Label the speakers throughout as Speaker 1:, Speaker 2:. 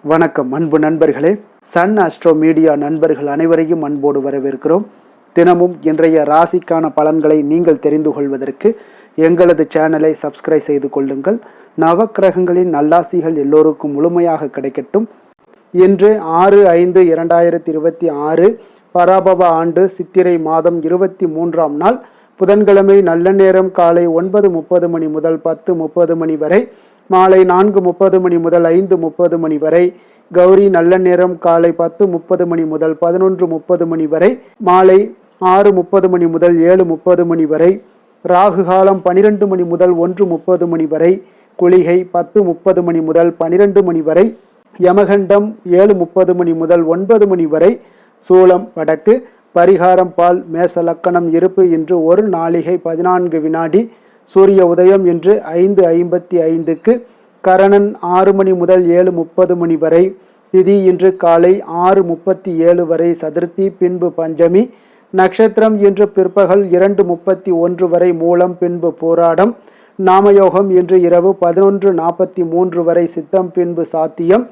Speaker 1: வணக்கம் அன்பு நண்பர்களே. சன் அஸ்ட்ரோ மீடியா நண்பர்கள் அனைவரையும் அன்போடு வரவேற்கிறோம். தினமும் இன்றைய ராசிக்கான பலன்களை நீங்கள் தெரிந்து கொள்வதற்கு எங்களது சேனலை சப்ஸ்கிரைப் செய்து கொள்ளுங்கள். நவக்கிரகங்களின் நல்லாசிகள் எல்லோருக்கும் முழுமையாக கிடைக்கட்டும். இன்று 6/5/2026 பராபவ ஆண்டு சித்திரை மாதம் 23ஆம் நாள் புதன்கிழமை. நல்ல நேரம் காலை 9:30 மணி முதல் 10:30 மணி வரை, மாலை 4:30 மணி முதல் 5:30 மணி வரை. கௌரி நல்ல நேரம் காலை 10:30 மணி முதல் 11:30 மணி வரை, மாலை 6:30 மணி முதல் 7:30 மணி வரை. ராகு காலம் 12 மணி முதல் 1:30 மணி வரை. குளிகை 10:30 மணி முதல் 12 மணி வரை. யமகண்டம் 7:30 மணி முதல் 9 மணி வரை. சூலம் வடக்கு. பரிகாரம் பால். மேச லக்கணம் இருப்பு. இன்று 1 நாளிகை 14 வினாடி. சூரிய உதயம் இன்று 5:55க்கு. கரணன் 6 மணி முதல் 7:30 மணி வரை. திதி இன்று காலை 6:37 வரை சதுர்த்தி, பின்பு பஞ்சமி. நட்சத்திரம் இன்று பிற்பகல் 2:31 வரை மூலம், பின்பு போராடம். நாமயோகம் இன்று இரவு 11:43 வரை சித்தம், பின்பு சாத்தியம்.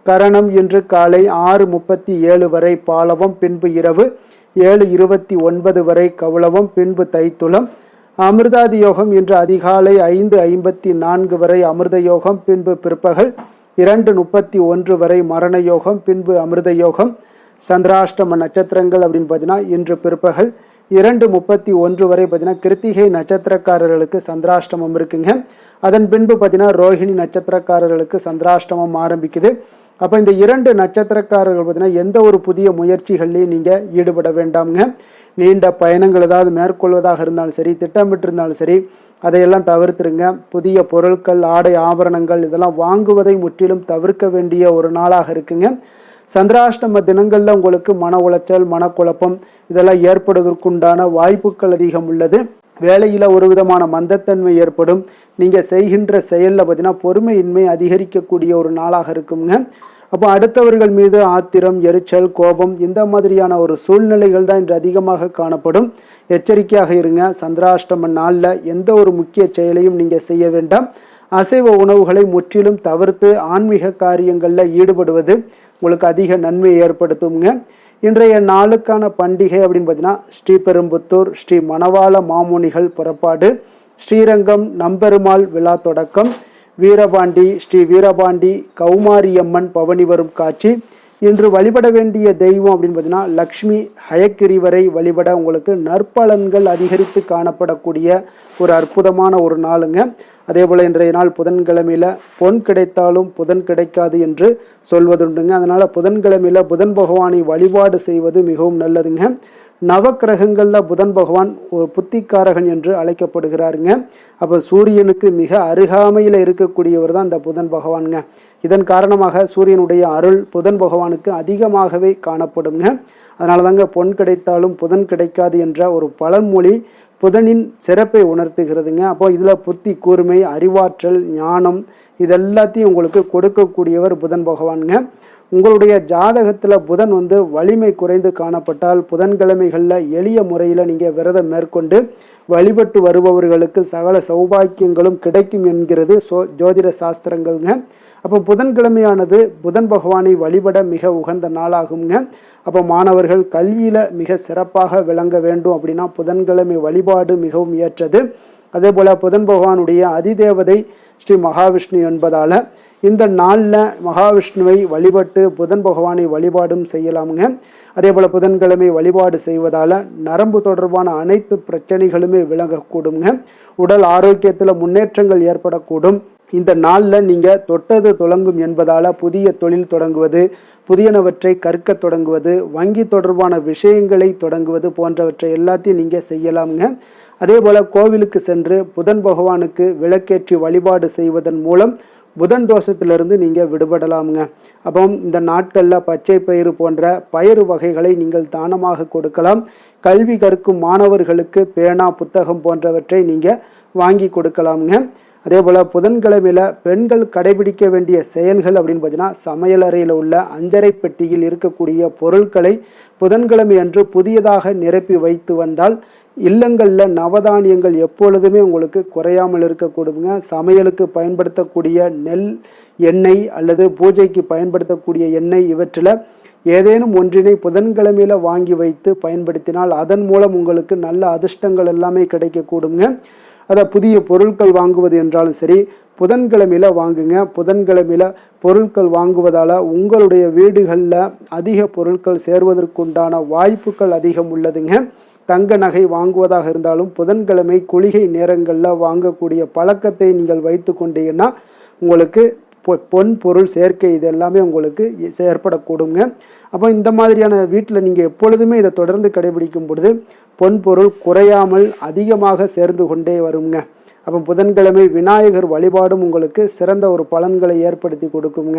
Speaker 1: கரணம் இன்று காலை 6:37 வரை பாலவம், பின்பு இரவு 7:29 வரை கவுளவம், பின்பு தைத்துளம். அமிர்தாதி யோகம் இன்று அதிகாலை 5:54 வரை அமிர்த யோகம், பின்பு பிற்பகல் 2:31 வரை மரண யோகம், பின்பு அமிர்த யோகம். சந்திராஷ்டம நட்சத்திரங்கள் அப்படின்னு பார்த்தீங்கன்னா இன்று பிற்பகல் 2:31 வரை பார்த்தீங்கன்னா கிருத்திகை நட்சத்திரக்காரர்களுக்கு சந்திராஷ்டமம் இருக்குங்க. அதன் பின்பு பார்த்தீங்கன்னா ரோஹிணி நட்சத்திரக்காரர்களுக்கு சந்திராஷ்டமம் ஆரம்பிக்குது. அப்போ இந்த 2 நட்சத்திரக்காரர்கள் பார்த்தீங்கன்னா எந்த ஒரு புதிய முயற்சிகள்லையும் நீங்கள் ஈடுபட வேண்டாமுங்க. நீண்ட பயணங்கள் ஏதாவது மேற்கொள்வதாக இருந்தாலும் சரி, திட்டமிட்டிருந்தாலும் சரி, அதையெல்லாம் தவிர்த்துருங்க. புதிய பொருட்கள், ஆடை, ஆபரணங்கள் இதெல்லாம் வாங்குவதை முற்றிலும் தவிர்க்க வேண்டிய ஒரு நாளாக இருக்குங்க. சந்திராஷ்டம தினங்களில் உங்களுக்கு மன உளைச்சல், மனக்குழப்பம் இதெல்லாம் ஏற்படுவதற்குண்டான வாய்ப்புகள் அதிகம் உள்ளது. வேலையில் ஒரு விதமான மந்தத்தன்மை ஏற்படும். நீங்கள் செய்கின்ற செயலில் பார்த்தீங்கன்னா பொறுமையின்மை அதிகரிக்கக்கூடிய ஒரு நாளாக இருக்குங்க. அப்போ அடுத்தவர்கள் மீது ஆத்திரம், எரிச்சல், கோபம் இந்த மாதிரியான ஒரு சூழ்நிலைகள் தான் இன்று அதிகமாக காணப்படும். எச்சரிக்கையாக இருங்க. சந்திராஷ்டம நாளில் எந்த ஒரு முக்கிய செயலையும் நீங்கள் செய்ய வேண்டாம். அசைவ உணவுகளை முற்றிலும் தவிர்த்து ஆன்மீக காரியங்களில் ஈடுபடுவது உங்களுக்கு அதிக நன்மை ஏற்படுத்துங்க. இன்றைய நாளுக்கான பண்டிகை அப்படின்னு பார்த்தீங்கன்னா ஸ்ரீபெரும்புத்தூர் ஸ்ரீ மணவாள மாமுனிகள் புறப்பாடு, ஸ்ரீரங்கம் நம்பெருமாள் விழா தொடக்கம், வீரபாண்டி ஸ்ரீ வீரபாண்டி கௌமாரியம்மன் பவனி வரும் காட்சி. இன்று வழிபட வேண்டிய தெய்வம் அப்படின்னு பார்த்தீங்கன்னா லக்ஷ்மி ஹயக்கிரிவரை வழிபட உங்களுக்கு நற்பலன்கள் அதிகரித்து காணப்படக்கூடிய ஒரு அற்புதமான ஒரு நாளுங்க. அதே போல் இன்றைய நாள் புதன்கிழமையில் பொன் கிடைத்தாலும் புதன் கிடைக்காது என்று சொல்வதுண்டுங்க. அதனால் புதன்கிழமையில் புதன் பகவானை வழிபாடு செய்வது மிகவும் நல்லதுங்க. நவக்கிரகங்களில் புதன் பகவான் ஒரு புத்திக்காரகன் என்று அழைக்கப்படுகிறாருங்க. அப்போ சூரியனுக்கு மிக அருகாமையில் இருக்கக்கூடியவர் தான் இந்த புதன் பகவானுங்க. இதன் காரணமாக சூரியனுடைய அருள் புதன் பகவானுக்கு அதிகமாகவே காணப்படுங்க. அதனால தாங்க பொன் கிடைத்தாலும் புதன் கிடைக்காது என்ற ஒரு பழமொழி புதனின் சிறப்பை உணர்த்துகிறதுங்க. அப்போ இதில் புத்தி கூர்மை, அறிவாற்றல், ஞானம் இதெல்லாத்தையும் உங்களுக்கு கொடுக்கக்கூடியவர் புதன் பகவானுங்க. உங்களுடைய ஜாதகத்தில் புதன் வலிமை குறைந்து காணப்பட்டால் புதன்கிழமைகளில் எளிய முறையில் நீங்கள் விரதம் மேற்கொண்டு வழிபட்டு வருபவர்களுக்கு சகல சௌபாக்கியங்களும் கிடைக்கும் என்கிறது ஜோதிட சாஸ்திரங்கள்ங்க. அப்போ புதன்கிழமையானது புதன் பகவானை வழிபட மிக உகந்த நாளாகுங்க. அப்போ மாணவர்கள் கல்வியில் மிக சிறப்பாக விளங்க வேண்டும் அப்படின்னா புதன்கிழமை வழிபாடு மிகவும் ஏற்றது. அதே போல் புதன் பகவானுடைய அதிதேவதை ஸ்ரீ மகாவிஷ்ணு என்பதால் இந்த நாளில் மகாவிஷ்ணுவை வழிபட்டு புதன் பகவானை வழிபாடும் செய்யலாமுங்க. அதே போல் புதன்கிழமை வழிபாடு செய்வதால் நரம்பு தொடர்பான அனைத்து பிரச்சனைகளுமே விலகக்கூடுங்க. உடல் ஆரோக்கியத்தில் முன்னேற்றங்கள் ஏற்படக்கூடும். இந்த நாளில் நீங்கள் தொட்டது தொடங்கும் என்பதால் புதிய தொழில் தொடங்குவது, புதியனவற்றை கற்க தொடங்குவது, வங்கி தொடர்பான விஷயங்களை தொடங்குவது போன்றவற்றை எல்லாத்தையும் நீங்கள் செய்யலாமுங்க. அதே போல் கோவிலுக்கு சென்று புதன் பகவானுக்கு விளக்கேற்றி வழிபாடு செய்வதன் மூலம் புதன் தோஷத்திலிருந்து நீங்கள் விடுபடலாமுங்க. அப்போ இந்த நாட்களில் பச்சை பயிறு போன்ற பயிறு வகைகளை நீங்கள் தானமாக கொடுக்கலாம். கல்வி கற்கும் மாணவர்களுக்கு பேனா, புத்தகம் போன்றவற்றை நீங்கள் வாங்கி கொடுக்கலாமுங்க. அதே போல் புதன்கிழமையில் பெண்கள் கடைபிடிக்க வேண்டிய செயல்கள் அப்படின்னு பார்த்தீங்கன்னா சமையலறையில் உள்ள அஞ்சரை பெட்டியில் இருக்கக்கூடிய பொருட்களை புதன்கிழமை அன்று புதியதாக நிரப்பி வைத்து வந்தால் இல்லங்களில் நவதானியங்கள் எப்பொழுதுமே உங்களுக்கு குறையாமல் இருக்கக்கூடுங்க. சமையலுக்கு பயன்படுத்தக்கூடிய நெல் எண்ணெய் அல்லது பூஜைக்கு பயன்படுத்தக்கூடிய எண்ணெய் இவற்றில் ஏதேனும் ஒன்றினை புதன்கிழமையில் வாங்கி வைத்து பயன்படுத்தினால் அதன் மூலம் உங்களுக்கு நல்ல அதிர்ஷ்டங்கள் எல்லாமே கிடைக்கக்கூடுங்க. அதை புதிய பொருட்கள் வாங்குவது என்றாலும் சரி புதன்கிழமையில் வாங்குங்க. புதன்கிழமையில் பொருட்கள் வாங்குவதால் உங்களுடைய வீடுகளில் அதிக பொருட்கள் சேர்வதற்குண்டான வாய்ப்புகள் அதிகம் உள்ளதுங்க. தங்க நகை வாங்குவதாக இருந்தாலும் புதன்கிழமை குளிகை நேரங்களில் வாங்கக்கூடிய பழக்கத்தை நீங்கள் வைத்து கொண்டீங்கன்னா உங்களுக்கு பொன் பொருள் சேர்க்கை இது எல்லாமே உங்களுக்கு ஏற்படக்கூடுங்க. அப்போ இந்த மாதிரியான வீட்டில் நீங்கள் எப்பொழுதுமே இதை தொடர்ந்து கடைபிடிக்கும் பொழுது பொன் பொருள் குறையாமல் அதிகமாக சேர்ந்து கொண்டே வருங்க. அப்போ புதன்கிழமை விநாயகர் வழிபாடும் உங்களுக்கு சிறந்த ஒரு பலன்களை ஏற்படுத்தி கொடுக்குங்க.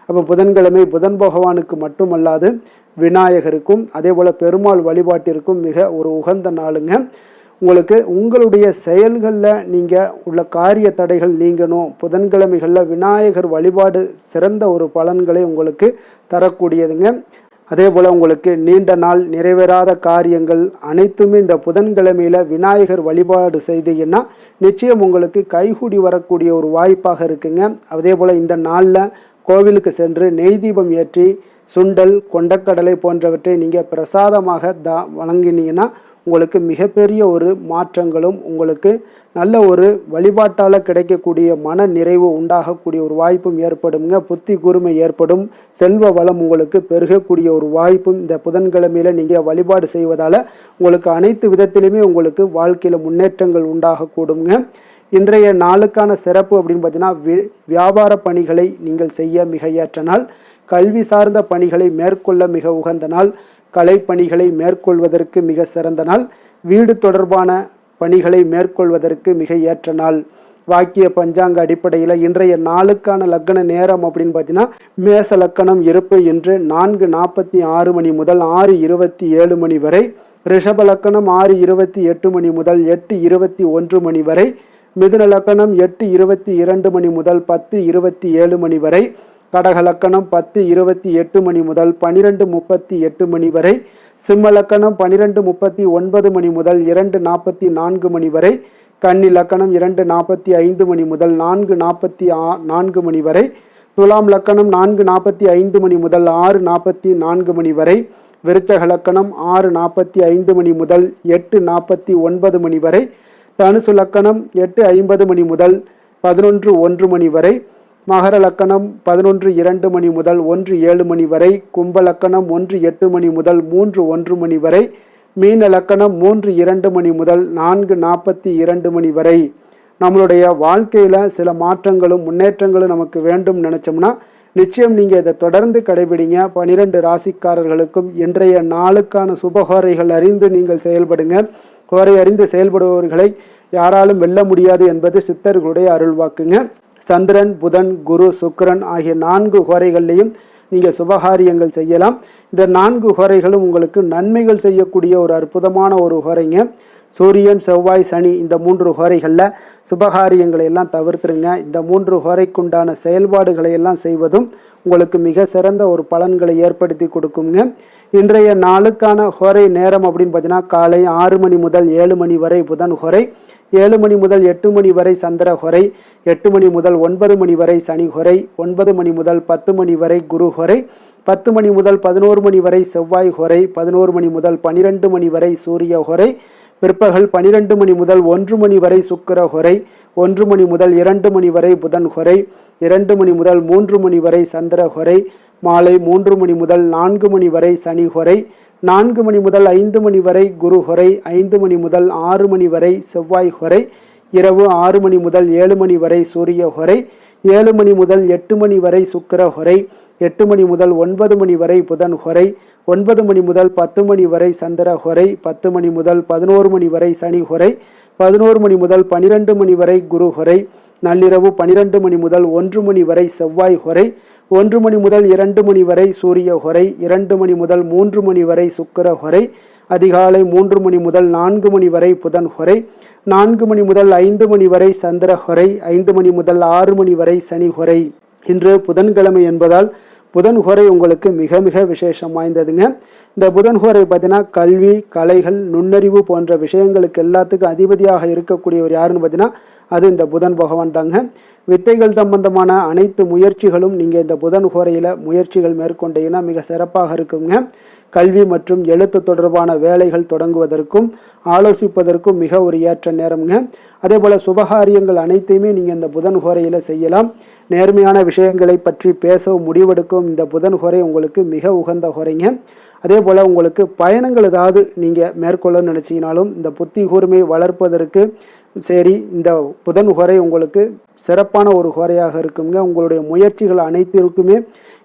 Speaker 1: அப்போ புதன்கிழமை புதன் பகவானுக்கு மட்டுமல்லாது விநாயகருக்கும் அதே போல் பெருமாள் வழிபாட்டிற்கும் மிக ஒரு உகந்த நாளுங்க. உங்களுக்கு உங்களுடைய செயல்களில் நீங்கள் உள்ள காரிய தடைகள் நீங்கணும். புதன்கிழமைகளில் விநாயகர் வழிபாடு சிறந்த ஒரு பலன்களை உங்களுக்கு தரக்கூடியதுங்க. அதே போல் உங்களுக்கு நீண்ட நாள் நிறைவேறாத காரியங்கள் அனைத்துமே இந்த புதன்கிழமையில் விநாயகர் வழிபாடு செய்தீங்கன்னா நிச்சயம் உங்களுக்கு கைகூடி வரக்கூடிய ஒரு வாய்ப்பாக இருக்குங்க. அதே போல் இந்த நாளில் கோவிலுக்கு சென்று நெய் தீபம் ஏற்றி சுண்டல் கொண்டக்கடலை போன்றவற்றை நீங்கள் பிரசாதமாக வழங்கினீங்கன்னா உங்களுக்கு மிகப்பெரிய ஒரு மாற்றங்களும் உங்களுக்கு நல்ல ஒரு வழிபாட்டால் கிடைக்கக்கூடிய மன நிறைவு உண்டாகக்கூடிய ஒரு வாய்ப்பும் ஏற்படுங்க. புத்தி கூர்மை ஏற்படும், செல்வ வளம் உங்களுக்கு பெருகக்கூடிய ஒரு வாய்ப்பும் இந்த புதன்கிழமையில் நீங்கள் வழிபாடு செய்வதால் உங்களுக்கு அனைத்து விதத்திலுமே உங்களுக்கு வாழ்க்கையில் முன்னேற்றங்கள் உண்டாகக்கூடுங்க. இன்றைய நாளுக்கான சிறப்பு அப்படின்னு பார்த்தீங்கன்னா வியாபார பணிகளை நீங்கள் செய்ய மிக ஏற்ற நாள், கல்வி சார்ந்த பணிகளை மேற்கொள்ள மிக உகந்த நாள், கலைப்பணிகளை மேற்கொள்வதற்கு மிக சிறந்த நாள், வீடு தொடர்பான பணிகளை மேற்கொள்வதற்கு மிக ஏற்ற நாள். வாக்கிய பஞ்சாங்க அடிப்படையில் இன்றைய நாளுக்கான லக்கண நேரம் அப்படின்னு பார்த்தீங்கன்னா மேச லக்கணம் இருப்பு இன்று 4:46 மணி முதல் 6:27 மணி வரை, ரிஷப லக்கணம் 6:28 மணி முதல் 8:21 மணி வரை, மிதுன லக்கணம் 8:22 மணி முதல் 10:27 மணி வரை, கடக லக்கணம் 10:28 மணி முதல் 12:38 மணி வரை, சிம்ம லக்கணம் 12:39 மணி முதல் 2:44 மணி வரை, கன்னி லக்கணம் 2:45 மணி முதல் 4:44 மணி வரை, துலாம் லக்கணம் 4:45 மணி முதல் 6:44 மணி வரை, விருச்சக லக்கணம் 6:45 மணி முதல் 8:49 மணி வரை, தனுசு லக்கணம் 8:50 மணி முதல் 11:01 மணி வரை, மகர லக்கணம் 11:02 மணி முதல் 1:07 மணி வரை, கும்ப லக்கணம் 1:08 மணி முதல் 3:01 மணி வரை, மீன லக்கணம் 3:02 மணி முதல் 4:42 மணி வரை. நம்மளுடைய வாழ்க்கையில் சில மாற்றங்களும் முன்னேற்றங்களும் நமக்கு வேண்டும் நினச்சோம்னா நிச்சயம் நீங்கள் இதை தொடர்ந்து கடைபிடிங்க. 12 ராசிக்காரர்களுக்கும் இன்றைய நாளுக்கான சுபகோரைகள் அறிந்து நீங்கள் செயல்படுங்க. கோரை அறிந்து செயல்படுபவர்களை யாராலும் வெல்ல முடியாது என்பது சித்தர்களுடைய அருள்வாக்குங்க. சந்திரன், புதன், குரு, சுக்கிரன் ஆகிய 4 ஹோரைகள்லையும் நீங்கள் சுபகாரியங்கள் செய்யலாம். இந்த 4 ஹோரைகளும் உங்களுக்கு நன்மைகள் செய்யக்கூடிய ஒரு அற்புதமான ஒரு ஹோரைங்க. சூரியன், செவ்வாய், சனி இந்த 3 ஹோரைகளில் சுபகாரியங்களை எல்லாம் தவிர்த்துருங்க. இந்த 3 ஹோரைக்குண்டான செயல்பாடுகளை எல்லாம் செய்வதும் உங்களுக்கு மிக சிறந்த ஒரு பலன்களை ஏற்படுத்தி கொடுக்குங்க. இன்றைய நாளுக்கான ஹோரை நேரம் அப்படின்னு பார்த்தீங்கன்னா காலை 6 மணி முதல் 7 மணி வரை புதன் ஹோரை, 7 மணி முதல் 8 மணி வரை சந்திர ஹோரை, 8 மணி முதல் 9 மணி வரை சனி ஹோரை, 9 மணி முதல் 10 மணி வரை குரு ஹோரை, 10 மணி முதல் 11 மணி வரை செவ்வாய் ஹோரை, 11 மணி முதல் 12 மணி வரை சூரிய ஹோரை, பிற்பகல் 12 மணி முதல் 1 மணி வரை சுக்கிர ஹோரை, 1 மணி முதல் 2 மணி வரை புதன் ஹோரை, 2 மணி முதல் 3 மணி வரை சந்திர ஹோரை, மாலை 3 மணி முதல் 4 மணி வரை சனி ஹோரை, 4 மணி முதல் 5 மணி வரை குரு ஹோரை, 5 மணி முதல் 6 மணி வரை செவ்வாய் ஹோரை, இரவு 6 மணி முதல் 7 மணி வரை சூரிய ஹோரை, 7 மணி முதல் 8 மணி வரை சுக்கிர ஹோரை, 8 மணி முதல் 9 மணி வரை புதன் ஹோரை, 9 மணி முதல் 10 மணி வரை சந்திர ஹோரை, 10 மணி முதல் 11 மணி வரை சனி ஹோரை, 11 மணி முதல் 12 மணி வரை குரு ஹோரை, நள்ளிரவு 12 மணி முதல் 1 மணி வரை செவ்வாய் ஹோரை, 1 மணி முதல் 2 மணி வரை சூரிய ஹோரை, 2 மணி முதல் 3 மணி வரை சுக்கிர ஹோரை, அதிகாலை 3 மணி முதல் 4 மணி வரை புதன் ஹோரை, 4 மணி முதல் 5 மணி வரை சந்திர ஹோரை, 5 மணி முதல் 6 மணி வரை சனி ஹோரை. இன்று புதன்கிழமை என்பதால் புதன் ஹோரை உங்களுக்கு மிக மிக விசேஷம் வாய்ந்ததுங்க. இந்த புதன் ஹோரை பார்த்தீங்கன்னா கல்வி, கலைகள், நுண்ணறிவு போன்ற விஷயங்களுக்கு எல்லாத்துக்கும் அதிபதியாக இருக்கக்கூடியவர் யாருன்னு பார்த்தீங்கன்னா அது இந்த புதன் பகவான் தாங்க. வித்தைகள் சம்பந்தமான அனைத்து முயற்சிகளும் நீங்கள் இந்த புதன் ஹோரையில் முயற்சிகள் மேற்கொண்டீங்கன்னா மிக சிறப்பாக இருக்குங்க. கல்வி மற்றும் எழுத்து தொடர்பான வேலைகள் தொடங்குவதற்கும் ஆலோசிப்பதற்கும் மிக ஒரு ஏற்ற நேரம்ங்க. அதே போல் சுபகாரியங்கள் அனைத்தையுமே நீங்கள் இந்த புதன் ஹோரையில் செய்யலாம். நேர்மையான விஷயங்களை பற்றி பேசவும் முடிவெடுக்கவும் இந்த புதன் ஹோரை உங்களுக்கு மிக உகந்த ஹோரைங்க. அதே போல் உங்களுக்கு பயணங்கள் ஏதாவது நீங்கள் மேற்கொள்ள நினச்சிங்கனாலும் இந்த புத்தி கூர்மையை வளர்ப்பதற்கு சரி இந்த புதன் ஹோரை உங்களுக்கு சிறப்பான ஒரு ஹோரையாக இருக்குங்க. உங்களுடைய முயற்சிகள் அனைத்திற்குமே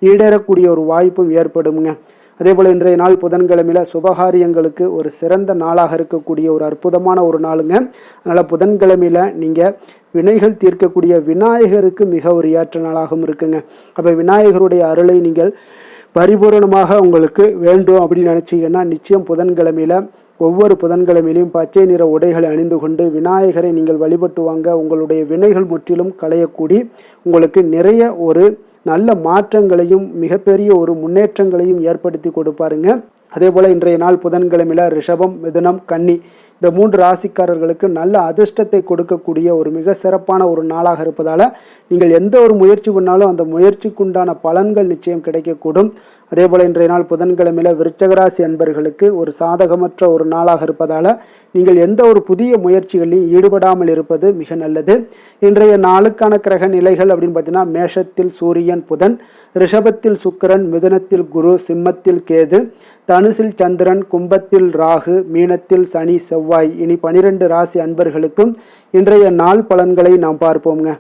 Speaker 1: ஈடேறக்கூடிய ஒரு வாய்ப்பும் ஏற்படுங்க. அதே போல் இன்றைய நாள் புதன்கிழமையில் சுபகாரியங்களுக்கு ஒரு சிறந்த நாளாக இருக்கக்கூடிய ஒரு அற்புதமான ஒரு நாளுங்க. அதனால் புதன்கிழமையில் நீங்கள் வினைகள் தீர்க்கக்கூடிய விநாயகருக்கு மிக ஒரு ஏற்ற நாளாகவும் இருக்குங்க. அப்போ விநாயகருடைய அருளை நீங்கள் பரிபூரணமாக உங்களுக்கு வேண்டும் அப்படின்னு நினச்சிங்கன்னா நிச்சயம் புதன்கிழமையில் ஒவ்வொரு புதன்கிழமையிலும் பச்சை நிற உடைகளை அணிந்து கொண்டு விநாயகரை நீங்கள் வழிபட்டு வாங்க. உங்களுடைய வினைகள் முற்றிலும் களையக்கூடி உங்களுக்கு நிறைய ஒரு நல்ல மாற்றங்களையும் மிகப்பெரிய ஒரு முன்னேற்றங்களையும் ஏற்படுத்தி கொடுப்பாருங்க. அதே போல் இன்றைய நாள் புதன்கிழமையில் ரிஷபம், மிதுனம், கன்னி இந்த 3 ராசிக்காரர்களுக்கு நல்ல அதிர்ஷ்டத்தை கொடுக்கக்கூடிய ஒரு மிக சிறப்பான ஒரு நாளாக இருப்பதால் நீங்கள் எந்த ஒரு முயற்சி பண்ணாலும் அந்த முயற்சிக்குண்டான பலன்கள் நிச்சயம் கிடைக்கக்கூடும். அதே போல் இன்றைய நாள் புதன்கிழமையில் விருச்சகராசி அன்பர்களுக்கு ஒரு சாதகமற்ற ஒரு நாளாக இருப்பதால் நீங்கள் எந்த ஒரு புதிய முயற்சிகளிலும் ஈடுபடாமல் இருப்பது மிக நல்லது. இன்றைய நாளுக்கான கிரக நிலைகள் அப்படின்னு பார்த்தீங்கன்னா மேஷத்தில் சூரியன் புதன், ரிஷபத்தில் சுக்கிரன், மிதுனத்தில் குரு, சிம்மத்தில் கேது, தனுசில் சந்திரன், கும்பத்தில் ராகு, மீனத்தில் சனி, செவ்வாய். இனி 12 ராசி அன்பர்களுக்கும் இன்றைய நாள் பலன்களை நாம் பார்ப்போங்க.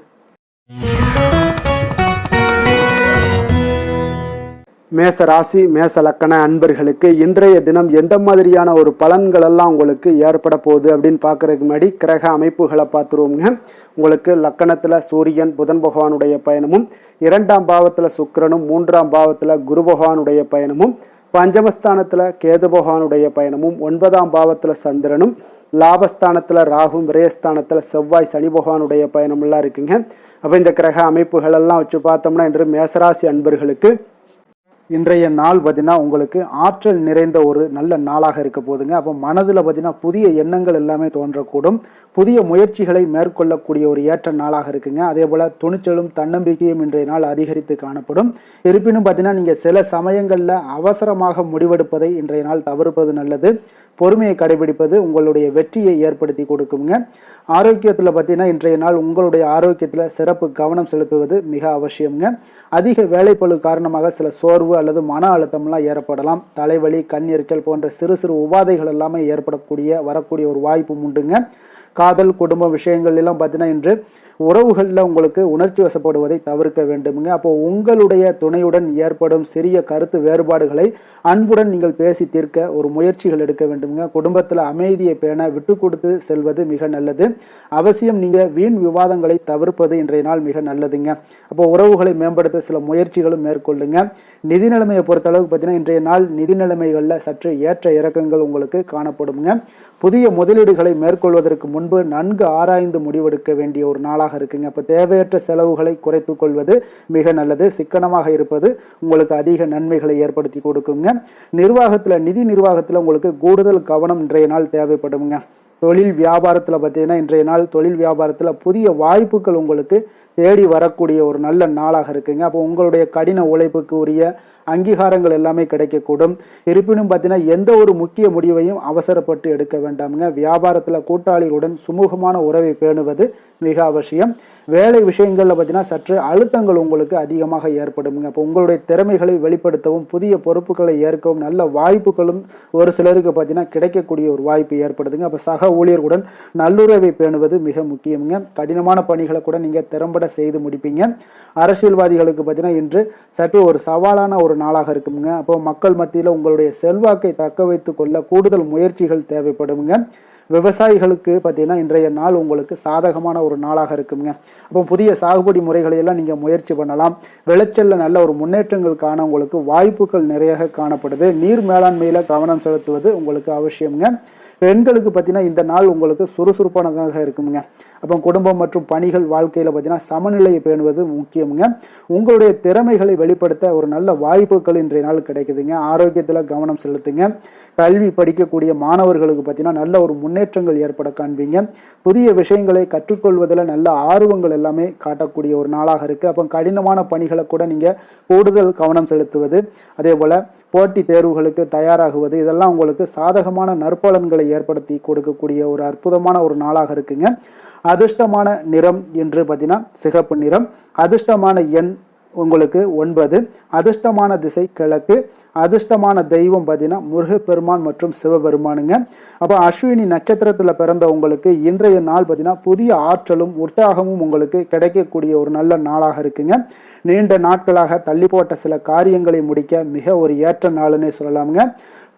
Speaker 1: மேச ராசி மேச லக்கண அன்பர்களுக்கு இன்றைய தினம் எந்த மாதிரியான ஒரு பலன்கள் எல்லாம் உங்களுக்கு ஏற்பட போகுது அப்படின்னு பார்க்கறதுக்கு முன்னாடி கிரக அமைப்புகளை பார்த்துருவோங்க. உங்களுக்கு லக்கணத்தில் சூரியன் புதன் பகவானுடைய பயணமும், 2ஆம் பாவத்தில் சுக்கிரனும், 3ஆம் பாவத்தில் குரு பகவானுடைய பயணமும், பஞ்சமஸ்தானத்தில் கேது பகவானுடைய பயணமும், 9ஆம் பாவத்தில் சந்திரனும், லாபஸ்தானத்தில் ராகும், விரயஸ்தானத்தில் செவ்வாய், சனி பகவானுடைய பயணமெல்லாம் இருக்குங்க. அப்போ இந்த கிரக அமைப்புகள் எல்லாம் வச்சு பார்த்தோம்னா இன்று மேசராசி அன்பர்களுக்கு இன்றைய நாள் பார்த்தீங்கன்னா உங்களுக்கு ஆற்றல் நிறைந்த ஒரு நல்ல நாளாக இருக்க போதுங்க. அப்போ மனதில் பார்த்தீங்கன்னா புதிய எண்ணங்கள் எல்லாமே தோன்றக்கூடும். புதிய முயற்சிகளை மேற்கொள்ளக்கூடிய ஒரு ஏற்ற நாளாக இருக்குங்க. அதே போல் துணிச்சலும் தன்னம்பிக்கையும் இன்றைய நாள் அதிகரித்து காணப்படும். இருப்பினும் பார்த்தீங்கன்னா நீங்கள் சில சமயங்களில் அவசரமாக முடிவெடுப்பதை இன்றைய நாள் தவிர்ப்பது நல்லது. பொறுமையை கடைபிடிப்பது உங்களுடைய வெற்றியை ஏற்படுத்தி கொடுக்குங்க. ஆரோக்கியத்தில் பார்த்தீங்கன்னா இன்றைய நாள் உங்களுடைய ஆரோக்கியத்தில் சிறப்பு கவனம் செலுத்துவது மிக அவசியம்ங்க. அதிக வேலைப்பளு காரணமாக சில சோர்வு அல்லது மன அழுத்தம்லாம் ஏற்படலாம். தலைவலி, கண் எரிச்சல் போன்ற சிறு சிறு உபாதைகள் எல்லாமே வரக்கூடிய ஒரு வாய்ப்பு உண்டுங்க. காதல், குடும்ப விஷயங்கள் எல்லாம் பார்த்தீங்கன்னா இன்று உறவுகளில் உங்களுக்கு உணர்ச்சி வசப்படுவதை தவிர்க்க வேண்டுமுங்க. அப்போ உங்களுடைய துணையுடன் ஏற்படும் சிறிய கருத்து வேறுபாடுகளை அன்புடன் நீங்கள் பேசி தீர்க்க ஒரு முயற்சிகள் எடுக்க வேண்டுமுங்க. குடும்பத்தில் அமைதியை பேண விட்டு கொடுத்து செல்வது மிக நல்லது. அவசியம் நீங்கள் வீண் விவாதங்களை தவிர்ப்பது இன்றைய நாள் மிக நல்லதுங்க. அப்போ உறவுகளை மேம்படுத்த சில முயற்சிகளும் மேற்கொள்ளுங்க. நிதி நிலைமையை பொறுத்த அளவுக்கு பார்த்தீங்கன்னா இன்றைய நாள் நிதி நிலைமைகளில் சற்று ஏற்ற இறக்கங்கள் உங்களுக்கு காணப்படுங்க. புதிய முதலீடுகளை மேற்கொள்வதற்கு முன்பு நன்கு ஆராய்ந்து முடிவெடுக்க வேண்டிய ஒரு நாளாக இருக்குங்க. அப்போ தேவையற்ற செலவுகளை குறைத்துக் கொள்வது மிக நல்லது. சிக்கனமாக இருப்பது உங்களுக்கு அதிக நன்மைகளை ஏற்படுத்தி கொடுக்குங்க. நிதி நிர்வாகத்தில் உங்களுக்கு கூடுதல் கவனம் இன்றைய நாள் தேவைப்படுங்க. தொழில் வியாபாரத்தில் பார்த்தீங்கன்னா இன்றைய நாள் தொழில் வியாபாரத்தில் புதிய வாய்ப்புகள் உங்களுக்கு தேடி வரக்கூடிய ஒரு நல்ல நாளாக இருக்குங்க. அப்போ உங்களுடைய கடின உழைப்புக்கு உரிய அங்கீகாரங்கள் எல்லாமே கிடைக்கக்கூடும். இருப்பினும் பார்த்தீங்கன்னா எந்த ஒரு முக்கிய முடிவையும் அவசரப்பட்டு எடுக்க வேண்டாமுங்க. வியாபாரத்தில் கூட்டாளிகளுடன் சுமூகமான உறவை பேணுவது மிக அவசியம். வேலை விஷயங்களில் பார்த்தீங்கன்னா சற்று அழுத்தங்கள் உங்களுக்கு அதிகமாக ஏற்படுங்க. அப்போ உங்களுடைய திறமைகளை வெளிப்படுத்தவும் புதிய பொறுப்புகளை ஏற்கவும் நல்ல வாய்ப்புகளும் ஒரு சிலருக்கு பார்த்தீங்கன்னா கிடைக்கக்கூடிய ஒரு வாய்ப்பு ஏற்படுதுங்க. அப்போ சக ஊழியர்களுடன் நல்லுறவை பேணுவது மிக முக்கியமுங்க. கடினமான பணிகளை கூட நீங்கள் திறம்பட செய்து முடிப்பீங்க. அரசியல்வாதிகளுக்கு பார்த்தீங்கன்னா இன்று சற்று ஒரு சவாலான ஒரு நாளாக இருக்குங்க. அப்போ மக்கள் மத்தியில் உங்களுடைய செல்வாக்கை தக்க வைத்துக் கொள்ள கூடுதல் முயற்சிகள் தேவைப்படுங்க. விவசாயிகளுக்கு பார்த்தீங்கன்னா இன்றைய நாள் உங்களுக்கு சாதகமான ஒரு நாளாக இருக்குங்க. அப்போ புதிய சாகுபடி முறைகளை எல்லாம் நீங்கள் முயற்சி பண்ணலாம். விளைச்சலில் நல்ல ஒரு முன்னேற்றங்கள் காண உங்களுக்கு வாய்ப்புகள் நிறைய காணப்படுது. நீர் மேலாண்மையில் கவனம் செலுத்துவது உங்களுக்கு அவசியம்ங்க. பெண்களுக்கு பார்த்தீங்கன்னா இந்த நாள் உங்களுக்கு சுறுசுறுப்பானதாக இருக்குங்க. அப்போ குடும்பம் மற்றும் பணிகள் வாழ்க்கையில் பார்த்தீங்கன்னா சமநிலையை பேணுவது முக்கியமுங்க. உங்களுடைய திறமைகளை வெளிப்படுத்த ஒரு நல்ல வாய்ப்புகள் இன்றைய நாள் கிடைக்குதுங்க. ஆரோக்கியத்தில் கவனம் செலுத்துங்க. கல்வி படிக்கக்கூடிய மாணவர்களுக்கு பார்த்தீங்கன்னா நல்ல ஒரு முன்னேற்றங்கள் ஏற்பட காண்பீங்க. புதிய விஷயங்களை கற்றுக்கொள்வதில் நல்ல ஆர்வங்கள் எல்லாமே காட்டக்கூடிய ஒரு நாளாக இருக்குது. அப்போ கடினமான பணிகளை கூட நீங்கள் கூடுதல் கவனம் செலுத்துவது, அதே போல் போட்டி தேர்வுகளுக்கு தயாராகுவது, இதெல்லாம் உங்களுக்கு சாதகமான நற்பலன்களை ஏற்படுத்தி கொடுக்கக்கூடிய ஒரு அற்புதமான ஒரு நாளாக இருக்குங்க. அதிர்ஷ்டமான நிறம் என்று பார்த்தீங்கன்னா சிகப்பு நிறம். அதிர்ஷ்டமான எண் உங்களுக்கு 9. அதிர்ஷ்டமான திசை கிழக்கு. அதிர்ஷ்டமான தெய்வம் பார்த்தீங்கன்னா முருகப்பெருமான் மற்றும் சிவபெருமானுங்க. அப்போ அஸ்வினி நட்சத்திரத்தில் பிறந்த உங்களுக்கு இன்றைய நாள் பார்த்தீங்கன்னா புதிய ஆற்றலும் உற்சாகமும் உங்களுக்கு கிடைக்கக்கூடிய ஒரு நல்ல நாளாக இருக்குங்க. நீண்ட நாட்களாக தள்ளி போட்ட சில காரியங்களை முடிக்க மிக ஒரு ஏற்ற நாளுன்னே சொல்லலாமுங்க.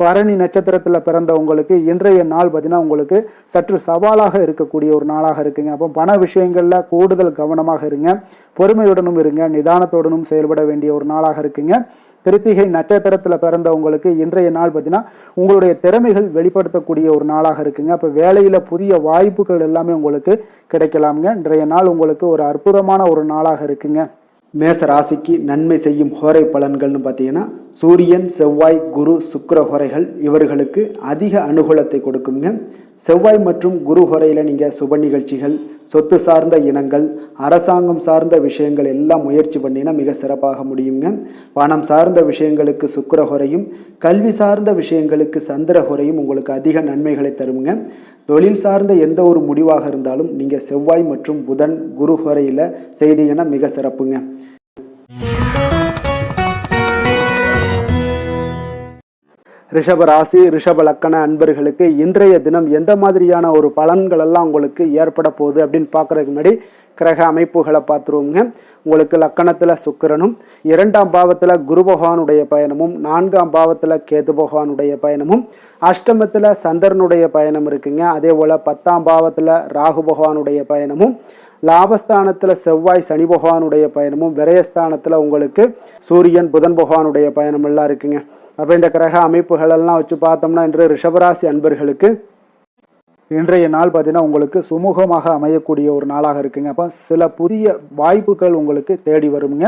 Speaker 1: பரணி நட்சத்திரத்தில் பிறந்த உங்களுக்கு இன்றைய நாள் பார்த்தீங்கன்னா உங்களுக்கு சற்று சவாலாக இருக்கக்கூடிய ஒரு நாளாக இருக்குங்க. அப்போ பண விஷயங்களில் கூடுதல் கவனமாக இருங்க. பொறுமையுடனும் இருங்க. நிதானத்துடனும் செயல்பட வேண்டிய ஒரு நாளாக இருக்குங்க. கிருத்திகை நட்சத்திரத்தில் பிறந்த உங்களுக்கு இன்றைய நாள் பார்த்தீங்கன்னா உங்களுடைய திறமைகள் வெளிப்படுத்தக்கூடிய ஒரு நாளாக இருக்குங்க. அப்போ வேலையில் புதிய வாய்ப்புகள் எல்லாமே உங்களுக்கு கிடைக்கலாமுங்க. இன்றைய நாள் உங்களுக்கு ஒரு அற்புதமான ஒரு நாளாக இருக்குங்க. மேச ராசிக்கு நன்மை செய்யும் ஹோரை பலன்கள்னு பார்த்தீங்கன்னா சூரியன், செவ்வாய், குரு, சுக்கிர ஹோரைகள் இவர்களுக்கு அதிக அனுகூலத்தை கொடுக்குங்க. செவ்வாய் மற்றும் குரு ஹோரையில் நீங்கள் சுப நிகழ்ச்சிகள், சொத்து சார்ந்த இனங்கள், அரசாங்கம் சார்ந்த விஷயங்கள் எல்லாம் முயற்சி பண்ணினா மிக சிறப்பாக முடியுங்க. பணம் சார்ந்த விஷயங்களுக்கு சுக்கிர ஹோரையும், கல்வி சார்ந்த விஷயங்களுக்கு சந்திர ஹோரையும் உங்களுக்கு அதிக நன்மைகளை தருங்க. தொழில் சார்ந்த எந்த ஒரு முடிவாக இருந்தாலும் நீங்கள் செவ்வாய் மற்றும் புதன், குரு ஹோரையில் செய்தீங்கன்னா மிக சிறப்புங்க. ரிஷப ராசி, ரிஷப லக்கண அன்பர்களுக்கு இன்றைய தினம் எந்த மாதிரியான ஒரு பலன்கள் எல்லாம் உங்களுக்கு ஏற்பட போகுது அப்படின்னு பார்க்கறதுக்கு முன்னாடி கிரக அமைப்புகளை பார்த்துருவோங்க. உங்களுக்கு லக்கணத்தில் சுக்கிரனும், 2ஆம் பாவத்தில் குரு பகவானுடைய பயணமும், 4ஆம் பாவத்தில் கேது பகவானுடைய பயணமும், அஷ்டமத்தில் சந்திரனுடைய பயணம் இருக்குங்க. அதே போல் 10ஆம் பாவத்தில் ராகு பகவானுடைய பயணமும், லாபஸ்தானத்தில் செவ்வாய் சனி பகவானுடைய பயணமும், விரயஸ்தானத்தில் உங்களுக்கு சூரியன் புதன் பகவானுடைய பயணம் எல்லாம் இருக்குங்க. அப்போ இந்த கிரக அமைப்புகளெல்லாம் வச்சு பார்த்தோம்னா இன்று ரிஷபராசி அன்பர்களுக்கு இன்றைய நாள் பார்த்தீங்கன்னா உங்களுக்கு சுமூகமாக அமையக்கூடிய ஒரு நாளாக இருக்குங்க. அப்போ சில புதிய வாய்ப்புகள் உங்களுக்கு தேடி வருங்க.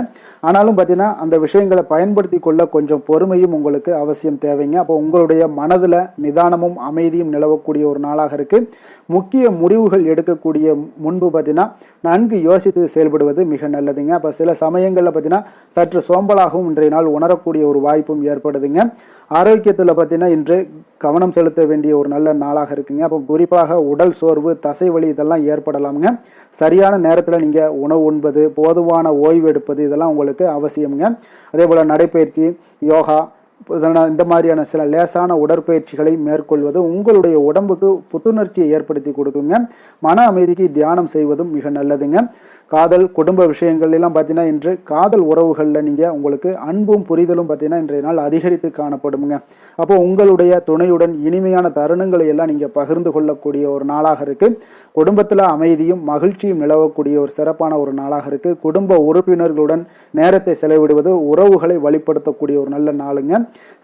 Speaker 1: ஆனாலும் பார்த்தீங்கன்னா அந்த விஷயங்களை பயன்படுத்தி கொள்ள கொஞ்சம் பொறுமையும் உங்களுக்கு அவசியம் தேவைங்க. அப்போ உங்களுடைய மனதில் நிதானமும் அமைதியும் நிலவக்கூடிய ஒரு நாளாக இருக்குது. முக்கிய முடிவுகள் எடுக்கக்கூடிய முன்பு பார்த்தீங்கன்னா நன்கு யோசித்து செயல்படுவது மிக நல்லதுங்க. அப்போ சில சமயங்களில் பார்த்தீங்கன்னா சற்று சோம்பலாகவும் இன்றைய நாள் உணரக்கூடிய ஒரு வாய்ப்பும் ஏற்படுதுங்க. ஆரோக்கியத்தில் பார்த்தீங்கன்னா இன்று கவனம் செலுத்த வேண்டிய ஒரு நல்ல நாளாக இருக்குங்க. அப்போ குறிப்பாக உடல் சோர்வு, தசை வலி இதெல்லாம் ஏற்படலாமுங்க. சரியான நேரத்தில் நீங்கள் உணவு உண்பது, போதுமான ஓய்வு எடுப்பது இதெல்லாம் உங்களுக்கு அவசியமுங்க. அதே போல் நடைப்பயிற்சி, யோகா இந்த மாதிரியான சில லேசான உடற்பயிற்சிகளை மேற்கொள்வது உங்களுடைய உடம்புக்கு புத்துணர்ச்சியை ஏற்படுத்தி கொடுக்குங்க. மன அமைதிக்கு தியானம் செய்வதும் மிக நல்லதுங்க. காதல், குடும்ப விஷயங்கள் எல்லாம் பார்த்தீங்கன்னா இன்று காதல் உறவுகளில் நீங்கள் உங்களுக்கு அன்பும் புரிதலும் பார்த்தீங்கன்னா இன்றைய நாள் அதிகரித்து காணப்படுங்க. அப்போ உங்களுடைய துணையுடன் இனிமையான தருணங்களை எல்லாம் நீங்கள் பகிர்ந்து கொள்ளக்கூடிய ஒரு நாளாக இருக்குது. குடும்பத்தில் அமைதியும் மகிழ்ச்சியும் நிலவக்கூடிய ஒரு சிறப்பான ஒரு நாளாக இருக்குது. குடும்ப உறுப்பினர்களுடன் நேரத்தை செலவிடுவது உறவுகளை வழிப்படுத்தக்கூடிய ஒரு நல்ல நாளுங்க.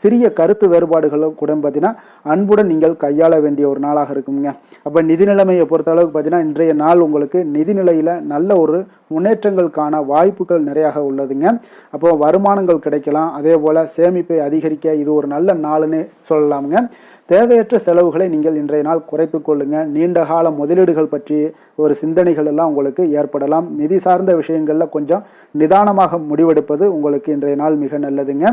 Speaker 1: சிறிய கருத்து வேறுபாடுகளும் கூட பார்த்தீங்கன்னா அன்புடன் நீங்கள் கையாள வேண்டிய ஒரு நாளாக இருக்குங்க. அப்போ நிதி நிலைமையை பொறுத்த அளவுக்கு பார்த்தீங்கன்னா இன்றைய நாள் உங்களுக்கு நிதிநிலையில் நல்ல ஒரு முன்னேற்றங்களுக்கான வாய்ப்புகள் நிறையாக உள்ளதுங்க. அப்போ வருமானங்கள் கிடைக்கலாம். அதே போல் சேமிப்பை அதிகரிக்க இது ஒரு நல்ல நாளுன்னு சொல்லலாமுங்க. தேவையற்ற செலவுகளை நீங்கள் இன்றைய நாள் குறைத்து கொள்ளுங்க. நீண்ட கால முதலீடுகள் பற்றி ஒரு சிந்தனைகள் எல்லாம் உங்களுக்கு ஏற்படலாம். நிதி சார்ந்த விஷயங்களில் கொஞ்சம் நிதானமாக முடிவெடுப்பது உங்களுக்கு இன்றைய நாள் மிக நல்லதுங்க.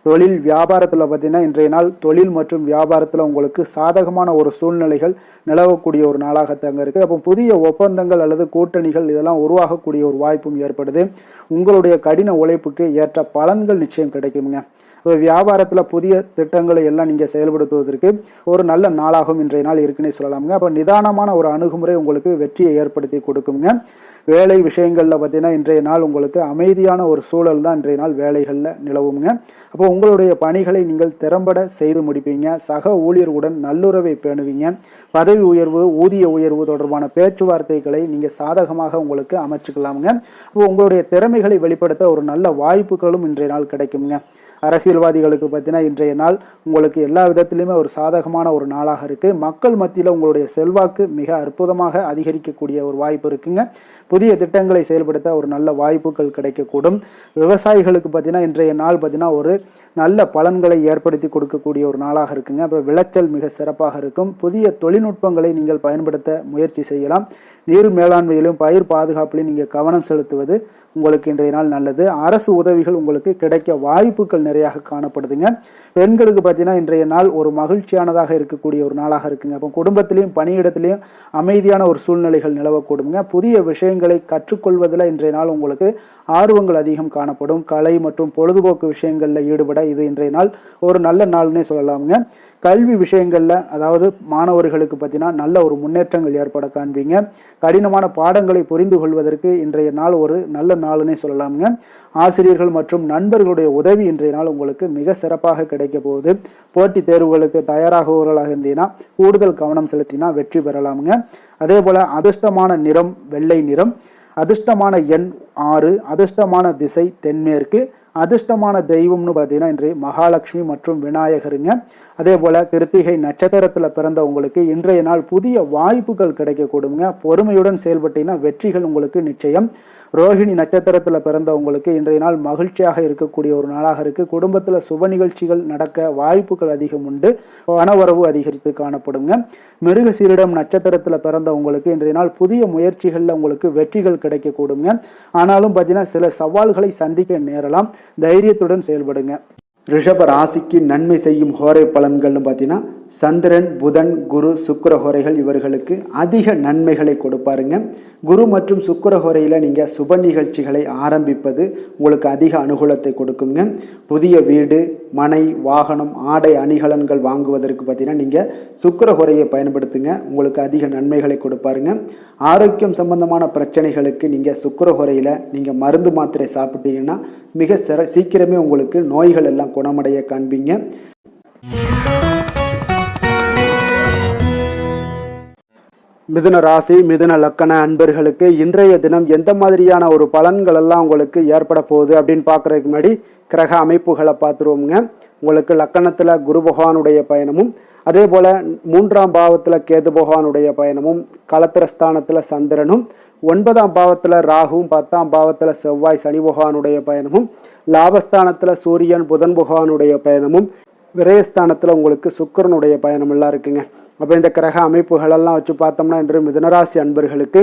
Speaker 1: தொழில் வியாபாரத்தில் பார்த்தீங்கன்னா இன்றைய நாள் தொழில் மற்றும் வியாபாரத்தில் உங்களுக்கு சாதகமான ஒரு சூழ்நிலைகள் நிலவக்கூடிய ஒரு நாளாக தாங்க இருக்குது. அப்போ புதிய ஒப்பந்தங்கள் அல்லது கூட்டணிகள் இதெல்லாம் உருவாகக்கூடிய ஒரு வாய்ப்பும் ஏற்படுது. உங்களுடைய கடின உழைப்புக்கு ஏற்ற பலன்கள் நிச்சயம் கிடைக்குங்க. வியாபாரத்தில் புதிய திட்டங்களை எல்லாம் நீங்கள் செயல்படுத்துவதற்கு ஒரு நல்ல நாளாகவும் இன்றைய நாள் இருக்குன்னே சொல்லலாமுங்க. அப்போ நிதானமான ஒரு அணுகுமுறை உங்களுக்கு வெற்றியை ஏற்படுத்தி கொடுக்குங்க. வேலை விஷயங்களில் பார்த்தீங்கன்னா இன்றைய நாள் உங்களுக்கு அமைதியான ஒரு சூழல் தான் இன்றைய நாள் வேலைகளில் நிலவுங்க. அப்போ உங்களுடைய பணிகளை நீங்கள் திறம்பட செய்து முடிப்பீங்க. சக ஊழியர்களுடன் நல்லுறவை பேணுவீங்க. பதவி உயர்வு, ஊதிய உயர்வு தொடர்பான பேச்சுவார்த்தைகளை நீங்கள் சாதகமாக உங்களுக்கு அமைச்சுக்கலாமுங்க. அப்போ உங்களுடைய திறமைகளை வெளிப்படுத்த ஒரு நல்ல வாய்ப்புகளும் இன்றைய நாள் கிடைக்குங்க. அரசியல்வாதிகளுக்கு பார்த்தீங்கன்னா இன்றைய நாள் உங்களுக்கு எல்லா விதத்திலுமே ஒரு சாதகமான ஒரு நாளாக இருக்குது. மக்கள் மத்தியில் உங்களுடைய செல்வாக்கு மிக அற்புதமாக அதிகரிக்கக்கூடிய ஒரு வாய்ப்பு இருக்குங்க. புதிய திட்டங்களை செயல்படுத்த ஒரு நல்ல வாய்ப்புகள் கிடைக்கக்கூடும். விவசாயிகளுக்கு பார்த்தீங்கன்னா இன்றைய நாள் பார்த்தீங்கன்னா ஒரு நல்ல பலன்களை ஏற்படுத்தி கொடுக்கக்கூடிய ஒரு நாளாக இருக்குங்க. இப்போ விளைச்சல் மிக சிறப்பாக இருக்கும். புதிய தொழில்நுட்பங்களை நீங்கள் பயன்படுத்த முயற்சி செய்யலாம். நீர் மேலாண்மையிலும் பயிர் பாதுகாப்பிலும் நீங்கள் கவனம் செலுத்துவது உங்களுக்கு இன்றைய நாள் நல்லது. அரசு உதவிகள் உங்களுக்கு கிடைக்க வாய்ப்புகள் நிறையாக காணப்படுதுங்க. பெண்களுக்கு பார்த்தீங்கன்னா இன்றைய நாள் ஒரு மகிழ்ச்சியானதாக இருக்கக்கூடிய ஒரு நாளாக இருக்குங்க. அப்போ குடும்பத்திலையும் பணியிடத்திலையும் அமைதியான ஒரு சூழ்நிலைகள் நிலவக்கூடுங்க. புதிய விஷயங்களை கற்றுக்கொள்வதில் இன்றைய நாள் உங்களுக்கு ஆர்வங்கள் அதிகம் காணப்படும். கலை மற்றும் பொழுதுபோக்கு விஷயங்களில் ஈடுபட இது இன்றைய நாள் ஒரு நல்ல நாள்னே சொல்லலாமுங்க. கல்வி விஷயங்களில் அதாவது மாணவர்களுக்கு பார்த்தீங்கன்னா நல்ல ஒரு முன்னேற்றங்கள் ஏற்பட காண்பீங்க. கடினமான பாடங்களை புரிந்து கொள்வதற்கு இன்றைய நாள் ஒரு நல்ல நாள்னே சொல்லலாமுங்க. ஆசிரியர்கள் மற்றும் நண்பர்களுடைய உதவி இன்றைய நாள் உங்களுக்கு மிக சிறப்பாக கிடைக்க போகுது. போட்டித் தேர்வுகளுக்கு தயாராகுவர்களாக இருந்தீங்கன்னா கூடுதல் கவனம் செலுத்தினா வெற்றி பெறலாமுங்க. அதே போல அதிர்ஷ்டமான நிறம் வெள்ளை நிறம், அதிர்ஷ்டமான எண் 6, அதிர்ஷ்டமான திசை தென்மேற்கு, அதிர்ஷ்டமான தெய்வம்னு பார்த்தீங்கன்னா இன்றைய மகாலட்சுமி மற்றும் விநாயகருங்க. அதே போல கிருத்திகை நட்சத்திரத்தில் பிறந்த உங்களுக்கு இன்றைய நாள் புதிய வாய்ப்புகள் கிடைக்கக்கூடுங்க. பொறுமையுடன் செயல்பட்டீங்கன்னா வெற்றிகள் உங்களுக்கு நிச்சயம். ரோஹிணி நட்சத்திரத்தில் பிறந்த உங்களுக்கு இன்றைய நாள் மகிழ்ச்சியாக இருக்கக்கூடிய ஒரு நாளாக இருக்கு. குடும்பத்தில் சுப நிகழ்ச்சிகள் நடக்க வாய்ப்புகள் அதிகம் உண்டு. பணவரவு அதிகரித்து காணப்படுங்க. மிருக சீரிடம் நட்சத்திரத்தில் பிறந்த உங்களுக்கு இன்றைய நாள் புதிய முயற்சிகளில் உங்களுக்கு வெற்றிகள் கிடைக்கக்கூடுங்க. ஆனாலும் பார்த்தீங்கன்னா சில சவால்களை சந்திக்க நேரலாம். தைரியத்துடன் செயல்படுங்க. ரிஷப ராசிக்கு நன்மை செய்யும் ஹோரை பலன்கள்னு பார்த்தீங்கன்னா சந்திரன், புதன், குரு, சுக்கிர ஹோரைகள் இவர்களுக்கு அதிக நன்மைகளை கொடுப்பாருங்க. குரு மற்றும் சுக்கிர ஹோரையில் நீங்கள் சுப நிகழ்ச்சிகளை ஆரம்பிப்பது உங்களுக்கு அதிக அனுகூலத்தை கொடுக்குங்க. புதிய வீடு, மனை, வாகனம், ஆடை அணிகலன்கள் வாங்குவதற்கு பார்த்தீங்கன்னா நீங்கள் சுக்கிர ஹோரையை பயன்படுத்துங்க. உங்களுக்கு அதிக நன்மைகளை கொடுப்பாருங்க. ஆரோக்கியம் சம்பந்தமான பிரச்சனைகளுக்கு நீங்கள் சுக்கிர ஹோரையில் நீங்கள் மருந்து மாத்திரை சாப்பிட்டீங்கன்னா மிக சீக்கிரமே உங்களுக்கு நோய்கள் எல்லாம் குணமடைய காண்பீங்க. மிதுன ராசி, மிதுன லக்கண அன்பர்களுக்கு இன்றைய தினம் எந்த மாதிரியான ஒரு பலன்கள் எல்லாம் உங்களுக்கு ஏற்பட போகுது அப்படின்னு பார்க்குறதுக்கு முன்னாடி கிரக அமைப்புகளை பார்த்துருவோங்க. உங்களுக்கு லக்கணத்தில் குரு பகவானுடைய பயணமும், அதே போல் 3ஆம் பாவத்தில் கேது பகவானுடைய பயணமும், களத்திரஸ்தானத்தில் சந்திரனும், 9ஆம் பாவத்தில் ராகுவும், 10ஆம் பாவத்தில் செவ்வாய் சனி பகவானுடைய பயணமும், லாபஸ்தானத்தில் சூரியன் புதன் பகவானுடைய பயணமும், விரயஸ்தானத்தில் உங்களுக்கு சுக்கிரனுடைய பயணம் எல்லாம் இருக்குங்க. அப்போ இந்த கிரக அமைப்புகளெல்லாம் வச்சு பார்த்தோம்னா இன்று மிதுனராசி அன்பர்களுக்கு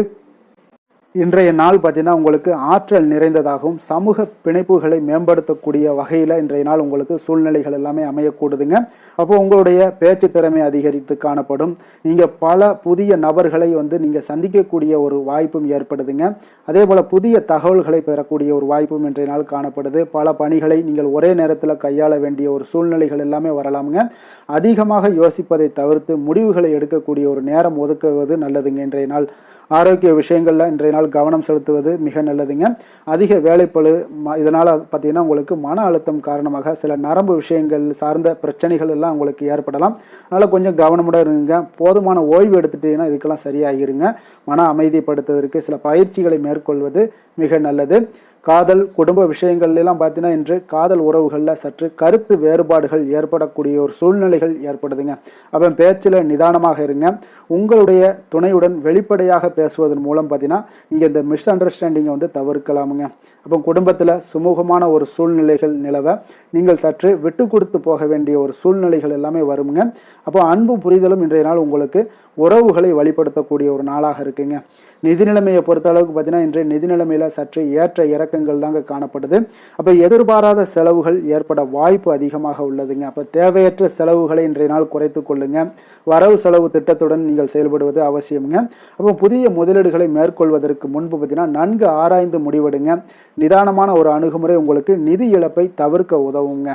Speaker 1: இன்றைய நாள் பார்த்தீங்கன்னா உங்களுக்கு ஆற்றல் நிறைந்ததாகவும் சமூக பிணைப்புகளை மேம்படுத்தக்கூடிய வகையில் இன்றைய நாள் உங்களுக்கு சூழ்நிலைகள் எல்லாமே அமையக்கூடுதுங்க. அப்போ உங்களுடைய பேச்சு திறமை அதிகரித்து காணப்படும். நீங்கள் பல புதிய நபர்களை நீங்கள் சந்திக்கக்கூடிய ஒரு வாய்ப்பும் ஏற்படுதுங்க. அதே போல் புதிய தகவல்களை பெறக்கூடிய ஒரு வாய்ப்பும் இன்றைய நாள் காணப்படுது. பல பணிகளை நீங்கள் ஒரே நேரத்தில் கையாள வேண்டிய ஒரு சூழ்நிலைகள் எல்லாமே வரலாமுங்க. அதிகமாக யோசிப்பதை தவிர்த்து முடிவுகளை எடுக்கக்கூடிய ஒரு நேரம் ஒதுக்குவது நல்லதுங்க. இன்றைய நாள் ஆரோக்கிய விஷயங்களில் இன்றைய நாள் கவனம் செலுத்துவது மிக நல்லதுங்க. அதிக வேலைப்பளு இதனால் பார்த்தீங்கன்னா உங்களுக்கு மன அழுத்தம் காரணமாக சில நரம்பு விஷயங்கள் சார்ந்த பிரச்சனைகள் எல்லாம் உங்களுக்கு ஏற்படலாம். அதனால் கொஞ்சம் கவனமுடன் இருங்க. போதுமான ஓய்வு எடுத்துட்டீங்கன்னா இதுக்கெல்லாம் சரியாகிருங்க. மன அமைதிப்படுத்துவதற்கு சில பயிற்சிகளை மேற்கொள்வது மிக நல்லது. காதல், குடும்ப விஷயங்கள்லாம் பார்த்தீங்கன்னா இன்று காதல் உறவுகளில் சற்று கருத்து வேறுபாடுகள் ஏற்படக்கூடிய ஒரு சூழ்நிலைகள் ஏற்படுதுங்க. அப்போ பேச்சில் நிதானமாக இருங்க. உங்களுடைய துணையுடன் வெளிப்படையாக பேசுவதன் மூலம் பார்த்தீங்கன்னா நீங்கள் இந்த மிஸ் அண்டர்ஸ்டாண்டிங்கை தவிர்க்கலாமுங்க. அப்போ குடும்பத்தில் சுமூகமான ஒரு சூழ்நிலைகள் நிலவ நீங்கள் சற்று விட்டு கொடுத்து போக வேண்டிய ஒரு சூழ்நிலைகள் எல்லாமே வருங்க. அப்போ அன்பு புரிதலும் இன்றைய நாள் உங்களுக்கு உறவுகளை வழிபடுத்தக்கூடிய ஒரு நாளாக இருக்குங்க. நிதி நிலைமையை பொறுத்த அளவுக்கு பார்த்தீங்கன்னா இன்றைய நிதி நிலைமையில் சற்று ஏற்ற இறக்கங்கள் தாங்க காணப்படுது. அப்போ எதிர்பாராத செலவுகள் ஏற்பட வாய்ப்பு அதிகமாக உள்ளதுங்க. அப்போ தேவையற்ற செலவுகளை இன்றைய நாள் குறைத்து கொள்ளுங்க. வரவு செலவு திட்டத்துடன் நீங்கள் செயல்படுவது அவசியமுங்க. அப்போ புதிய முதலீடுகளை மேற்கொள்வதற்கு முன்பு பார்த்தீங்கன்னா நன்கு ஆராய்ந்து முடிவெடுங்க. நிதானமான ஒரு அணுகுமுறை உங்களுக்கு நிதி இழப்பை தவிர்க்க உதவுங்க.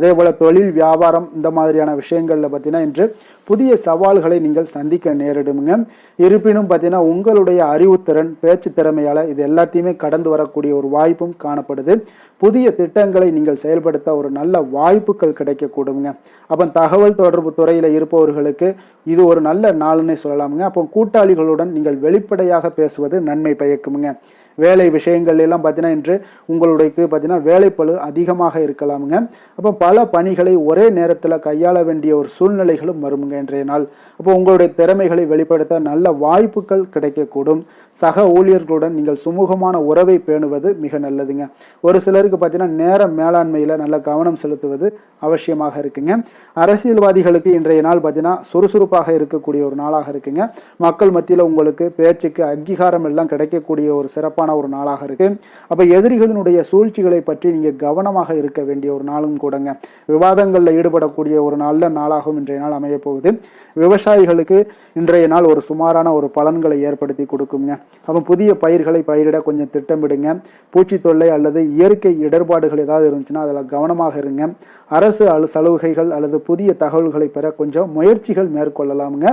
Speaker 1: அதே போல் தொழில் வியாபாரம் இந்த மாதிரியான விஷயங்களில் பார்த்தீங்கன்னா இன்று புதிய சவால்களை நீங்கள் சந்திக்க நேரிடுங்க. இருப்பினும் பார்த்தீங்கன்னா உங்களுடைய அறிவுத்திறன் பேச்சு திறமையால் இது எல்லாத்தையுமே கடந்து வரக்கூடிய ஒரு வாய்ப்பும் காணப்படுது. புதிய திட்டங்களை நீங்கள் செயல்படுத்த ஒரு நல்ல வாய்ப்புகள் கிடைக்கக்கூடுங்க. அப்போ தகவல் தொடர்பு துறையில் இருப்பவர்களுக்கு இது ஒரு நல்ல நாள்னே சொல்லலாமுங்க. அப்போ கூட்டாளிகளுடன் நீங்கள் வெளிப்படையாக பேசுவது நன்மை பயக்குமுங்க. வேலை விஷயங்கள் எல்லாம் பார்த்தீங்கன்னா இன்று உங்களுடைய பார்த்தீங்கன்னா வேலைப்பளு அதிகமாக இருக்கலாமுங்க. அப்போ பல பணிகளை ஒரே நேரத்தில் கையாள வேண்டிய ஒரு சூழ்நிலைகளும் வருமுங்க இன்றைய நாள். அப்போ உங்களுடைய திறமைகளை வெளிப்படுத்த நல்ல வாய்ப்புகள் கிடைக்கக்கூடும். சக ஊழியர்களுடன் நீங்கள் சுமூகமான உறவை பேணுவது மிக நல்லதுங்க. ஒரு சிலருக்கு பார்த்தீங்கன்னா நேர மேலாண்மையில் நல்ல கவனம் செலுத்துவது அவசியமாக இருக்குங்க. அரசியல்வாதிகளுக்கு இன்றைய நாள் பார்த்தீங்கன்னா சுறுசுறுப்பாக இருக்கக்கூடிய ஒரு நாளாக இருக்குங்க. மக்கள் மத்தியில் உங்களுக்கு பேச்சுக்கு அங்கீகாரம் எல்லாம் கிடைக்கக்கூடிய ஒரு சிறப்பான ஒரு நாளாக இருக்கு. அப்ப எதிரிகளினுடைய சூழ்ச்சிகளை பற்றி நீங்க கவனமாக இருக்க வேண்டிய ஒரு நாளும் கூடங்க. விவாதங்களில் ஈடுபடக்கூடிய ஒரு நல்ல நாளாகவும் இன்றைய நாள் அமைய போகுது. விவசாயிகளுக்கு இன்றைய நாள் ஒரு சுமாரான ஒரு பலன்களை ஏற்படுத்தி கொடுக்குங்க. அப்போ புதிய பயிர்களை பயிரிட கொஞ்சம் திட்டமிடுங்க. பூச்சி தொல்லை அல்லது இயற்கை இடர்பாடுகள் ஏதாவது இருந்துச்சுன்னா அதில் கவனமாக இருங்க. அரசு சலுகைகள் அல்லது புதிய தகவல்களை பெற கொஞ்சம் முயற்சிகள் மேற்கொள்ளலாமுங்க.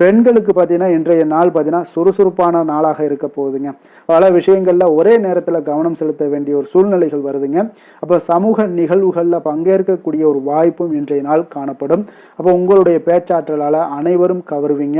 Speaker 1: பெண்களுக்கு பார்த்தீங்கன்னா இன்றைய நாள் பார்த்தீங்கன்னா சுறுசுறுப்பான நாளாக இருக்க போகுதுங்க. பல விஷயங்களில் ஒரே நேரத்தில் கவனம் செலுத்த வேண்டிய ஒரு சூழ்நிலைகள் வருதுங்க. அப்போ சமூக நிகழ்வுகளில் பங்கேற்கக்கூடிய ஒரு வாய்ப்பும் இன்றைய நாள் காணப்படும். அப்போ உங்களுடைய பேச்சாற்றலால் அனைவரும் கவருவீங்க.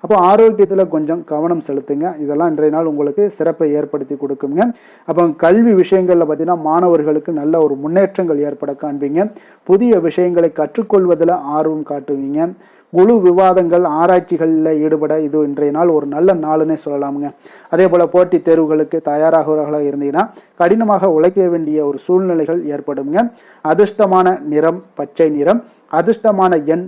Speaker 1: அப்போ ஆரோக்கியத்தில் கொஞ்சம் கவனம் செலுத்துங்க. இதெல்லாம் இன்றைய நாள் உங்களுக்கு சிறப்பை ஏற்படுத்தி கொடுக்குங்க. அப்போ கல்வி விஷயங்களில் பார்த்தீங்கன்னா மாணவர்களுக்கு நல்ல ஒரு முன்னேற்றங்கள் ஏற்பட காண்பீங்க. புதிய விஷயங்களை கற்றுக்கொள்வதில் ஆர்வம் காட்டுவீங்க. குழு விவாதங்கள் ஆராய்ச்சிகளில் ஈடுபட இது இன்றைய நாள் ஒரு நல்ல நாளுன்னே சொல்லலாமுங்க. அதே போல் போட்டித் தேர்வுகளுக்கு தயாராகிறவர்களாக இருந்தீங்கன்னா கடினமாக உழைக்க வேண்டிய ஒரு சூழ்நிலைகள் ஏற்படுங்க. அதிர்ஷ்டமான நிறம் பச்சை நிறம், அதிர்ஷ்டமான எண்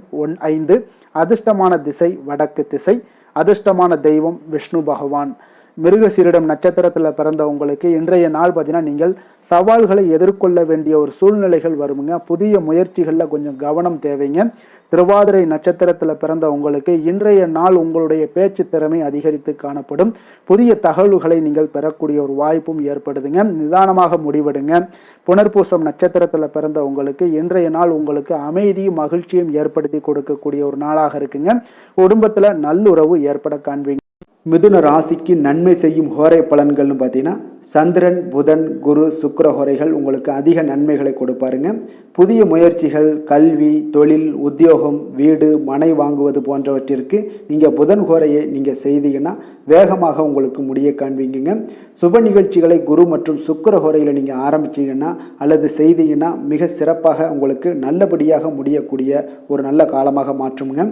Speaker 1: 5, அதிர்ஷ்டமான திசை வடக்கு திசை, அதிர்ஷ்டமான தெய்வம் விஷ்ணு பகவான். மிருகசீரிடம் நட்சத்திரத்தில் பிறந்த உங்களுக்கு இன்றைய நாள் பார்த்தீங்கன்னா நீங்கள் சவால்களை எதிர்கொள்ள வேண்டிய ஒரு சூழ்நிலைகள் வருமுங்க. புதிய முயற்சிகளில் கொஞ்சம் கவனம் தேவைங்க. திருவாதிரை நட்சத்திரத்தில் பிறந்த உங்களுக்கு இன்றைய நாள் உங்களுடைய பேச்சு திறமை அதிகரித்து காணப்படும். புதிய தகவல்களை நீங்கள் பெறக்கூடிய ஒரு வாய்ப்பும் ஏற்படுதுங்க. நிதானமாக முடிவெடுங்க. புனர்பூசம் நட்சத்திரத்தில் பிறந்த உங்களுக்கு இன்றைய நாள் உங்களுக்கு அமைதியும் மகிழ்ச்சியும் ஏற்படுத்தி கொடுக்கக்கூடிய ஒரு நாளாக இருக்குங்க. குடும்பத்தில் நல்லுறவு ஏற்பட காண்பீங்க. மிதுன ராசிக்கு நன்மை செய்யும் ஹோரை பலன்கள்னு பார்த்தீங்கன்னா சந்திரன் புதன் குரு சுக்கிர ஹோரைகள் உங்களுக்கு அதிக நன்மைகளை கொடுப்பாருங்க. புதிய முயற்சிகள் கல்வி தொழில் உத்தியோகம் வீடு மனை வாங்குவது போன்றவற்றிற்கு நீங்கள் புதன் ஹோரையை நீங்கள் செய்தீங்கன்னா வேகமாக உங்களுக்கு முடிய காண்பீங்க. சுப நிகழ்ச்சிகளை குரு மற்றும் சுக்கிர ஹோரையில் நீங்கள் ஆரம்பிச்சிங்கன்னா அல்லது செய்தீங்கன்னா மிக சிறப்பாக உங்களுக்கு நல்லபடியாக முடியக்கூடிய ஒரு நல்ல காலமாக மாற்றுங்க.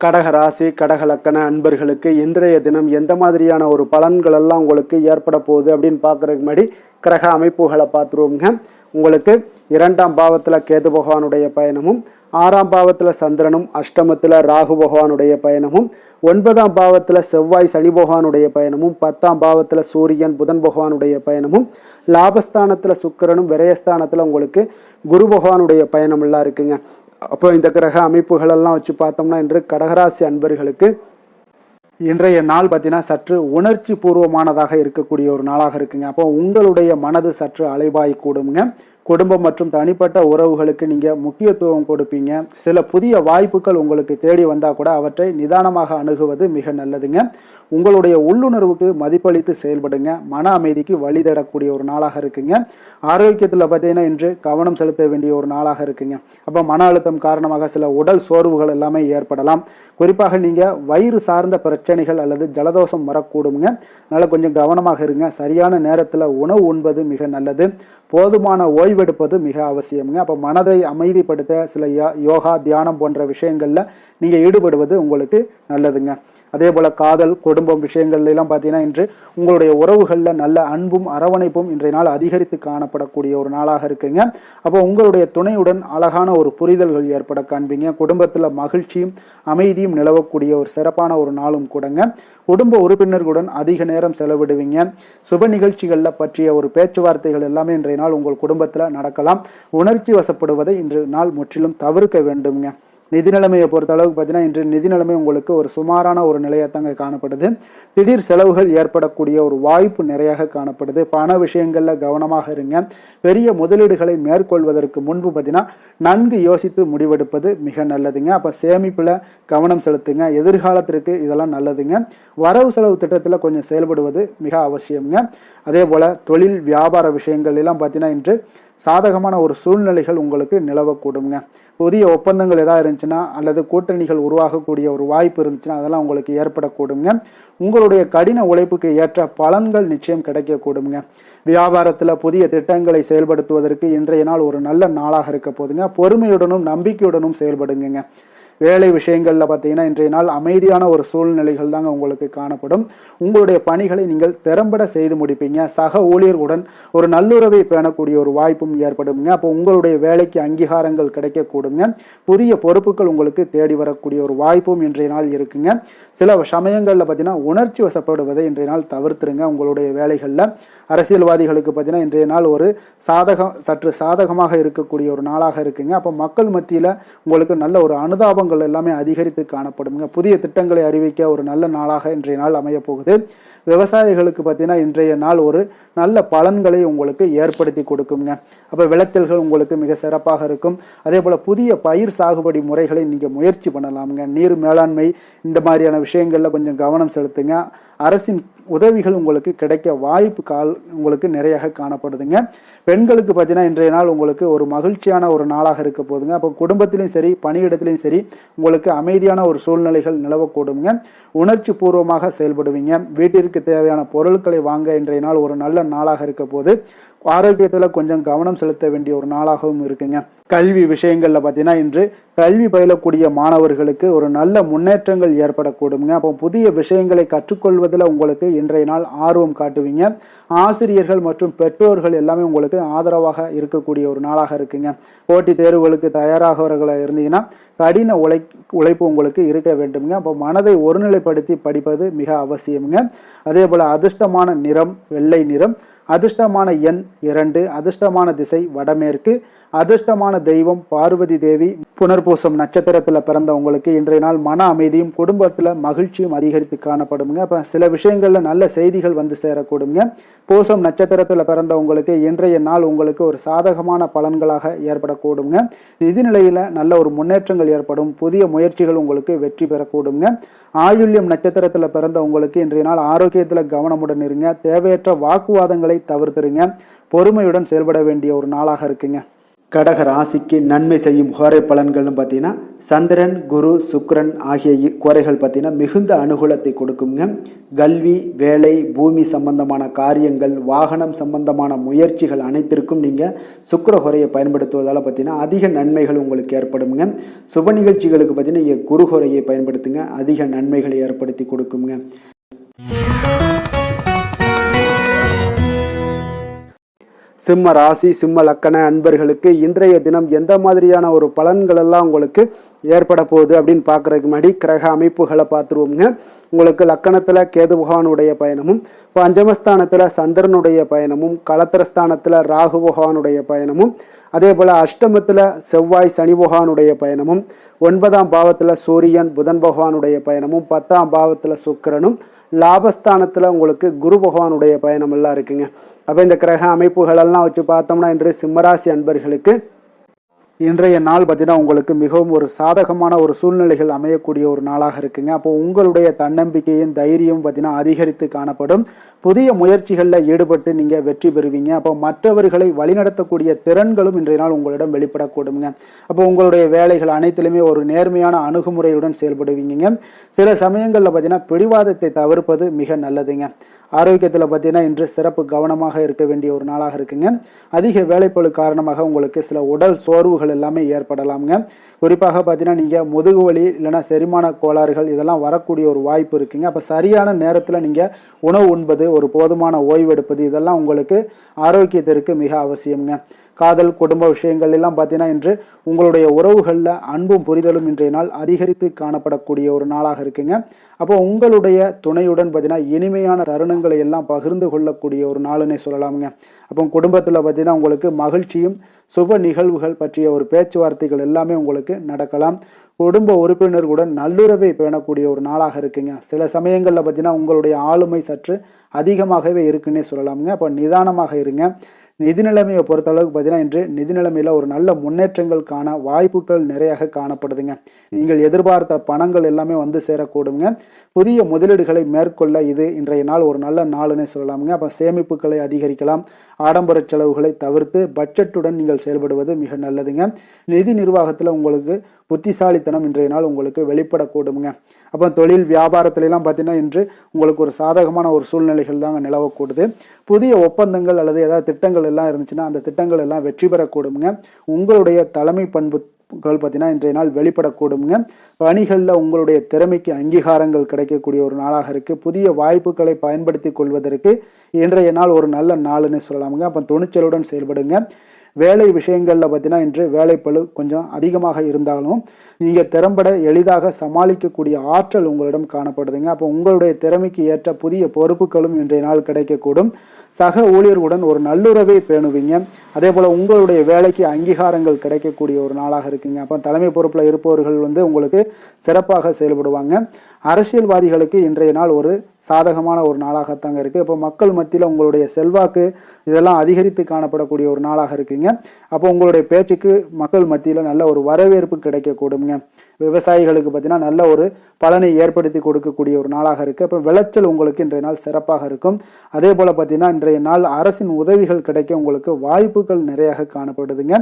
Speaker 1: கடக ராசி கடக லக்கண அன்பர்களுக்கு இன்றைய தினம் எந்த மாதிரியான ஒரு பலன்கள் எல்லாம் உங்களுக்கு ஏற்பட போகுது அப்படின்னு பார்க்குறதுக்கு முன்னாடி கிரக அமைப்புகளை பார்த்துருவோங்க. உங்களுக்கு 2ஆம் பாவத்தில் கேது பகவானுடைய பயணமும், 6ஆம் பாவத்தில் சந்திரனும், அஷ்டமத்தில் ராகு பகவானுடைய பயணமும், 9ஆம் பாவத்தில் செவ்வாய் சனி பகவானுடைய பயணமும், 10ஆம் பாவத்தில் சூரியன் புதன் பகவானுடைய பயணமும், லாபஸ்தானத்தில் சுக்கிரனும், விரயஸ்தானத்தில் உங்களுக்கு குரு பகவானுடைய பயணம் எல்லாம் இருக்குங்க. அப்போ இந்த கிரக அமைப்புகளெல்லாம் வச்சு பார்த்தோம்னா இன்று கடகராசி அன்பர்களுக்கு இன்றைய நாள் பார்த்தீங்கன்னா சற்று உணர்ச்சி பூர்வமானதாக இருக்கக்கூடிய ஒரு நாளாக இருக்குங்க. அப்போ உங்களுடைய மனது சற்று அலைபாய் கூடுங்க. குடும்பம் மற்றும் தனிப்பட்ட உறவுகளுக்கு நீங்கள் முக்கியத்துவம் கொடுப்பீங்க. சில புதிய வாய்ப்புகள் உங்களுக்கு தேடி வந்தால் கூட அவற்றை நிதானமாக அணுகுவது மிக நல்லதுங்க. உங்களுடைய உள்ளுணர்வுக்கு மதிப்பளித்து செயல்படுங்க. மன அமைதிக்கு வழி தேடக்கூடிய ஒரு நாளாக இருக்குங்க. ஆரோக்கியத்தில் பார்த்தீங்கன்னா இன்று கவனம் செலுத்த வேண்டிய ஒரு நாளாக இருக்குங்க. அப்போ மன அழுத்தம் காரணமாக சில உடல் சோர்வுகள் எல்லாமே ஏற்படலாம். குறிப்பாக நீங்கள் வயிறு சார்ந்த பிரச்சனைகள் அல்லது ஜலதோஷம் வரக்கூடுங்க. அதனால் கொஞ்சம் கவனமாக இருங்க. சரியான நேரத்தில் உணவு உண்பது மிக நல்லது. போதுமான ஓய்வெடுப்பது மிக அவசியம்ங்க. அப்போ மனதை அமைதிப்படுத்த சில யோகா தியானம் போன்ற விஷயங்களில் நீங்கள் ஈடுபடுவது உங்களுக்கு நல்லதுங்க. அதே போல் காதல் குடும்பம் விஷயங்கள்லாம் பார்த்தீங்கன்னா இன்று உங்களுடைய உறவுகளில் நல்ல அன்பும் அரவணைப்பும் இன்றைய நாள் அதிகரித்து காணப்படக்கூடிய ஒரு நாளாக இருக்குங்க. அப்போ உங்களுடைய துணையுடன் அழகான ஒரு புரிதல்கள் ஏற்பட காண்பீங்க. குடும்பத்தில் மகிழ்ச்சியும் அமைதியும் நிலவக்கூடிய ஒரு சிறப்பான ஒரு நாளும் கூடங்க. குடும்ப உறுப்பினர்களுடன் அதிக நேரம் செலவிடுவீங்க. சுப நிகழ்ச்சிகளில் பற்றிய ஒரு பேச்சுவார்த்தைகள் எல்லாமே இன்றைய நாள் உங்கள் குடும்பத்தில் நடக்கலாம். உணர்ச்சி வசப்படுவதை இன்றைய நாள் முற்றிலும் தவிர்க்க வேண்டுங்க. நிதி நிலைமையை பொறுத்த அளவுக்கு பார்த்தீங்கன்னா இன்று நிதி நிலைமை உங்களுக்கு ஒரு சுமாரான ஒரு நிலையாக தாங்க காணப்படுது. திடீர் செலவுகள் ஏற்படக்கூடிய ஒரு வாய்ப்பு நிறையாக காணப்படுது. பண விஷயங்களில் கவனமாக இருங்க. பெரிய முதலீடுகளை மேற்கொள்வதற்கு முன்பு பார்த்தீங்கன்னா நன்கு யோசித்து முடிவெடுப்பது மிக நல்லதுங்க. அப்போ சேமிப்பில் கவனம் செலுத்துங்க. எதிர்காலத்திற்கு இதெல்லாம் நல்லதுங்க. வரவு செலவு திட்டத்தில் கொஞ்சம் செயல்படுவது மிக அவசியம்ங்க. அதே போல் தொழில் வியாபார விஷயங்கள் எல்லாம் பார்த்தீங்கன்னா இன்று சாதகமான ஒரு சூழ்நிலைகள் உங்களுக்கு நிலவக்கூடுங்க. புதிய ஒப்பந்தங்கள் எதாவது இருந்துச்சுன்னா அல்லது கூட்டணிகள் உருவாகக்கூடிய ஒரு வாய்ப்பு இருந்துச்சுன்னா அதெல்லாம் உங்களுக்கு ஏற்படக்கூடுங்க. உங்களுடைய கடின உழைப்புக்கு ஏற்ற பலன்கள் நிச்சயம் கிடைக்கக்கூடுங்க. வியாபாரத்தில் புதிய திட்டங்களை செயல்படுத்துவதற்கு இன்றைய நாள் ஒரு நல்ல நாளாக இருக்க போதுங்க. பொறுமையுடனும் நம்பிக்கையுடனும் செயல்படுங்க. வேலை விஷயங்களில் பார்த்தீங்கன்னா இன்றைய நாள் அமைதியான ஒரு சூழ்நிலைகள் தாங்க உங்களுக்கு காணப்படும். உங்களுடைய பணிகளை நீங்கள் திறம்பட செய்து முடிப்பீங்க. சக ஊழியர்களுடன் ஒரு நல்லுறவை பேணக்கூடிய ஒரு வாய்ப்பும் ஏற்படுங்க. அப்போ உங்களுடைய வேலைக்கு அங்கீகாரங்கள் கிடைக்கக்கூடுங்க. புதிய பொறுப்புகள் உங்களுக்கு தேடி வரக்கூடிய ஒரு வாய்ப்பும் இன்றைய நாள் இருக்குங்க. சில சமயங்களில் பார்த்தீங்கன்னா உணர்ச்சி வசப்படுவதை இன்றைய நாள் தவிர்த்துருங்க. உங்களுடைய வேலைகளில் அரசியல்வாதிகளுக்கு பார்த்தீங்கன்னா இன்றைய நாள் ஒரு சற்று சாதகமாக இருக்கக்கூடிய ஒரு நாளாக இருக்குங்க. அப்போ மக்கள் மத்தியில் உங்களுக்கு நல்ல ஒரு அனுதாபம் எல்லாமே அதிகரித்து காணப்படுங்க. புதிய திட்டங்களை அறிவிக்க ஒரு நல்ல நாளாக இன்றைய நாள் அமைய போகுது. விவசாயிகளுக்கு பார்த்தீங்கன்னா இன்றைய நாள் ஒரு நல்ல பலன்களை உங்களுக்கு ஏற்படுத்தி கொடுக்குங்க. அப்போ விளைச்சல்கள் உங்களுக்கு மிக சிறப்பாக இருக்கும். அதே போல் புதிய பயிர் சாகுபடி முறைகளை நீங்கள் முயற்சி பண்ணலாமுங்க. நீர் மேலாண்மை இந்த மாதிரியான விஷயங்களில் கொஞ்சம் கவனம் செலுத்துங்க. அரசின் உதவிகள் உங்களுக்கு கிடைக்க வாய்ப்பு உங்களுக்கு நிறைய காணப்படுதுங்க. பெண்களுக்கு பார்த்தீங்கன்னா இன்றைய நாள் உங்களுக்கு ஒரு மகிழ்ச்சியான ஒரு நாளாக இருக்க போதுங்க. அப்போ குடும்பத்திலையும் சரி பணியிடத்திலையும் சரி உங்களுக்கு அமைதியான ஒரு சூழ்நிலைகள் நிலவக்கூடுங்க. உணர்ச்சி பூர்வமாக செயல்படுவீங்க. வீட்டிற்கு தேவையான பொருட்களை வாங்க இன்றைய நாள் ஒரு நல்ல நாளாக இருக்க போது. ஆரோக்கியத்தில் கொஞ்சம் கவனம் செலுத்த வேண்டிய ஒரு நாளாகவும் இருக்குங்க. கல்வி விஷயங்களில் பார்த்தீங்கன்னா இன்று கல்வி பயிலக்கூடிய மாணவர்களுக்கு ஒரு நல்ல முன்னேற்றங்கள் ஏற்படக்கூடுங்க. அப்போ புதிய விஷயங்களை கற்றுக்கொள்வதில் உங்களுக்கு இன்றைய நாள் ஆர்வம் காட்டுவீங்க. ஆசிரியர்கள் மற்றும் பெற்றோர்கள் எல்லாமே உங்களுக்கு ஆதரவாக இருக்கக்கூடிய ஒரு நாளாக இருக்குங்க. போட்டித் தேர்வுகளுக்கு தயாராகவர்களாக இருந்தீங்கன்னா கடின உழைப்பு உங்களுக்கு இருக்க வேண்டுங்க. அப்போ மனதை ஒருநிலைப்படுத்தி படிப்பது மிக அவசியமுங்க. அதே போல் அதிர்ஷ்டமான நிறம் வெள்ளை நிறம், அதிர்ஷ்டமான எண் 2, அதிர்ஷ்டமான திசை வடமேற்கு, அதிர்ஷ்டமான தெய்வம் பார்வதி தேவி. புனர்பூசம் நட்சத்திரத்தில் பிறந்தவங்களுக்கு இன்றைய நாள் மன அமைதியும் குடும்பத்தில் மகிழ்ச்சியும் அதிகரித்து காணப்படுங்க. அப்போ சில விஷயங்களில் நல்ல செய்திகள் வந்து சேரக்கூடுங்க. பூசம் நட்சத்திரத்தில் பிறந்தவங்களுக்கு இன்றைய நாள் உங்களுக்கு ஒரு சாதகமான பலன்களாக ஏற்படக்கூடுங்க. நிதிநிலையில் நல்ல ஒரு முன்னேற்றங்கள் ஏற்படும். புதிய முயற்சிகள் உங்களுக்கு வெற்றி பெறக்கூடுங்க. ஆயுள்யம் நட்சத்திரத்தில் பிறந்தவங்களுக்கு இன்றைய நாள் ஆரோக்கியத்தில் கவனமுடன் இருங்க. தேவையற்ற வாக்குவாதங்களை தவிர்த்துருங்க. பொறுமையுடன் செயல்பட வேண்டிய ஒரு நாளாக இருக்குங்க. கடக ராசிக்கு நன்மை செய்யும் கோரை பலன்கள்னு பார்த்தீங்கன்னா சந்திரன், குரு, சுக்கிரன் ஆகிய கோரைகள் பார்த்தீங்கன்னா மிகுந்த அனுகூலத்தை கொடுக்குங்க. கல்வி, வேலை, பூமி சம்பந்தமான காரியங்கள், வாகனம் சம்பந்தமான முயற்சிகள் அனைத்திற்கும் நீங்கள் சுக்கிர கோரையை பயன்படுத்துவதால் பார்த்தீங்கன்னா அதிக நன்மைகள் உங்களுக்கு ஏற்படுங்க. சுப நிகழ்ச்சிகளுக்கு பார்த்தீங்கன்னா நீங்கள் குரு கோரையை பயன்படுத்துங்க. அதிக நன்மைகளை ஏற்படுத்தி கொடுக்குங்க. சிம்ம ராசி சிம்ம லக்கண அன்பர்களுக்கு இன்றைய தினம் எந்த மாதிரியான ஒரு பலன்கள் எல்லாம் உங்களுக்கு ஏற்பட போகுது அப்படின்னு பார்க்குறதுக்கு முன்னாடி கிரக அமைப்புகளை பார்த்துருவோங்க. உங்களுக்கு லக்கணத்தில் கேது பகவானுடைய பயணமும், பஞ்சமஸ்தானத்தில் சந்திரனுடைய பயணமும், களத்திரஸ்தானத்தில் ராகு பகவானுடைய பயணமும், அதே போல் அஷ்டமத்தில் செவ்வாய் சனி பகவானுடைய பயணமும், 9ஆம் பாவத்தில் சூரியன் புதன் பகவானுடைய பயணமும், 10ஆம் பாவத்தில் சுக்கிரனும், லாபஸ்தானத்தில் உங்களுக்கு குரு பகவானுடைய பயணம் எல்லாம் இருக்குங்க. அப்போ இந்த கிரக அமைப்புகளெல்லாம் வச்சு பார்த்தோம்னா இன்று சிம்மராசி அன்பர்களுக்கு இன்றைய நாள் பார்த்தீங்கன்னா உங்களுக்கு மிகவும் ஒரு சாதகமான ஒரு சூழ்நிலைகள் அமையக்கூடிய ஒரு நாளாக இருக்குங்க. அப்போ உங்களுடைய தன்னம்பிக்கையும் தைரியம் பார்த்தீங்கன்னா அதிகரித்து காணப்படும். புதிய முயற்சிகளில் ஈடுபட்டு நீங்கள் வெற்றி பெறுவீங்க. அப்போ மற்றவர்களை வழிநடத்தக்கூடிய திறன்களும் இன்றைய நாள் உங்களிடம் வெளிப்படக்கூடுங்க. அப்போ உங்களுடைய வேலைகள் அனைத்திலுமே ஒரு நேர்மையான அணுகுமுறையுடன் செயல்படுவீங்க. சில சமயங்களில் பார்த்தீங்கன்னா பிடிவாதத்தை தவிர்ப்பது மிக நல்லதுங்க. ஆரோக்கியத்தில் பார்த்தீங்கன்னா இன்று சிறப்பு கவனமாக இருக்க வேண்டிய ஒரு நாளாக இருக்குங்க. அதிக வேலைப்பளு காரணமாக உங்களுக்கு சில உடல் சோர்வுகள் எல்லாமே ஏற்படலாமுங்க. குறிப்பாக பார்த்தீங்கன்னா நீங்கள் முதுகு வலி இல்லைனா செரிமான கோளாறுகள் இதெல்லாம் வரக்கூடிய ஒரு வாய்ப்பு இருக்குங்க. அப்போ சரியான நேரத்தில் நீங்கள் உணவு உண்பது, ஒரு போதுமான ஓய்வு எடுப்பது இதெல்லாம் உங்களுக்கு ஆரோக்கியத்திற்கு மிக அவசியம்ங்க. காதல், குடும்ப விஷயங்கள் எல்லாம் பார்த்தீங்கன்னா இன்று உங்களுடைய உறவுகளில் அன்பும் புரிதலும் இன்றைய நாள் அதிகரித்து காணப்படக்கூடிய ஒரு நாளாக இருக்குங்க. அப்போ உங்களுடைய துணையுடன் பார்த்தீங்கன்னா இனிமையான தருணங்களை எல்லாம் பகிர்ந்து கொள்ளக்கூடிய ஒரு நாளுன்னே சொல்லலாமுங்க. அப்போ குடும்பத்தில் பார்த்தீங்கன்னா உங்களுக்கு மகிழ்ச்சியும் சுப நிகழ்வுகள் பற்றிய ஒரு பேச்சுவார்த்தைகள் எல்லாமே உங்களுக்கு நடக்கலாம். குடும்ப உறுப்பினர்களுடன் நல்லுறவை பேணக்கூடிய ஒரு நாளாக இருக்குங்க. சில சமயங்களில் பார்த்தீங்கன்னா உங்களுடைய ஆளுமை சற்று அதிகமாகவே இருக்குன்னே சொல்லலாமுங்க. அப்போ நிதானமாக இருங்க. நிதி நிலைமையை பொறுத்தளவுக்கு பார்த்தீங்கன்னா இன்று நிதி நிலைமையில் ஒரு நல்ல முன்னேற்றங்கள் காண வாய்ப்புகள் நிறையாக காணப்படுதுங்க. நீங்கள் எதிர்பார்த்த பணங்கள் எல்லாமே வந்து சேரக்கூடுங்க. புதிய முதலீடுகளை மேற்கொள்ள இது இன்றைய நாள் ஒரு நல்ல நாளுன்னே சொல்லலாமுங்க. அப்போ சேமிப்புகளை அதிகரிக்கலாம். ஆடம்பர செலவுகளை தவிர்த்து பட்ஜெட்டுடன் நீங்கள் செயல்படுவது மிக நல்லதுங்க. நிதி நிர்வாகத்தில் உங்களுக்கு புத்திசாலித்தனம் இன்றைய நாள் உங்களுக்கு வெளிப்படக்கூடுங்க. அப்போ தொழில் வியாபாரத்திலலாம் பார்த்தீங்கன்னா இன்று உங்களுக்கு ஒரு சாதகமான ஒரு சூழ்நிலைகள் தாங்க நிலவக்கூடுது. புதிய ஒப்பந்தங்கள் அல்லது ஏதாவது திட்டங்கள் எல்லாம் இருந்துச்சுன்னா அந்த திட்டங்கள் எல்லாம் வெற்றி பெறக்கூடுங்க. உங்களுடைய தலைமை பண்புகள் பார்த்தீங்கன்னா இன்றைய நாள் வெளிப்படக்கூடுங்க. பணிகளில் உங்களுடைய திறமைக்கு அங்கீகாரங்கள் கிடைக்கக்கூடிய ஒரு நாளாக இருக்குது. புதிய வாய்ப்புகளை பயன்படுத்தி கொள்வதற்கு இன்றைய நாள் ஒரு நல்ல நாளுன்னு சொல்லலாமுங்க. அப்போ துணிச்சலுடன் செயல்படுங்க. வேலை விஷயங்களில் பார்த்தீங்கன்னா இன்று வேலைப்பளு கொஞ்சம் அதிகமாக இருந்தாலும் நீங்கள் திறம்பட எளிதாக சமாளிக்கக்கூடிய ஆற்றல் உங்களிடம் காணப்படுதுங்க. அப்போ உங்களுடைய திறமைக்கு ஏற்ற புதிய பொறுப்புகளும் இன்றைய நாள் கிடைக்கக்கூடும். சக ஊழியர்களுடன் ஒரு நல்லுறவை பேணுவீங்க. அதே போல் உங்களுடைய வேலைக்கு அங்கீகாரங்கள் கிடைக்கக்கூடிய ஒரு நாளாக இருக்குங்க. அப்போ தலைமை பொறுப்பில் இருப்பவர்கள் உங்களுக்கு சிறப்பாக செயல்படுவாங்க. அரசியல்வாதிகளுக்கு இன்றைய நாள் ஒரு சாதகமான ஒரு நாளாகத்தாங்க இருக்குது. இப்போ மக்கள் மத்தியில் உங்களுடைய செல்வாக்கு இதெல்லாம் அதிகரித்து காணப்படக்கூடிய ஒரு நாளாக இருக்குங்க. அப்போ உங்களுடைய பேச்சுக்கு மக்கள் மத்தியில் நல்ல ஒரு வரவேற்பு கிடைக்கக்கூடுங்க. விவசாயிகளுக்கு பார்த்தீங்கன்னா நல்ல ஒரு பலனை ஏற்படுத்தி கொடுக்கக்கூடிய ஒரு நாளாக இருக்குது. அப்போ விளைச்சல் உங்களுக்கு இன்றைய நாள் சிறப்பாக இருக்கும். அதே போல் பார்த்தீங்கன்னா இன்றைய நாள் அரசின் உதவிகள் கிடைக்க உங்களுக்கு வாய்ப்புகள் நிறையாக காணப்படுதுங்க.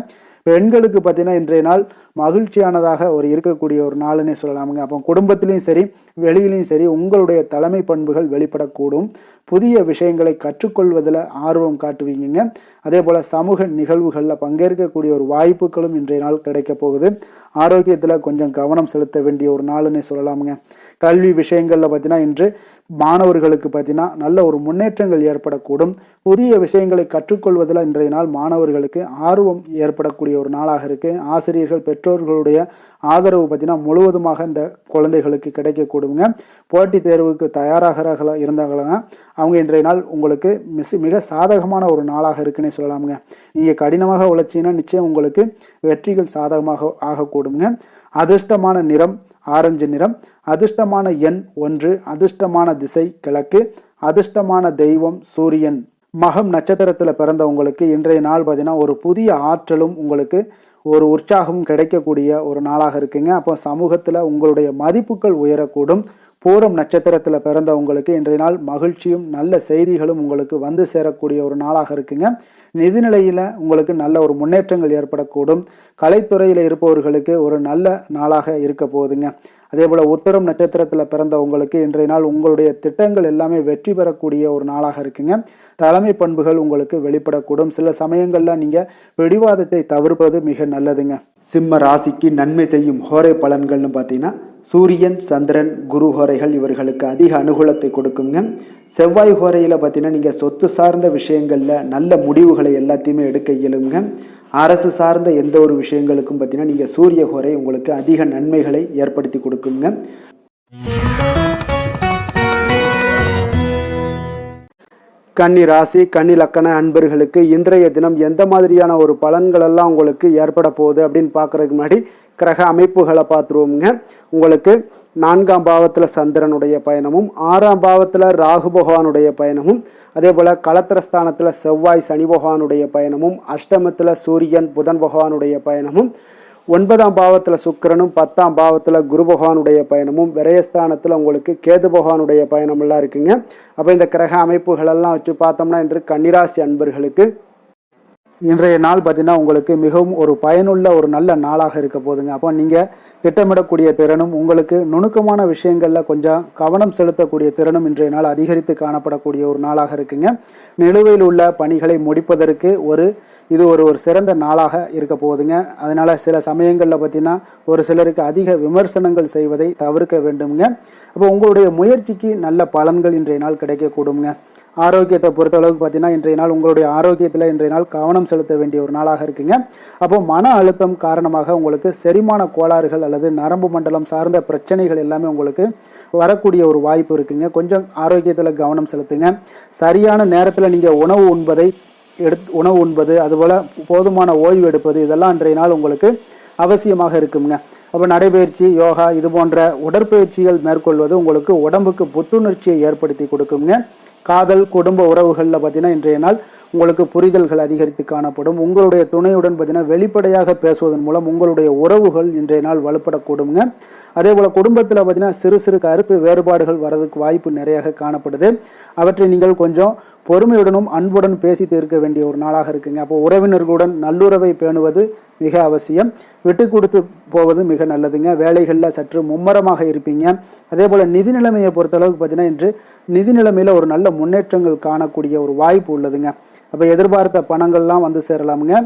Speaker 1: பெண்களுக்கு பார்த்தீங்கன்னா இன்றைய நாள் மகிழ்ச்சியானதாக ஒரு இருக்கக்கூடிய ஒரு நாளுன்னே சொல்லலாமுங்க. அப்போ குடும்பத்திலையும் சரி வெளியிலையும் சரி உங்களுடைய தலைமை பண்புகள் வெளிப்படக்கூடும். புதிய விஷயங்களை கற்றுக்கொள்வதில் ஆர்வம் காட்டுவீங்க. அதே போல் சமூக நிகழ்வுகளில் பங்கேற்கக்கூடிய ஒரு வாய்ப்புகளும் இன்றைய நாள் கிடைக்க போகுது. ஆரோக்கியத்தில் கொஞ்சம் கவனம் செலுத்த வேண்டிய ஒரு நாளுன்னே சொல்லலாமுங்க. கல்வி விஷயங்களில் பார்த்தீங்கன்னா இன்று மாணவர்களுக்கு பார்த்தீங்கன்னா நல்ல ஒரு முன்னேற்றங்கள் ஏற்படக்கூடும். புதிய விஷயங்களை கற்றுக்கொள்வதில் இன்றைய நாள் மாணவர்களுக்கு ஆர்வம் ஏற்படக்கூடிய ஒரு நாளாக இருக்குது. ஆசிரியர்கள் பெற்றோர்களுடைய ஆதரவு பார்த்தீங்கன்னா முழுவதுமாக இந்த குழந்தைகளுக்கு கிடைக்கக்கூடுங்க. போட்டித் தேர்வுக்கு தயாராக இருந்தாங்கன்னா அவங்க இன்றைய நாள் உங்களுக்கு மிக சாதகமான ஒரு நாளாக இருக்குன்னே சொல்லலாமுங்க. நீங்கள் கடினமாக உழைச்சிங்கன்னா நிச்சயம் உங்களுக்கு வெற்றிகள் சாதகமாக ஆகக்கூடுங்க. அதிர்ஷ்டமான நிறம் ஆரஞ்சு நிறம். அதிர்ஷ்டமான எண் 1. அதிர்ஷ்டமான திசை கிழக்கு. அதிர்ஷ்டமான தெய்வம் சூரியன். மகம் நட்சத்திரத்தில் பிறந்தவங்களுக்கு இன்றைய நாள் பார்த்தீங்கன்னா ஒரு புதிய ஆற்றலும் உங்களுக்கு ஒரு உற்சாகமும் கிடைக்கக்கூடிய ஒரு நாளாக இருக்குங்க. அப்போ சமூகத்தில் உங்களுடைய மதிப்புகள் உயரக்கூடும். பூரம் நட்சத்திரத்தில் பிறந்தவங்களுக்கு இன்றைய நாள் மகிழ்ச்சியும் நல்ல செய்திகளும் உங்களுக்கு வந்து சேரக்கூடிய ஒரு நாளாக இருக்குங்க. நிதிநிலையில் உங்களுக்கு நல்ல ஒரு முன்னேற்றங்கள் ஏற்படக்கூடும். கலைத்துறையில் இருப்பவர்களுக்கு ஒரு நல்ல நாளாக இருக்க போகுதுங்க. அதே போல் உத்தரம் நட்சத்திரத்தில் பிறந்தவங்களுக்கு இன்றைய நாள் உங்களுடைய திட்டங்கள் எல்லாமே வெற்றி பெறக்கூடிய ஒரு நாளாக இருக்குங்க. தலைமை பண்புகள் உங்களுக்கு வெளிப்படக்கூடும். சில சமயங்களில் நீங்கள் பிடிவாதத்தை தவிர்ப்பது மிக நல்லதுங்க. சிம்ம ராசிக்கு நன்மை செய்யும் ஹோரை பலன்கள்னு பார்த்தீங்கன்னா சூரியன் சந்திரன் குரு ஹோரைகள் இவர்களுக்கு அதிக அனுகூலத்தை கொடுக்குங்க. செவ்வாய் ஹோரையில் பார்த்தீங்கன்னா நீங்கள் சொத்து சார்ந்த விஷயங்களில் நல்ல முடிவுகளை எல்லாத்தையுமே எடுக்க இயலுங்க. அரசு சார்ந்த எந்த ஒரு விஷயங்களுக்கும் பார்த்தீங்கன்னா நீங்கள் சூரிய ஹோரை உங்களுக்கு அதிக நன்மைகளை ஏற்படுத்தி கொடுக்குங்க. கன்னி ராசி கன்னி லக்கண அன்பர்களுக்கு இன்றைய தினம் எந்த மாதிரியான ஒரு பலன்கள் எல்லாம் உங்களுக்கு ஏற்பட போகுது அப்படின்னு பார்க்கறதுக்கு முன்னாடி கிரக அமைப்புகளை பார்த்துருவோங்க. உங்களுக்கு 4ஆம் பாவத்தில் சந்திரனுடைய பயணமும் 6ஆம் பாவத்தில் ராகு பகவானுடைய பயணமும் அதே போல் களத்திரஸ்தானத்தில் செவ்வாய் சனி பகவானுடைய பயணமும் அஷ்டமத்தில் சூரியன் புதன் பகவானுடைய பயணமும் 9ஆம் பாவத்தில் சுக்கிரனும் 10ஆம் பாவத்தில் குரு பகவானுடைய பயணமும் விரயஸ்தானத்தில் உங்களுக்கு கேது பகவானுடைய பயணமெல்லாம் இருக்குங்க. அப்போ இந்த கிரக அமைப்புகளெல்லாம் வச்சு பார்த்தோம்னா இன்று கன்னிராசி அன்பர்களுக்கு இன்றைய நாள் பார்த்தீங்கன்னா உங்களுக்கு மிகவும் ஒரு பயனுள்ள ஒரு நல்ல நாளாக இருக்க போதுங்க. அப்போ நீங்கள் திட்டமிடக்கூடிய திறனும் உங்களுக்கு நுணுக்கமான விஷயங்களில் கொஞ்சம் கவனம் செலுத்தக்கூடிய திறனும் இன்றைய நாள் அதிகரித்து காணப்படக்கூடிய ஒரு நாளாக இருக்குங்க. நிலுவையில் உள்ள பணிகளை முடிப்பதற்கு இது ஒரு சிறந்த நாளாக இருக்க போகுதுங்க. அதனால் சில சமயங்களில் பார்த்தீங்கன்னா ஒரு சிலருக்கு அதிக விமர்சனங்கள் செய்வதை தவிர்க்க வேண்டுங்க. அப்போ உங்களுடைய முயற்சிக்கு நல்ல பலன்கள் இன்றைய நாள் கிடைக்கக்கூடுங்க. ஆரோக்கியத்தை பொறுத்தளவுக்கு பார்த்தீங்கன்னா இன்றைய நாள் உங்களுடைய ஆரோக்கியத்தில் இன்றைய நாள் கவனம் செலுத்த வேண்டிய ஒரு நாளாக இருக்குங்க. அப்போ மன அழுத்தம் காரணமாக உங்களுக்கு செரிமான கோளாறுகள் அல்லது நரம்பு மண்டலம் சார்ந்த பிரச்சனைகள் எல்லாமே உங்களுக்கு வரக்கூடிய ஒரு வாய்ப்பு இருக்குங்க. கொஞ்சம் ஆரோக்கியத்தில் கவனம் செலுத்துங்க. சரியான நேரத்தில் நீங்கள் உணவு உண்பது அதுபோல் போதுமான ஓய்வு எடுப்பது இதெல்லாம் இன்றைய நாள் உங்களுக்கு அவசியமாக இருக்குங்க. அப்போ நடைபயிற்சி, யோகா இது போன்ற உடற்பயிற்சிகள் மேற்கொள்வது உங்களுக்கு உடம்புக்கு புத்துணர்ச்சியை ஏற்படுத்தி கொடுக்குங்க. காதல், குடும்ப உறவுகளில் பார்த்தீங்கன்னா இன்றைய நாள் உங்களுக்கு புரிதல்கள் அதிகரித்து காணப்படும். உங்களுடைய துணையுடன் பார்த்தீங்கன்னா வெளிப்படையாக பேசுவதன் மூலம் உங்களுடைய உறவுகள் இன்றைய நாள் வலுப்படக்கூடுங்க. அதே போல் குடும்பத்தில் பார்த்தீங்கன்னா சிறு சிறு கருத்து வேறுபாடுகள் வரதுக்கு வாய்ப்பு நிறையாக காணப்படுது. அவற்றை நீங்கள் கொஞ்சம் பொறுமையுடனும் அன்புடன் பேசி தீர்க்க வேண்டிய ஒரு நாளாக இருக்குங்க. அப்போ உறவினர்களுடன் நல்லுறவை பேணுவது மிக அவசியம். விட்டு கொடுத்து போவது மிக நல்லதுங்க. வேலைகளில் சற்று மும்மரமாக இருப்பீங்க. அதே போல் நிதி நிலைமையை பொறுத்தளவுக்கு பார்த்தீங்கன்னா இன்று நிதி நிலைமையில் ஒரு நல்ல முன்னேற்றங்கள் காணக்கூடிய ஒரு வாய்ப்பு உள்ளதுங்க. அப்போ எதிர்பார்த்த பணங்கள்லாம் வந்து சேரலாமுங்க.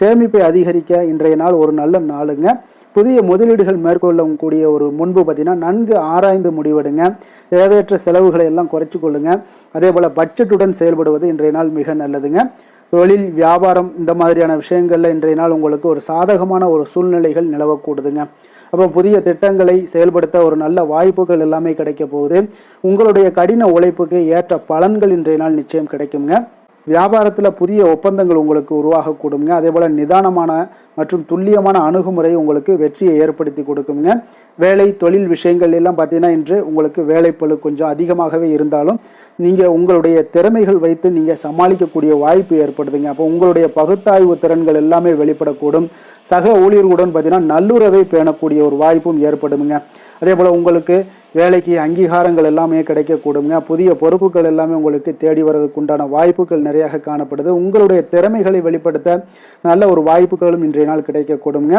Speaker 1: சேமிப்பை அதிகரிக்க இன்றைய நாள் ஒரு நல்ல நாளுங்க. புதிய முதலீடுகள் மேற்கொள்ளக்கூடிய ஒரு முன்பு பார்த்தீங்கன்னா நன்கு ஆராய்ந்து முடிவெடுங்க. தேவையற்ற செலவுகளை எல்லாம் குறைச்சி கொள்ளுங்க. அதே போல் பட்ஜெட்டுடன் செயல்படுவது இன்றைய நாள் மிக நல்லதுங்க. தொழில், வியாபாரம் இந்த மாதிரியான விஷயங்களில் இன்றைய நாள் உங்களுக்கு ஒரு சாதகமான ஒரு சூழ்நிலைகள் நிலவக்கூடுதுங்க. அப்போ புதிய திட்டங்களை செயல்படுத்த ஒரு நல்ல வாய்ப்புகள் எல்லாமே கிடைக்க போகுது. உங்களுடைய கடின உழைப்புக்கு ஏற்ற பலன்கள் இன்றைய நாள் நிச்சயம் கிடைக்குங்க. வியாபாரத்தில் புதிய ஒப்பந்தங்கள் உங்களுக்கு உருவாகக்கூடுங்க. அதே போல் நிதானமான மற்றும் துல்லியமான அணுகுமுறை உங்களுக்கு வெற்றியை ஏற்படுத்தி கொடுக்குங்க. வேலை, தொழில் விஷயங்கள் எல்லாம் பார்த்தீங்கன்னா இன்று உங்களுக்கு வேலைப்பளு கொஞ்சம் அதிகமாகவே இருந்தாலும் நீங்கள் உங்களுடைய திறமைகள் வைத்து நீங்கள் சமாளிக்கக்கூடிய வாய்ப்பு ஏற்படுதுங்க. அப்போ உங்களுடைய பகுத்தாய்வு திறன்கள் எல்லாமே வெளிப்படக்கூடும். சக ஊழியர்களுடன் பார்த்தீங்கன்னா நல்லுறவை பேணக்கூடிய ஒரு வாய்ப்பும் ஏற்படுங்க. அதே போல் உங்களுக்கு வேலைக்கு அங்கீகாரங்கள் எல்லாமே கிடைக்கக்கூடுங்க. புதிய பொறுப்புகள் எல்லாமே உங்களுக்கு தேடி வர்றதுக்கு உண்டான வாய்ப்புகள் நிறையாக காணப்படுது. உங்களுடைய திறமைகளை வெளிப்படுத்த நல்ல ஒரு வாய்ப்புகளும் இன்றைய நாள் கிடைக்கக்கூடுங்க.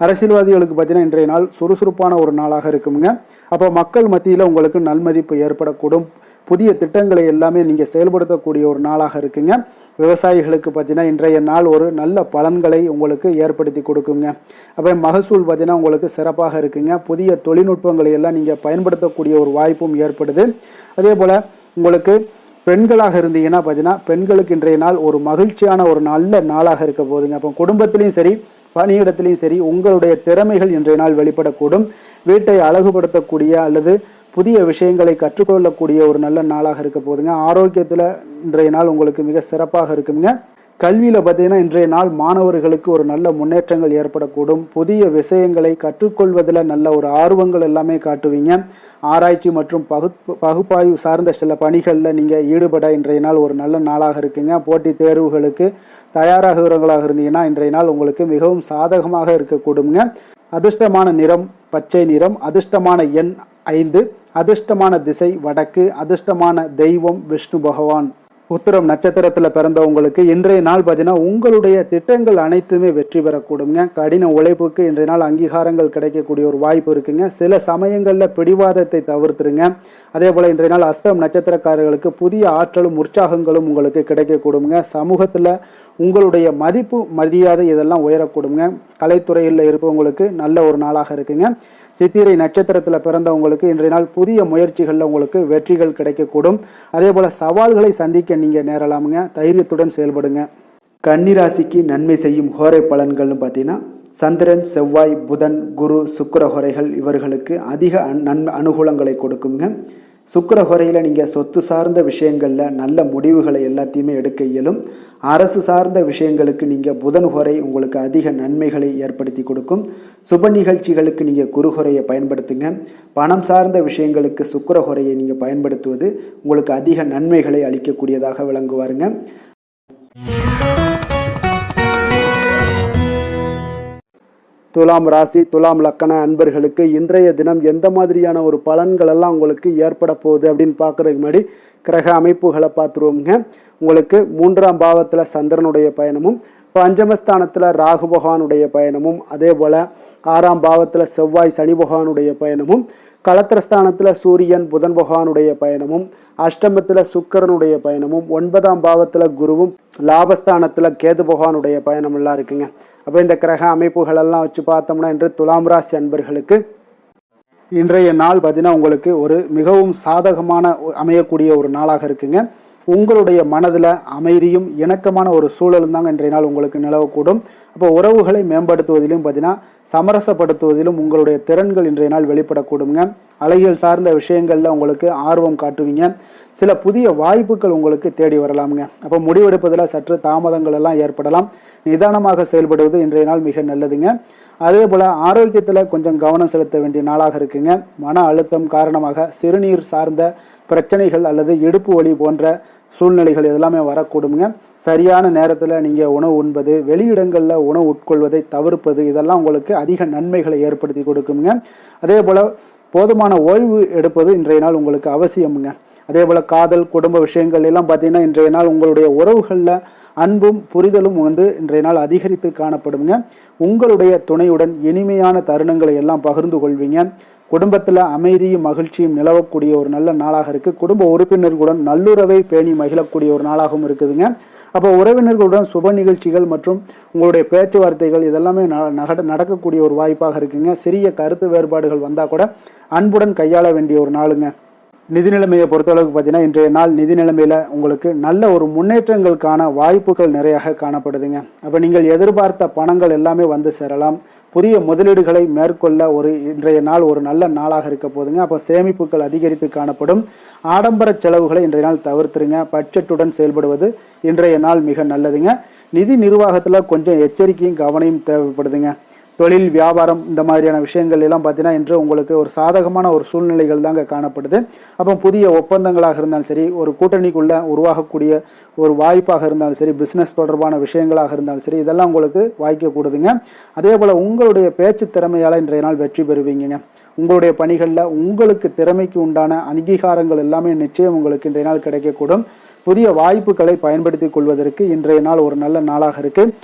Speaker 1: அரசியல்வாதிகளுக்கு பார்த்தீங்கன்னா இன்றைய நாள் சுறுசுறுப்பான ஒரு நாளாக இருக்குங்க. அப்போ மக்கள் மத்தியில் உங்களுக்கு நல்மதிப்பு ஏற்படக்கூடும். புதிய திட்டங்களை எல்லாமே நீங்கள் செயல்படுத்தக்கூடிய ஒரு நாளாக இருக்குங்க. விவசாயிகளுக்கு பார்த்தீங்கன்னா இன்றைய நாள் ஒரு நல்ல பலன்களை உங்களுக்கு ஏற்படுத்தி கொடுக்குங்க. அப்போ மகசூல் பார்த்தீங்கன்னா உங்களுக்கு சிறப்பாக இருக்குங்க. புதிய தொழில்நுட்பங்களை எல்லாம் நீங்கள் பயன்படுத்தக்கூடிய ஒரு வாய்ப்பும் ஏற்படுது. அதே போல் உங்களுக்கு பெண்களாக இருந்தீங்கன்னா பார்த்தீங்கன்னா பெண்களுக்கு இன்றைய நாள் ஒரு மகிழ்ச்சியான ஒரு நல்ல நாளாக இருக்க போகுதுங்க. அப்போ குடும்பத்திலையும் சரி, பணியிடத்திலையும் சரி உங்களுடைய திறமைகள் இன்றைய நாள் வெளிப்படக்கூடும். வீட்டை அழகுபடுத்தக்கூடிய அல்லது புதிய விஷயங்களை கற்றுக்கொள்ளக்கூடிய ஒரு நல்ல நாளாக இருக்க போகுதுங்க. ஆரோக்கியத்தில் இன்றைய நாள் உங்களுக்கு மிக சிறப்பாக இருக்குங்க. கல்வியில் பார்த்தீங்கன்னா இன்றைய நாள் மாணவர்களுக்கு ஒரு நல்ல முன்னேற்றங்கள் ஏற்படக்கூடும். புதிய விஷயங்களை கற்றுக்கொள்வதில் நல்ல ஒரு ஆர்வங்கள் எல்லாமே காட்டுவீங்க. ஆராய்ச்சி மற்றும் பகுப்பாய்வு சார்ந்த சில பணிகளில் நீங்கள் ஈடுபட இன்றைய நாள் ஒரு நல்ல நாளாக இருக்குங்க. போட்டித் தேர்வுகளுக்கு தயாராகிறவர்களாக இருந்தீங்கன்னா இன்றைய நாள் உங்களுக்கு மிகவும் சாதகமாக இருக்கக்கூடுங்க. அதிர்ஷ்டமான நிறம் பச்சை நிறம். அதிர்ஷ்டமான எண் 5. அதிர்ஷ்டமான திசை வடக்கு. அதிர்ஷ்டமான தெய்வம் விஷ்ணு பகவான். உத்திரம் நட்சத்திரத்தில் பிறந்தவங்களுக்கு இன்றைய நாள் பார்த்தீங்கன்னா உங்களுடைய திட்டங்கள் அனைத்துமே வெற்றி பெறக்கூடுங்க. கடின உழைப்புக்கு இன்றைய நாள் அங்கீகாரங்கள் கிடைக்கக்கூடிய ஒரு வாய்ப்பு இருக்குங்க. சில சமயங்களில் பிடிவாதத்தை தவிர்த்துருங்க. அதே போல் இன்றைய நாள் அஸ்தம் நட்சத்திரக்காரர்களுக்கு புதிய ஆற்றலும் உற்சாகங்களும் உங்களுக்கு கிடைக்கக்கூடுங்க. சமூகத்தில் உங்களுடைய மதிப்பு, மரியாதை இதெல்லாம் உயரக்கூடுங்க. கலைத்துறையில் இருப்பவங்களுக்கு நல்ல ஒரு நாளாக இருக்குங்க. சித்திரை நட்சத்திரத்தில் பிறந்தவங்களுக்கு இன்றைய நாள் புதிய முயற்சிகளில் உங்களுக்கு வெற்றிகள் கிடைக்கக்கூடும். அதே போல் சவால்களை சந்திக்க நீங்கள் நேரலாமுங்க. தைரியத்துடன் செயல்படுங்க. கன்னிராசிக்கு நன்மை செய்யும் ஹோரை பலன்கள்னு பார்த்தீங்கன்னா சந்திரன், செவ்வாய், புதன், குரு, சுக்கிர ஹோரைகள் இவர்களுக்கு அதிக அனுகூலங்களை கொடுக்குங்க. சுக்கிர ஹோரையில் நீங்கள் சொத்து சார்ந்த விஷயங்களில் நல்ல முடிவுகளை எல்லாத்தையுமே எடுக்க இயலும். அரசு சார்ந்த விஷயங்களுக்கு நீங்கள் புதன் ஹோரை உங்களுக்கு அதிக நன்மைகளை ஏற்படுத்தி கொடுக்கும். சுப நிகழ்ச்சிகளுக்கு நீங்கள் குரு ஹோரையை பயன்படுத்துங்க. பணம் சார்ந்த விஷயங்களுக்கு சுக்கிர ஹோரையை நீங்கள் பயன்படுத்துவது உங்களுக்கு அதிக நன்மைகளை அளிக்கக்கூடியதாக விளங்குவாருங்க. துலாம் ராசி, துலாம் லக்கண அன்பர்களுக்கு இன்றைய தினம் எந்த மாதிரியான ஒரு பலன்கள் எல்லாம் உங்களுக்கு ஏற்பட போகுது அப்படின்னு பார்க்குறதுக்கு முன்னாடி கிரக அமைப்புகளை பார்த்துருவோங்க. உங்களுக்கு 3ஆம் பாவத்தில் சந்திரனுடைய பயணமும், பஞ்சமஸ்தானத்தில் ராகு பகவானுடைய பயணமும், அதே போல் 6ஆம் பாவத்தில் செவ்வாய் சனி பகவானுடைய பயணமும், களத்திரஸ்தானத்தில் சூரியன் புதன் பகவானுடைய பயணமும், அஷ்டமத்தில் சுக்கிரனுடைய பயணமும், 9ஆம் பாவத்தில் குருவும், லாபஸ்தானத்தில் கேது பகவானுடைய பயணம் எல்லாம் இருக்குங்க. அப்போ இந்த கிரக அமைப்புகளெல்லாம் வச்சு பார்த்தோம்னா இன்று துலாம் ராசி அன்பர்களுக்கு இன்றைய நாள் பார்த்தீங்கன்னா உங்களுக்கு ஒரு மிகவும் சாதகமான அமையக்கூடிய ஒரு நாளாக இருக்குங்க. உங்களுடைய மனதில் அமைதியும் இணக்கமான ஒரு சூழலும் தாங்க இன்றைய நாள் உங்களுக்கு நிலவக்கூடும். அப்போ உறவுகளை மேம்படுத்துவதிலும் பார்த்தீங்கன்னா சமரசப்படுத்துவதிலும் உங்களுடைய திறன்கள் இன்றைய நாள் வெளிப்படக்கூடுங்க. அழகியல் சார்ந்த விஷயங்களில் உங்களுக்கு ஆர்வம் காட்டுவீங்க. சில புதிய வாய்ப்புகள் உங்களுக்கு தேடி வரலாமுங்க. அப்போ முடிவெடுப்பதில் சற்று தாமதங்கள் எல்லாம் ஏற்படலாம். நிதானமாக செயல்படுவது இன்றைய நாள் மிக நல்லதுங்க. அதே போல் ஆரோக்கியத்தில் கொஞ்சம் கவனம் செலுத்த வேண்டிய நாளாக இருக்குங்க. மன அழுத்தம் காரணமாக சிறுநீர் சார்ந்த பிரச்சனைகள் அல்லது இடுப்பு வலி போன்ற சூழ்நிலைகள் இதெல்லாமே வரக்கூடுங்க. சரியான நேரத்தில் நீங்கள் உணவு உண்பது, வெளியிடங்களில் உணவு உட்கொள்வதை தவிர்ப்பது இதெல்லாம் உங்களுக்கு அதிக நன்மைகளை ஏற்படுத்தி கொடுக்குங்க. அதே போல் போதுமான ஓய்வு எடுப்பது இன்றைய நாள் உங்களுக்கு அவசியமுங்க. அதே போல் காதல் குடும்ப விஷயங்கள் எல்லாம் பார்த்தீங்கன்னா இன்றைய நாள் உங்களுடைய உறவுகளில் அன்பும் புரிதலும் இன்றைய நாள் அதிகரித்து காணப்படுங்க. உங்களுடைய துணையுடன் இனிமையான தருணங்களை எல்லாம் பகிர்ந்து கொள்வீங்க. குடும்பத்தில் அமைதியும் மகிழ்ச்சியும் நிலவக்கூடிய ஒரு நல்ல நாளாக இருக்குது. குடும்ப உறுப்பினர்களுடன் நல்லுறவை பேணி மகிழக்கூடிய ஒரு நாளாகவும் இருக்குதுங்க. அப்போ உறவினர்களுடன் சுப நிகழ்ச்சிகள் மற்றும் உங்களுடைய பேச்சுவார்த்தைகள் இதெல்லாமே நடக்கக்கூடிய ஒரு வாய்ப்பாக இருக்குங்க. சிறிய கருத்து வேறுபாடுகள் வந்தால் கூட அன்புடன் கையாள வேண்டிய ஒரு நாளுங்க. நிதி நிலைமையை பொறுத்தளவுக்கு பார்த்தீங்கன்னா இன்றைய நாள் நிதி நிலைமையில் உங்களுக்கு நல்ல ஒரு முன்னேற்றங்களுக்கான வாய்ப்புகள் நிறையாக காணப்படுதுங்க. அப்போ நீங்கள் எதிர்பார்த்த பணங்கள் எல்லாமே வந்து சேரலாம். புதிய முதலீடுகளை மேற்கொள்ள இன்றைய நாள் ஒரு நல்ல நாளாக இருக்க போதுங்க. அப்போ சேமிப்புகள் அதிகரித்து காணப்படும். ஆடம்பர செலவுகளை இன்றைய நாள் தவிர்த்துருங்க. பட்ஜெட்டுடன் செயல்படுவது இன்றைய நாள் மிக நல்லதுங்க. நிதி நிர்வாகத்தில் கொஞ்சம் எச்சரிக்கையும் கவனையும் தேவைப்படுதுங்க. தொழில் வியாபாரம் இந்த மாதிரியான விஷயங்கள் எல்லாம் பார்த்தீங்கன்னா இன்று உங்களுக்கு ஒரு சாதகமான ஒரு சூழ்நிலைகள் தாங்க காணப்படுது. அப்போ புதிய ஒப்பந்தங்களாக இருந்தாலும் சரி, ஒரு கூட்டணிக்குள்ளே உருவாகக்கூடிய ஒரு வாய்ப்பாக இருந்தாலும் சரி, பிஸ்னஸ் தொடர்பான விஷயங்களாக இருந்தாலும் சரி, இதெல்லாம் உங்களுக்கு வாய்க்கக்கூடுதுங்க. அதே போல் உங்களுடைய பேச்சு திறமையால் இன்றைய நாள் வெற்றி பெறுவீங்க. உங்களுடைய பணிகளில் உங்களுக்கு திறமைக்கு உண்டான அங்கீகாரங்கள் எல்லாமே நிச்சயம் உங்களுக்கு இன்றைய நாள் கிடைக்கக்கூடும். புதிய வாய்ப்புகளை பயன்படுத்தி கொள்வதற்கு இன்றைய நாள் ஒரு நல்ல நாளாக இருக்குது.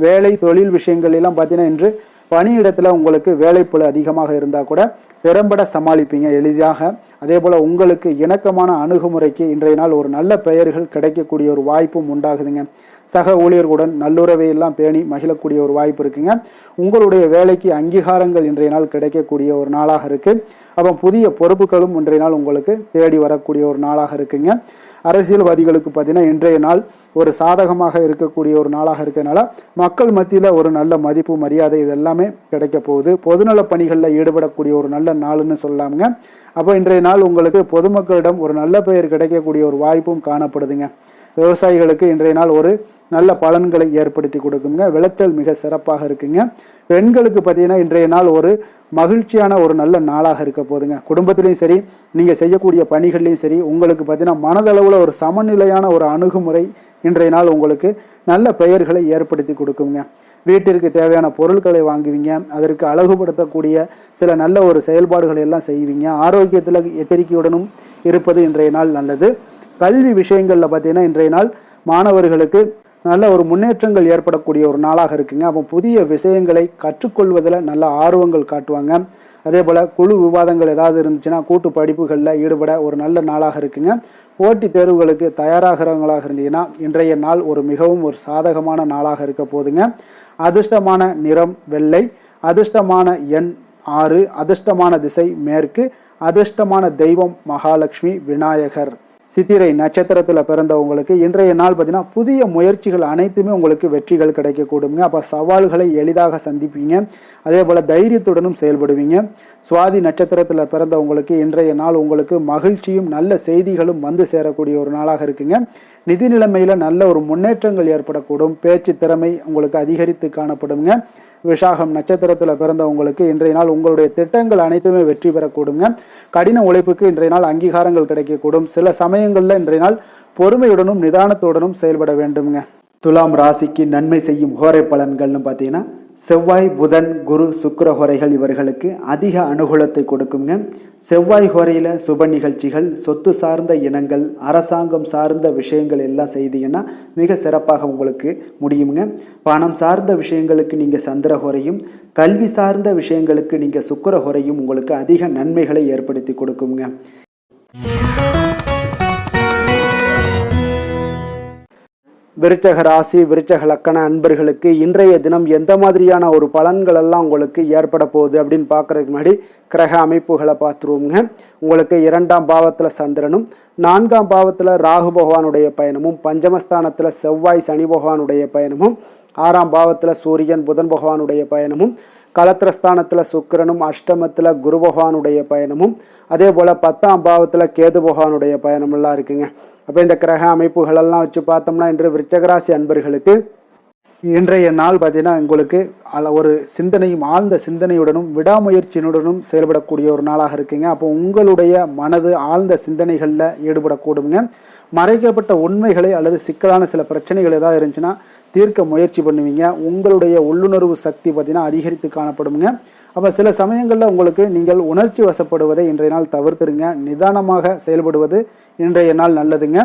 Speaker 1: வேலை தொழில் விஷயங்கள் எல்லாம் பார்த்தீங்கன்னா இன்று பணியிடத்தில் உங்களுக்கு வேலைப்பளு அதிகமாக இருந்தால் கூட திறம்பட சமாளிப்பீங்க எளிதாக. அதே போல் உங்களுக்கு இணக்கமான அணுகுமுறைக்கு இன்றைய நாள் ஒரு நல்ல பெயர்கள் கிடைக்கக்கூடிய ஒரு வாய்ப்பும் உண்டாகுதுங்க. சக ஊழியர்களுடன் நல்லுறவை எல்லாம் பேணி மகிழக்கூடிய ஒரு வாய்ப்பு இருக்குங்க. உங்களுடைய வேலைக்கு அங்கீகாரங்கள் இன்றைய நாள் கிடைக்கக்கூடிய ஒரு நாளாக இருக்குது. அப்போ புதிய பொறுப்புகளும் இன்றைய நாள் உங்களுக்கு தேடி வரக்கூடிய ஒரு நாளாக இருக்குங்க. அரசியல்வாதிகளுக்கு பார்த்தீங்கன்னா இன்றைய நாள் ஒரு சாதகமாக இருக்கக்கூடிய ஒரு நாளாக இருக்கிறதுனால மக்கள் மத்தியில் ஒரு நல்ல மதிப்பு மரியாதை இதெல்லாமே கிடைக்க போகுது. பொதுநல பணிகளில் ஈடுபடக்கூடிய ஒரு நல்ல நாள்னு சொல்லலாமுங்க. அப்போ இன்றைய நாள் உங்களுக்கு பொதுமக்களிடம் ஒரு நல்ல பெயர் கிடைக்கக்கூடிய ஒரு வாய்ப்பும் காணப்படுதுங்க. விவசாயிகளுக்கு இன்றைய நாள் ஒரு நல்ல பலன்களை ஏற்படுத்தி கொடுக்குங்க. விளைச்சல் மிக சிறப்பாக இருக்குங்க. பெண்களுக்கு பார்த்தீங்கன்னா இன்றைய நாள் ஒரு மகிழ்ச்சியான ஒரு நல்ல நாளாக இருக்க போதுங்க. குடும்பத்திலையும் சரி, நீங்கள் செய்யக்கூடிய பணிகள்லையும் சரி, உங்களுக்கு பார்த்தீங்கன்னா மனதளவில் ஒரு சமநிலையான ஒரு அணுகுமுறை இன்றைய நாள் உங்களுக்கு நல்ல பெயர்களை ஏற்படுத்தி கொடுக்குங்க. வீட்டிற்கு தேவையான பொருட்களை வாங்குவீங்க. அதற்கு அழகுபடுத்தக்கூடிய சில நல்ல ஒரு செயல்பாடுகளை எல்லாம் செய்வீங்க. ஆரோக்கியத்தில் எச்சரிக்கையுடனும் இருப்பது இன்றைய நாள் நல்லது. கல்வி விஷயங்களில் பார்த்தீங்கன்னா இன்றைய நாள் மாணவர்களுக்கு நல்ல ஒரு முன்னேற்றங்கள் ஏற்படக்கூடிய ஒரு நாளாக இருக்குங்க. அப்போ புதிய விஷயங்களை கற்றுக்கொள்வதில் நல்ல ஆர்வங்கள் காட்டுவாங்க. அதே போல் குழு விவாதங்கள் ஏதாவது இருந்துச்சுன்னா கூட்டு படிப்புகளில் ஈடுபட ஒரு நல்ல நாளாக இருக்குங்க. போட்டி தேர்வுகளுக்கு தயாராகிறவங்களாக இருந்தீங்கன்னா இன்றைய நாள் மிகவும் ஒரு சாதகமான நாளாக இருக்க போதுங்க. அதிர்ஷ்டமான நிறம் வெள்ளை, அதிர்ஷ்டமான எண் 6, அதிர்ஷ்டமான திசை மேற்கு, அதிர்ஷ்டமான தெய்வம் மகாலட்சுமி விநாயகர். சித்திரை நட்சத்திரத்தில் பிறந்தவங்களுக்கு இன்றைய நாள் பார்த்தீங்கன்னா புதிய முயற்சிகள் அனைத்துமே உங்களுக்கு வெற்றிகள் கிடைக்கக்கூடுங்க. அப்போ சவால்களை எளிதாக சந்திப்பீங்க. அதே போல் தைரியத்துடனும் செயல்படுவீங்க. சுவாதி நட்சத்திரத்தில் பிறந்தவங்களுக்கு இன்றைய நாள் உங்களுக்கு மகிழ்ச்சியும் நல்ல செய்திகளும் வந்து சேரக்கூடிய ஒரு நாளாக இருக்குங்க. நிதி நிலைமையில் நல்ல ஒரு முன்னேற்றங்கள் ஏற்படக்கூடும். பேச்சு திறமை உங்களுக்கு அதிகரித்து காணப்படுங்க. விசாகம் நட்சத்திரத்தில் பிறந்தவங்களுக்கு இன்றைய நாள் உங்களுடைய திட்டங்கள் அனைத்துமே வெற்றி பெறக்கூடுங்க. கடின உழைப்புக்கு இன்றைய நாள் அங்கீகாரங்கள் கிடைக்கக்கூடும். சில சமயங்களில் இன்றைய நாள் பொறுமையுடனும் நிதானத்துடனும் செயல்பட வேண்டுங்க. துலாம் ராசிக்கு நன்மை செய்யும் ஹோரை பலன்கள்னு பார்த்தீங்கன்னா செவ்வாய், புதன், குரு, சுக்கிர ஹோரைகள் இவர்களுக்கு அதிக அனுகூலத்தை கொடுக்குங்க. செவ்வாய் ஹோரையில் சுப நிகழ்ச்சிகள், சொத்து சார்ந்த இனங்கள், அரசாங்கம் சார்ந்த விஷயங்கள் எல்லாம் செய்தீங்கன்னா மிக சிறப்பாக உங்களுக்கு முடியுங்க. பணம் சார்ந்த விஷயங்களுக்கு நீங்கள் சந்திர ஹோரையும், கல்வி சார்ந்த விஷயங்களுக்கு நீங்கள் சுக்கிர ஹோரையும் உங்களுக்கு அதிக நன்மைகளை ஏற்படுத்தி கொடுக்குங்க. விருச்சக ராசி விருச்சக லக்கண அன்பர்களுக்கு இன்றைய தினம் எந்த மாதிரியான ஒரு பலன்கள் எல்லாம் உங்களுக்கு ஏற்பட போகுது அப்படின்னு பார்க்கறதுக்கு முன்னாடி கிரக அமைப்புகளை பார்த்துருவோங்க. உங்களுக்கு 2ஆம் பாவத்தில் சந்திரனும் 4ஆம் பாவத்தில் ராகு பகவானுடைய பயணமும் பஞ்சமஸ்தானத்தில் செவ்வாய் சனி பகவானுடைய பயணமும் 6ஆம் பாவத்தில் சூரியன் புதன் பகவானுடைய பயணமும் கலத்திரஸ்தானத்தில் சுக்கிரனும் அஷ்டமத்தில் குரு பகவானுடைய பயணமும் அதே போல் 10ஆம் பாவத்தில் கேது பகவானுடைய பயணமெல்லாம் இருக்குங்க. அப்போ இந்த கிரக அமைப்புகளெல்லாம் வச்சு பார்த்தோம்னா இன்று விருச்சகராசி அன்பர்களுக்கு இன்றைய நாள் பார்த்தீங்கன்னா உங்களுக்கு ஒரு சிந்தனையும் ஆழ்ந்த சிந்தனையுடனும் விடாமுயற்சியினுடனும் செயல்படக்கூடிய ஒரு நாளாக இருக்குங்க. அப்போ உங்களுடைய மனது ஆழ்ந்த சிந்தனைகளில் ஈடுபடக்கூடுங்க. மறைக்கப்பட்ட உண்மைகளை அல்லது சிக்கலான சில பிரச்சனைகள் ஏதாவது இருந்துச்சுன்னா தீர்க்க முயற்சி பண்ணுவீங்க. உங்களுடைய உள்ளுணர்வு சக்தி பார்த்தீங்கன்னா அதிகரித்து காணப்படுங்க. அப்போ சில சமயங்களில் உங்களுக்கு நீங்கள் உணர்ச்சி வசப்படுவதை இன்றைய நாள் தவிர்த்துருங்க. நிதானமாக செயல்படுவது இன்றைய நாள் நல்லதுங்க.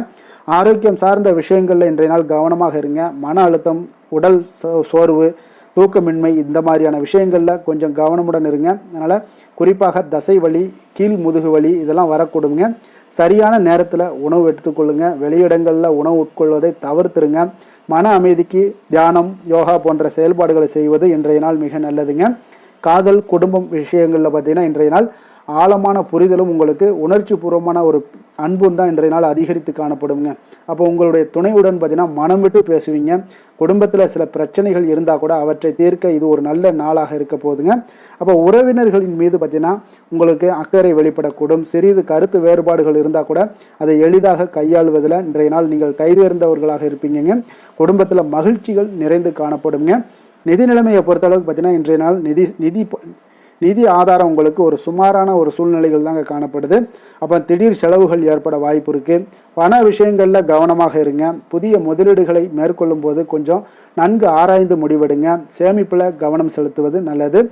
Speaker 1: ஆரோக்கியம் சார்ந்த விஷயங்களில் இன்றைய நாள் கவனமாக இருங்க. மன அழுத்தம், உடல் சோர்வு, தூக்கமின்மை இந்த மாதிரியான விஷயங்களில் கொஞ்சம் கவனமுடன் இருங்க. அதனால் குறிப்பாக தசை வலி, கீழ் முதுகு வலி இதெல்லாம் வரக்கூடுங்க. சரியான நேரத்தில் உணவு எடுத்துக்கொள்ளுங்க. வெளியிடங்களில் உணவு உட்கொள்வதை தவிர்த்துருங்க. மன அமைதிக்கு தியானம், யோகா போன்ற செயல்பாடுகளை செய்வது இன்றைய நாள் மிக நல்லதுங்க. காதல், குடும்பம் விஷயங்களில் பார்த்தீங்கன்னா இன்றைய நாள் ஆழமான புரிதலும் உங்களுக்கு உணர்ச்சி பூர்வமான ஒரு அன்பும் தான் இன்றைய நாள் அதிகரித்து காணப்படுங்க. அப்போ உங்களுடைய துணையுடன் பார்த்தீங்கன்னா மனம் விட்டு பேசுவீங்க. குடும்பத்தில் சில பிரச்சனைகள் இருந்தால் கூட அவற்றை தீர்க்க இது ஒரு நல்ல நாளாக இருக்க போகுதுங்க. அப்போ உறவினர்களின் மீது பார்த்தீங்கன்னா உங்களுக்கு அக்கறை வெளிப்படக்கூடும். சிறிது கருத்து வேறுபாடுகள் இருந்தால் கூட அதை எளிதாக கையாளுவதில் இன்றைய நாள் நீங்கள் கைதேர்ந்தவர்களாக இருப்பீங்க. குடும்பத்தில் மகிழ்ச்சிகள் நிறைந்து காணப்படுங்க. நிதி நிலைமையை பொறுத்தளவுக்கு பார்த்தீங்கன்னா இன்றைய நாள் நிதி ஆதாரம் உங்களுக்கு ஒரு சுமாரான ஒரு சூழ்நிலைகள் தாங்க காணப்படுது. அப்போ திடீர் செலவுகள் ஏற்பட வாய்ப்பு இருக்குது. பண விஷயங்களில் கவனமாக இருங்க. புதிய முதலீடுகளை மேற்கொள்ளும் போது கொஞ்சம் நன்கு ஆராய்ந்து முடிவெடுங்க. சேமிப்பில் கவனம் செலுத்துவது நல்லது.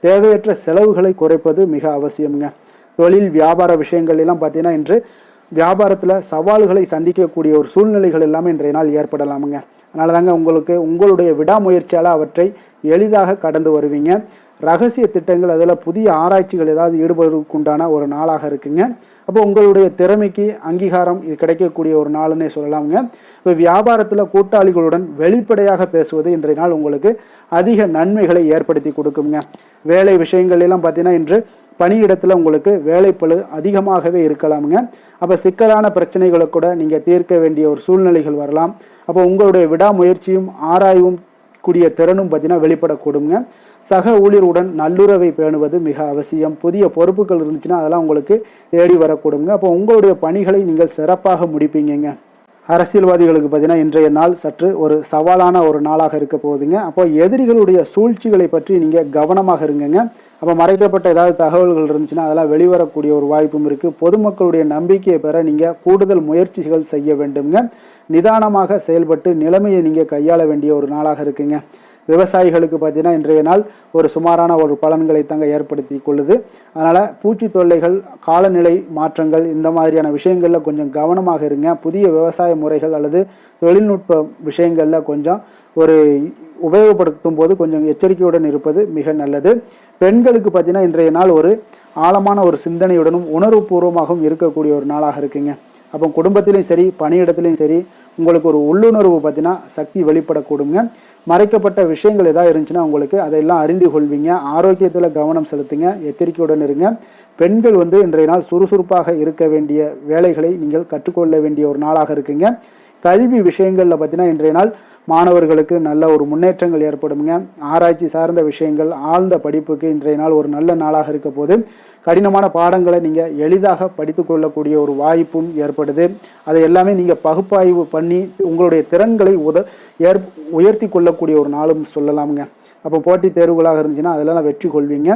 Speaker 1: தேவையற்ற செலவுகளை குறைப்பது மிக அவசியம்ங்க. தொழில் வியாபார விஷயங்கள் எல்லாம் பார்த்தீங்கன்னா இன்று வியாபாரத்தில் சவால்களை சந்திக்கக்கூடிய ஒரு சூழ்நிலைகள் எல்லாமே இன்றைய நாள் ஏற்படலாமுங்க. அதனால தாங்க உங்களுக்கு உங்களுடைய விடாமுயற்சியால் அவற்றை எளிதாக கடந்து வருவீங்க. ரகசிய திட்டங்கள் அதில் புதிய ஆராய்ச்சிகள் ஏதாவது ஈடுபடுவதற்குண்டான ஒரு நாளாக இருக்குங்க. அப்போ உங்களுடைய திறமைக்கு அங்கீகாரம் இது கிடைக்கக்கூடிய ஒரு நாளுன்னே சொல்லலாமுங்க. இப்போ வியாபாரத்தில் கூட்டாளிகளுடன் வெளிப்படையாக பேசுவது இன்றைய நாள் உங்களுக்கு அதிக நன்மைகளை ஏற்படுத்தி கொடுக்குங்க. வேலை விஷயங்கள் எல்லாம் பார்த்தீங்கன்னா இன்று பணியிடத்தில் உங்களுக்கு வேலைப்பளு அதிகமாகவே இருக்கலாமுங்க. அப்போ சிக்கலான பிரச்சனைகளை கூட நீங்கள் தீர்க்க வேண்டிய ஒரு சூழ்நிலைகள் வரலாம். அப்போ உங்களுடைய விடாமுயற்சியும் ஆராயவும் கூடிய திறனும் பார்த்தீங்கன்னா வெளிப்படக்கூடுங்க. சக ஊழியருடன் நல்லுறவை பேணுவது மிக அவசியம். புதிய பொறுப்புகள் இருந்துச்சுன்னா அதெல்லாம் உங்களுக்கு தேடி வரக்கூடுங்க. அப்போ உங்களுடைய பணிகளை நீங்கள் சிறப்பாக முடிப்பீங்க. அரசியல்வாதிகளுக்கு பார்த்தீங்கன்னா இன்றைய நாள் சற்று ஒரு சவாலான ஒரு நாளாக இருக்க போகுதுங்க. அப்போ எதிரிகளுடைய சூழ்ச்சிகளை பற்றி நீங்கள் கவனமாக இருங்கங்க. அப்போ மறைக்கப்பட்ட ஏதாவது தகவல்கள் இருந்துச்சுன்னா அதெல்லாம் வெளிவரக்கூடிய ஒரு வாய்ப்பும் இருக்குது. பொதுமக்களுடைய நம்பிக்கையை பெற நீங்கள் கூடுதல் முயற்சிகள் செய்ய வேண்டுங்க. நிதானமாக செயல்பட்டு நிலைமையை நீங்கள் கையாள வேண்டிய ஒரு நாளாக இருக்குங்க. விவசாயிகளுக்கு பார்த்தீங்கன்னா இன்றைய நாள் ஒரு சுமாரான ஒரு பலன்களை தாங்க ஏற்படுத்தி கொள்ளுது. அதனால் பூச்சி தொல்லைகள், காலநிலை மாற்றங்கள் இந்த மாதிரியான விஷயங்களில் கொஞ்சம் கவனமாக இருங்க. புதிய விவசாய முறைகள் அல்லது தொழில்நுட்ப விஷயங்களில் கொஞ்சம் ஒரு உபயோகப்படுத்தும் போது கொஞ்சம் எச்சரிக்கையுடன் இருப்பது மிக நல்லது. பெண்களுக்கு பார்த்தீங்கன்னா இன்றைய நாள் ஒரு ஆழமான ஒரு சிந்தனையுடனும் உணர்வுபூர்வமாகவும் இருக்கக்கூடிய ஒரு நாளாக இருக்குங்க. அப்போ குடும்பத்திலையும் சரி பணியிடத்துலையும் சரி உங்களுக்கு ஒரு உள்ளுணர்வு பார்த்தீங்கன்னா சக்தி வெளிப்படக்கூடுங்க. மறைக்கப்பட்ட விஷயங்கள் ஏதாவது இருந்துச்சுன்னா உங்களுக்கு அதையெல்லாம் அறிந்து கொள்வீங்க. ஆரோக்கியத்தில் கவனம் செலுத்துங்க. எச்சரிக்கையுடன் இருங்க. பெண்கள் இன்றைய நாள் சுறுசுறுப்பாக இருக்க வேண்டிய வேலைகளை நீங்கள் கற்றுக்கொள்ள வேண்டிய ஒரு நாளாக இருக்குங்க. கல்வி விஷயங்களில் பார்த்தீங்கன்னா இன்றைய நாள் மாணவர்களுக்கு நல்ல ஒரு முன்னேற்றங்கள் ஏற்படுங்க. ஆராய்ச்சி சார்ந்த விஷயங்கள், ஆழ்ந்த படிப்புக்கு இன்றைய நாள் ஒரு நல்ல நாளாக இருக்க போது கடினமான பாடங்களை நீங்கள் எளிதாக படித்து கொள்ளக்கூடிய ஒரு வாய்ப்பும் ஏற்படுது. அதை எல்லாமே நீங்கள் பகுப்பாய்வு பண்ணி உங்களுடைய திறன்களை உயர்த்தி கொள்ளக்கூடிய ஒரு நாளும் சொல்லலாமுங்க. அப்போ போட்டித் தேர்வுகளாக இருந்துச்சுன்னா அதெல்லாம் வெற்றி கொள்வீங்க.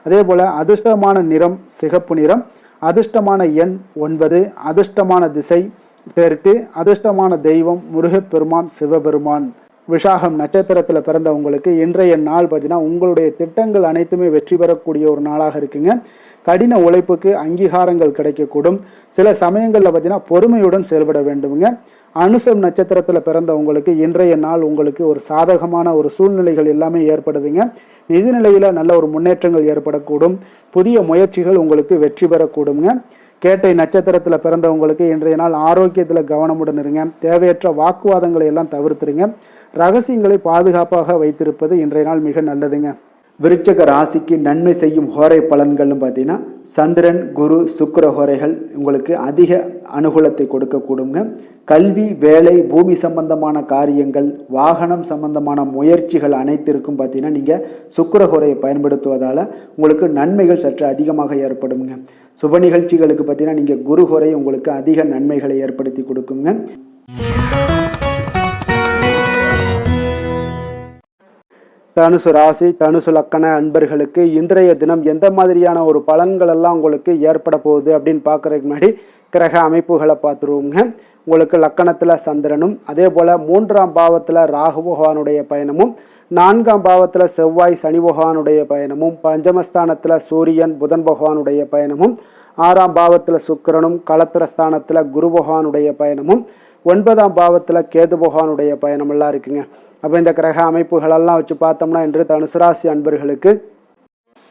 Speaker 1: அதே போல் அதிர்ஷ்டமான நிறம் சிகப்பு நிறம், அதிர்ஷ்டமான எண் 9, அதிர்ஷ்டமான திசை தெற்கு, அதிர்ஷ்டமான தெய்வம் முருகப்பெருமான் சிவபெருமான். விஷாகம் நட்சத்திரத்தில் பிறந்தவங்களுக்கு இன்றைய நாள் பார்த்தீங்கன்னா உங்களுடைய திட்டங்கள் அனைத்துமே வெற்றி பெறக்கூடிய ஒரு நாளாக இருக்குங்க. கடின உழைப்புக்கு அங்கீகாரங்கள் கிடைக்கக்கூடும். சில சமயங்களில் பார்த்தீங்கன்னா பொறுமையுடன் செயல்பட வேண்டுமுங்க. அனுசம் நட்சத்திரத்தில் பிறந்தவங்களுக்கு இன்றைய நாள் உங்களுக்கு ஒரு சாதகமான ஒரு சூழ்நிலைகள் எல்லாமே ஏற்படுதுங்க. நிதிநிலையில் நல்ல ஒரு முன்னேற்றங்கள் ஏற்படக்கூடும். புதிய முயற்சிகள் உங்களுக்கு வெற்றி பெறக்கூடுங்க. கேட்டை நட்சத்திரத்தில் பிறந்தவங்களுக்கு இன்றைய நாள் ஆரோக்கியத்தில் கவனமுடன் இருங்க. தேவையற்ற வாக்குவாதங்களை எல்லாம் தவிர்த்துருங்க. ரகசியங்களை பாதுகாப்பாக வைத்திருப்பது இன்றைய நாள் மிக நல்லதுங்க. விருச்சக ராசிக்கு நன்மை செய்யும் ஹோரை பலன்கள்னு பார்த்தீங்கன்னா சந்திரன், குரு, சுக்கிர ஹோரைகள் உங்களுக்கு அதிக அனுகூலத்தை கொடுக்கக்கூடுங்க. கல்வி, வேலை, பூமி சம்பந்தமான காரியங்கள், வாகனம் சம்பந்தமான முயற்சிகள் அனைத்திற்கும் பார்த்தீங்கன்னா நீங்கள் சுக்கிர ஹோரையை பயன்படுத்துவதால் உங்களுக்கு நன்மைகள் சற்று அதிகமாக ஏற்படுங்க. சுப நிகழ்ச்சிகளுக்கு பார்த்தீங்கன்னா நீங்கள் குரு ஹோரை உங்களுக்கு அதிக நன்மைகளை ஏற்படுத்தி கொடுக்குங்க. தனுசு ராசி, தனுசு லக்கண அன்பர்களுக்கு இன்றைய தினம் எந்த மாதிரியான ஒரு பலன்கள் எல்லாம் உங்களுக்கு ஏற்பட போகுது அப்படின்னு பார்க்கறதுக்கு முன்னாடி கிரக அமைப்புகளை பார்த்துருவோங்க. உங்களுக்கு லக்கணத்தில் சந்திரனும், அதே போல் 3ஆம் பாவத்தில் ராகு பகவானுடைய பயணமும், 4ஆம் பாவத்தில் செவ்வாய் சனி பகவானுடைய பயணமும், பஞ்சமஸ்தானத்தில் சூரியன் புதன் பகவானுடைய பயணமும், 6ஆம் பாவத்தில் சுக்கிரனும், களத்திரஸ்தானத்தில் குரு பகவானுடைய பயணமும், 9ஆம் பாவத்தில் கேது பகவானுடைய பயணமெல்லாம் இருக்குங்க. அப்போ இந்த கிரக அமைப்புகளெல்லாம் வச்சு பார்த்தோம்னா இன்று தனுசு ராசி அன்பர்களுக்கு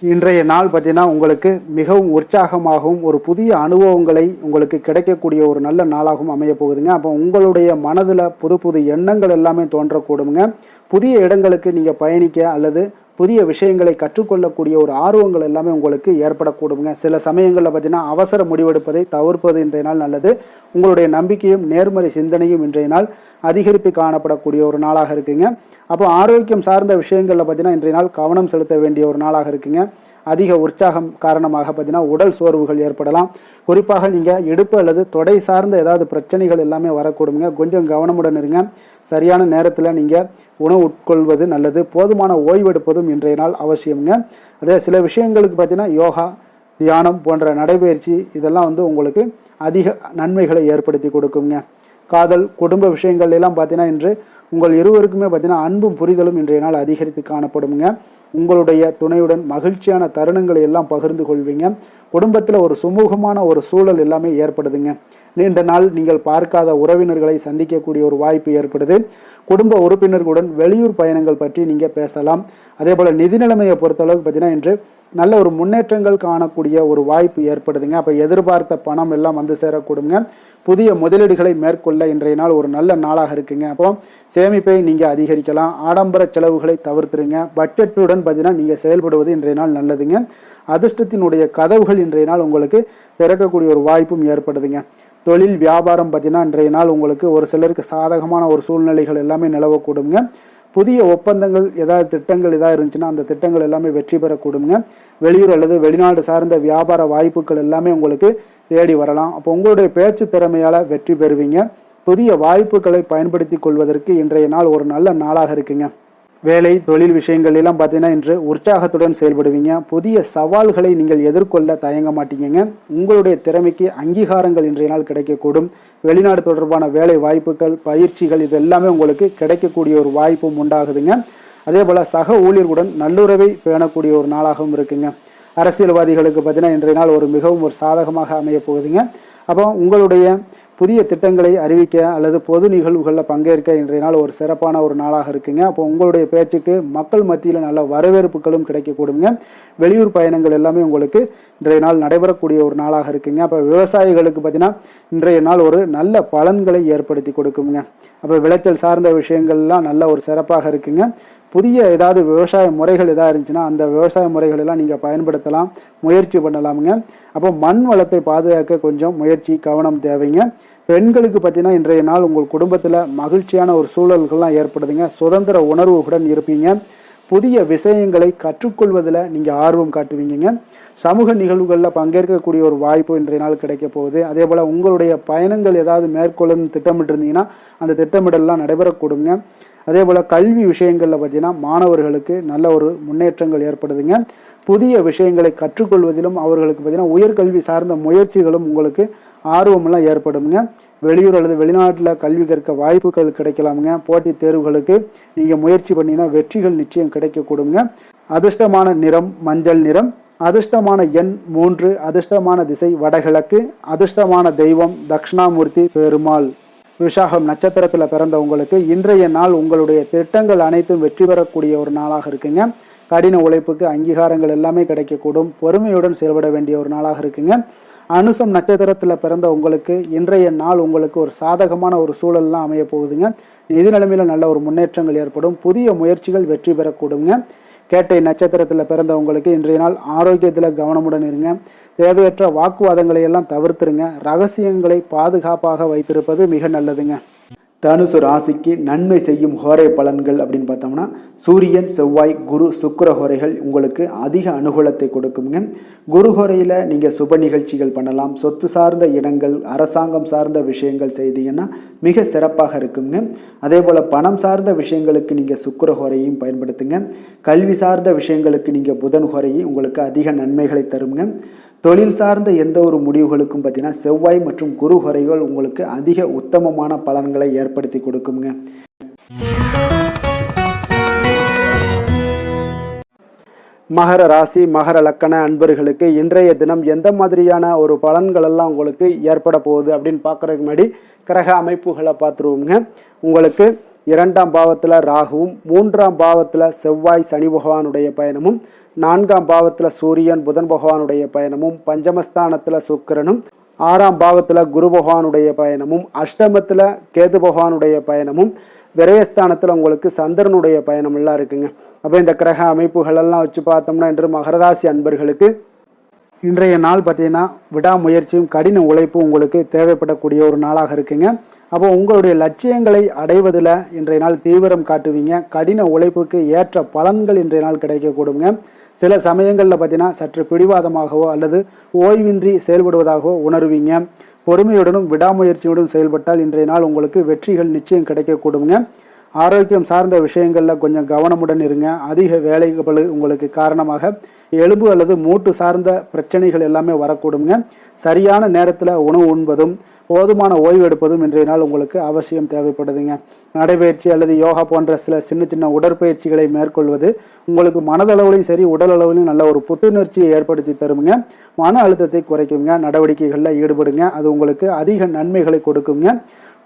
Speaker 1: இன்றைய நாள் பார்த்தீங்கன்னா உங்களுக்கு மிகவும் உற்சாகமாகவும் ஒரு புதிய அனுபவங்களை உங்களுக்கு கிடைக்கக்கூடிய ஒரு நல்ல நாளாகவும் அமைய போகுதுங்க. அப்போ உங்களுடைய மனதில் புது புது எண்ணங்கள் எல்லாமே தோன்றக்கூடுங்க. புதிய இடங்களுக்கு நீங்கள் பயணிக்க அல்லது புதிய விஷயங்களை கற்றுக்கொள்ளக்கூடிய ஒரு ஆர்வங்கள் எல்லாமே உங்களுக்கு ஏற்படக்கூடுங்க. சில சமயங்களில் பார்த்தீங்கன்னா அவசர முடிவெடுப்பதை தவிர்ப்பது இன்றைய நாள் நல்லது. உங்களுடைய நம்பிக்கையும் நேர்மறை சிந்தனையும் இன்றைய நாள் அதிகரித்து காணப்படக்கூடிய ஒரு நாளாக இருக்குங்க. அப்போ ஆரோக்கியம் சார்ந்த விஷயங்களில் பார்த்தீங்கன்னா இன்றைய நாள் கவனம் செலுத்த வேண்டிய ஒரு நாளாக இருக்குங்க. அதிக உற்சாகம் காரணமாக பார்த்தீங்கன்னா உடல் சோர்வுகள் ஏற்படலாம். குறிப்பாக நீங்கள் இடுப்பு அல்லது தொடை சார்ந்த ஏதாவது பிரச்சனைகள் எல்லாமே வரக்கூடுங்க. கொஞ்சம் கவனமுடன் இருங்க. சரியான நேரத்தில் நீங்கள் உணவு உட்கொள்வது நல்லது. போதுமான ஓய்வெடுப்பதும் இன்றைய நாள் அவசியம்ங்க. அதே சில விஷயங்களுக்கு பார்த்தீங்கன்னா யோகா, தியானம் போன்ற நடைபயிற்சி இதெல்லாம் உங்களுக்கு அதிக நன்மைகளை ஏற்படுத்தி கொடுக்குங்க. காதல், குடும்ப விஷயங்கள் எல்லாம் பார்த்தீங்கன்னா இன்று உங்கள் இருவருக்குமே பார்த்தீங்கன்னா அன்பும் புரிதலும் இன்றைய நாள் அதிகரித்து காணப்படுங்க. உங்களுடைய துணையுடன் மகிழ்ச்சியான தருணங்களை எல்லாம் பகிர்ந்து கொள்வீங்க. குடும்பத்தில் ஒரு சுமூகமான ஒரு சூழல் எல்லாமே ஏற்படுதுங்க. நீண்ட நாள் நீங்கள் பார்க்காத உறவினர்களை சந்திக்கக்கூடிய ஒரு வாய்ப்பு ஏற்படுது. குடும்ப உறுப்பினர்களுடன் வெளியூர் பயணங்கள் பற்றி நீங்கள் பேசலாம். அதே போல் நிதி நிலைமையை பொறுத்தளவுக்கு பார்த்தீங்கன்னா இன்று நல்ல ஒரு முன்னேற்றங்கள் காணக்கூடிய ஒரு வாய்ப்பு ஏற்படுதுங்க. அப்போ எதிர்பார்த்த பணம் எல்லாம் வந்து சேரக்கூடுங்க. புதிய முதலீடுகளை மேற்கொள்ள இன்றைய நாள் ஒரு நல்ல நாளாக இருக்குங்க. அப்போ சேமிப்பை நீங்கள் அதிகரிக்கலாம். ஆடம்பர செலவுகளை தவிர்த்துருங்க. பட்ஜெட்டுடன் பார்த்தீங்கன்னா நீங்கள் செயல்படுவது இன்றைய நாள் நல்லதுங்க. அதிர்ஷ்டத்தினுடைய கதவுகள் இன்றைய நாள் உங்களுக்கு திறக்கக்கூடிய ஒரு வாய்ப்பும் ஏற்படுதுங்க. தொழில் வியாபாரம் பார்த்தீங்கன்னா இன்றைய நாள் உங்களுக்கு ஒரு சிலருக்கு சாதகமான ஒரு சூழ்நிலைகள் எல்லாமே நிலவக்கூடுங்க. புதிய ஒப்பந்தங்கள் ஏதாவது திட்டங்கள் ஏதாவது இருந்துச்சுன்னா அந்த திட்டங்கள் எல்லாமே வெற்றி பெறக்கூடுங்க. வெளியூர் அல்லது வெளிநாடு சார்ந்த வியாபார வாய்ப்புகள் எல்லாமே உங்களுக்கு தேடி வரலாம். அப்போ உங்களுடைய பேச்சு திறமையால் வெற்றி பெறுவீங்க. புதிய வாய்ப்புகளை பயன்படுத்தி கொள்வதற்கு இன்றைய நாள் ஒரு நல்ல நாளாக இருக்குங்க. வேலை, தொழில் விஷயங்கள் எல்லாம் பார்த்தீங்கன்னா இன்று உற்சாகத்துடன் செயல்படுவீங்க. புதிய சவால்களை நீங்கள் எதிர்கொள்ள தயங்க மாட்டீங்க. உங்களுடைய திறமைக்கு அங்கீகாரங்கள் இன்றைய நாள் கிடைக்கக்கூடும். வெளிநாடு தொடர்பான வேலை வாய்ப்புகள், பயிற்சிகள் இது எல்லாமே உங்களுக்கு கிடைக்கக்கூடிய ஒரு வாய்ப்பும் உண்டாகுதுங்க. அதே போல் சக ஊழியர்களுடன் நல்லுறவை பேணக்கூடிய ஒரு நாளாகவும் இருக்குங்க. அரசியல்வாதிகளுக்கு பார்த்தீங்கன்னா இன்றைய நாள் மிகவும் ஒரு சாதகமாக அமைய போகுதுங்க. அப்போ உங்களுடைய புதிய திட்டங்களை அறிவிக்க அல்லது பொது நிகழ்வுகளில் பங்கேற்க இன்றைய நாள் ஒரு சிறப்பான ஒரு நாளாக இருக்குங்க. அப்போ உங்களுடைய பேச்சுக்கு மக்கள் மத்தியில் நல்ல வரவேற்புகளும் கிடைக்கக்கூடுங்க. வெளியூர் பயணங்கள் எல்லாமே உங்களுக்கு இன்றைய நாள் நடைபெறக்கூடிய ஒரு நாளாக இருக்குங்க. அப்போ விவசாயிகளுக்கு பார்த்தீங்கன்னா இன்றைய நாள் ஒரு நல்ல பலன்களை ஏற்படுத்தி கொடுக்குங்க. அப்போ விளைச்சல் சார்ந்த விஷயங்கள்லாம் நல்ல ஒரு சிறப்பாக இருக்குங்க. புதிய ஏதாவது விவசாய முறைகள் ஏதாவது இருந்துச்சுன்னா அந்த விவசாய முறைகள் எல்லாம் நீங்கள் பயன்படுத்தலாம், முயற்சி பண்ணலாமுங்க. அப்போ மண் வளத்தை பாதுகாக்க கொஞ்சம் முயற்சி, கவனம் தேவைங்க. பெண்களுக்கு பார்த்தீங்கன்னா இன்றைய நாள் உங்கள் குடும்பத்தில் மகிழ்ச்சியான ஒரு சூழல்கள்லாம் ஏற்படுதுங்க. சுதந்திர உணர்வுடன் இருப்பீங்க. புதிய விஷயங்களை கற்றுக்கொள்வதில் நீங்கள் ஆர்வம் காட்டுவீங்க. சமூக நிகழ்வுகளில் பங்கேற்கக்கூடிய ஒரு வாய்ப்பு இன்றைய நாள் கிடைக்க போகுது. அதே போல் உங்களுடைய பயணங்கள் ஏதாவது மேற்கொள்ளணும்னு திட்டமிட்டிருந்தீங்கன்னா அந்த திட்டமிடலாம் நடைபெறக்கூடுங்க. அதே போல் கல்வி விஷயங்களில் பார்த்தீங்கன்னா மாணவர்களுக்கு நல்ல ஒரு முன்னேற்றங்கள் ஏற்படுதுங்க. புதிய விஷயங்களை கற்றுக்கொள்வதிலும் அவர்களுக்கு பார்த்தீங்கன்னா உயர்கல்வி சார்ந்த முயற்சிகளும் உங்களுக்கு ஆர்வமெல்லாம் ஏற்படுங்க. வெளியூர் அல்லது வெளிநாட்டில் கல்வி கற்க வாய்ப்புகள் கிடைக்கலாமுங்க. போட்டித் தேர்வுகளுக்கு நீங்கள் முயற்சி பண்ணிங்கன்னா வெற்றிகள் நிச்சயம் கிடைக்கக்கூடுங்க. அதிர்ஷ்டமான நிறம் மஞ்சள் நிறம். அதிர்ஷ்டமான எண் 3. அதிர்ஷ்டமான திசை வடகிழக்கு. அதிர்ஷ்டமான தெய்வம் தட்சிணாமூர்த்தி பெருமாள். விசாகம் நட்சத்திரத்தில் பிறந்தவங்களுக்கு இன்றைய நாள் உங்களுடைய திட்டங்கள் அனைத்தும் வெற்றி பெறக்கூடிய ஒரு நாளாக இருக்குங்க. கடின உழைப்புக்கு அங்கீகாரங்கள் எல்லாமே கிடைக்கக்கூடும். பொறுமையுடன் செயல்பட வேண்டிய ஒரு நாளாக இருக்குங்க. அனுசம் நட்சத்திரத்தில் பிறந்த உங்களுக்கு இன்றைய நாள் உங்களுக்கு ஒரு சாதகமான ஒரு சூழல்லாம் அமைய போகுதுங்க. நிதி நிலைமையில் நல்ல ஒரு முன்னேற்றங்கள் ஏற்படும். புதிய முயற்சிகள் வெற்றி பெறக்கூடுங்க. கேட்டை நட்சத்திரத்தில் பிறந்த உங்களுக்கு இன்றைய நாள் ஆரோக்கியத்தில் கவனமுடன் இருங்க. தேவையற்ற வாக்குவாதங்களை எல்லாம் தவிர்த்துருங்க. ரகசியங்களை பாதுகாப்பாக வைத்திருப்பது மிக நல்லதுங்க. தனுசு ராசிக்கு நன்மை செய்யும் ஹோரை பலன்கள் அப்படின்னு பார்த்தோம்னா, சூரியன், செவ்வாய், குரு, சுக்கிர ஹோரைகள் உங்களுக்கு அதிக அனுகூலத்தை கொடுக்குங்க. குரு ஹோரையில் நீங்கள் சுப நிகழ்ச்சிகள் பண்ணலாம். சொத்து சார்ந்த இடங்கள், அரசாங்கம் சார்ந்த விஷயங்கள் செய்தீங்கன்னா மிக சிறப்பாக இருக்குங்க. அதே போல் பணம் சார்ந்த விஷயங்களுக்கு நீங்கள் சுக்கிர ஹோரையும் பயன்படுத்துங்க. கல்வி சார்ந்த விஷயங்களுக்கு நீங்கள் புதன் ஹோரையும் உங்களுக்கு அதிக நன்மைகளை தருங்க. தொழில் சார்ந்த எந்த ஒரு முடிவுகளுக்கும் பார்த்தீங்கன்னா செவ்வாய் மற்றும் குரு ஹோரைகள் உங்களுக்கு அதிக உத்தமமான பலன்களை ஏற்படுத்தி கொடுக்குங்க. மகர ராசி, மகர லக்கண அன்பர்களுக்கு இன்றைய தினம் எந்த மாதிரியான ஒரு பலன்கள் எல்லாம் உங்களுக்கு ஏற்பட போகுது அப்படின்னு பார்க்கறதுக்கு முன்னாடி கிரக அமைப்புகளை பார்த்துருவோங்க. உங்களுக்கு 2ஆம் பாவத்தில் ராகுவும், 3ஆம் பாவத்தில் செவ்வாய் சனி பகவானுடைய பயணமும், 4ஆம் பாவத்தில் சூரியன் புதன் பகவானுடைய பயணமும், பஞ்சமஸ்தானத்தில் சுக்கிரனும், 6ஆம் பாவத்தில் குரு பகவானுடைய பயணமும், அஷ்டமத்தில் கேது பகவானுடைய பயணமும், விரயஸ்தானத்தில் உங்களுக்கு சந்திரனுடைய பயணம் எல்லாம் இருக்குங்க. அப்போ இந்த கிரக அமைப்புகள் எல்லாம் வச்சு பார்த்தோம்னா இன்று மகர ராசி அன்பர்களுக்கு இன்றைய நாள் பார்த்தீங்கன்னா விடாமுயற்சியும் கடின உழைப்பும் உங்களுக்கு தேவைப்படக்கூடிய ஒரு நாளாக இருக்குங்க. அப்போ உங்களுடைய லட்சியங்களை அடைவதில் இன்றைய நாள் தீவிரம் காட்டுவீங்க. கடின உழைப்புக்கு ஏற்ற பலன்கள் இன்றைய நாள் கிடைக்கக்கூடுங்க. சில சமயங்களில் பார்த்தீங்கன்னா சற்று பிடிவாதமாகவோ அல்லது ஓய்வின்றி செயல்படுவதாகவோ உணர்வீங்க. பொறுமையுடனும் விடாமுயற்சியுடன் செயல்பட்டால் இன்றைய நாள் உங்களுக்கு வெற்றிகள் நிச்சயம் கிடைக்கக்கூடுங்க. ஆரோக்கியம் சார்ந்த விஷயங்களில் கொஞ்சம் கவனமுடன் இருங்க. அதிக வேலைகள் உங்களுக்கு காரணமாக எலும்பு அல்லது மூட்டு சார்ந்த பிரச்சனைகள் எல்லாமே வரக்கூடுங்க. சரியான நேரத்தில் உணவு உண்பதும் போதுமான ஓய்வு எடுப்பதும் இன்றைய நாள் உங்களுக்கு அவசியம் தேவைப்படுதுங்க. நடைபயிற்சி அல்லது யோகா போன்ற சில சின்ன சின்ன உடற்பயிற்சிகளை மேற்கொள்வது உங்களுக்கு மனதளவுலையும் சரி உடல் அளவுலையும் நல்ல ஒரு புத்துணர்ச்சியை ஏற்படுத்தி தருங்க. மன அழுத்தத்தை குறைக்குங்க. நடவடிக்கைகளில் ஈடுபடுங்க. அது உங்களுக்கு அதிக நன்மைகளை கொடுக்குங்க.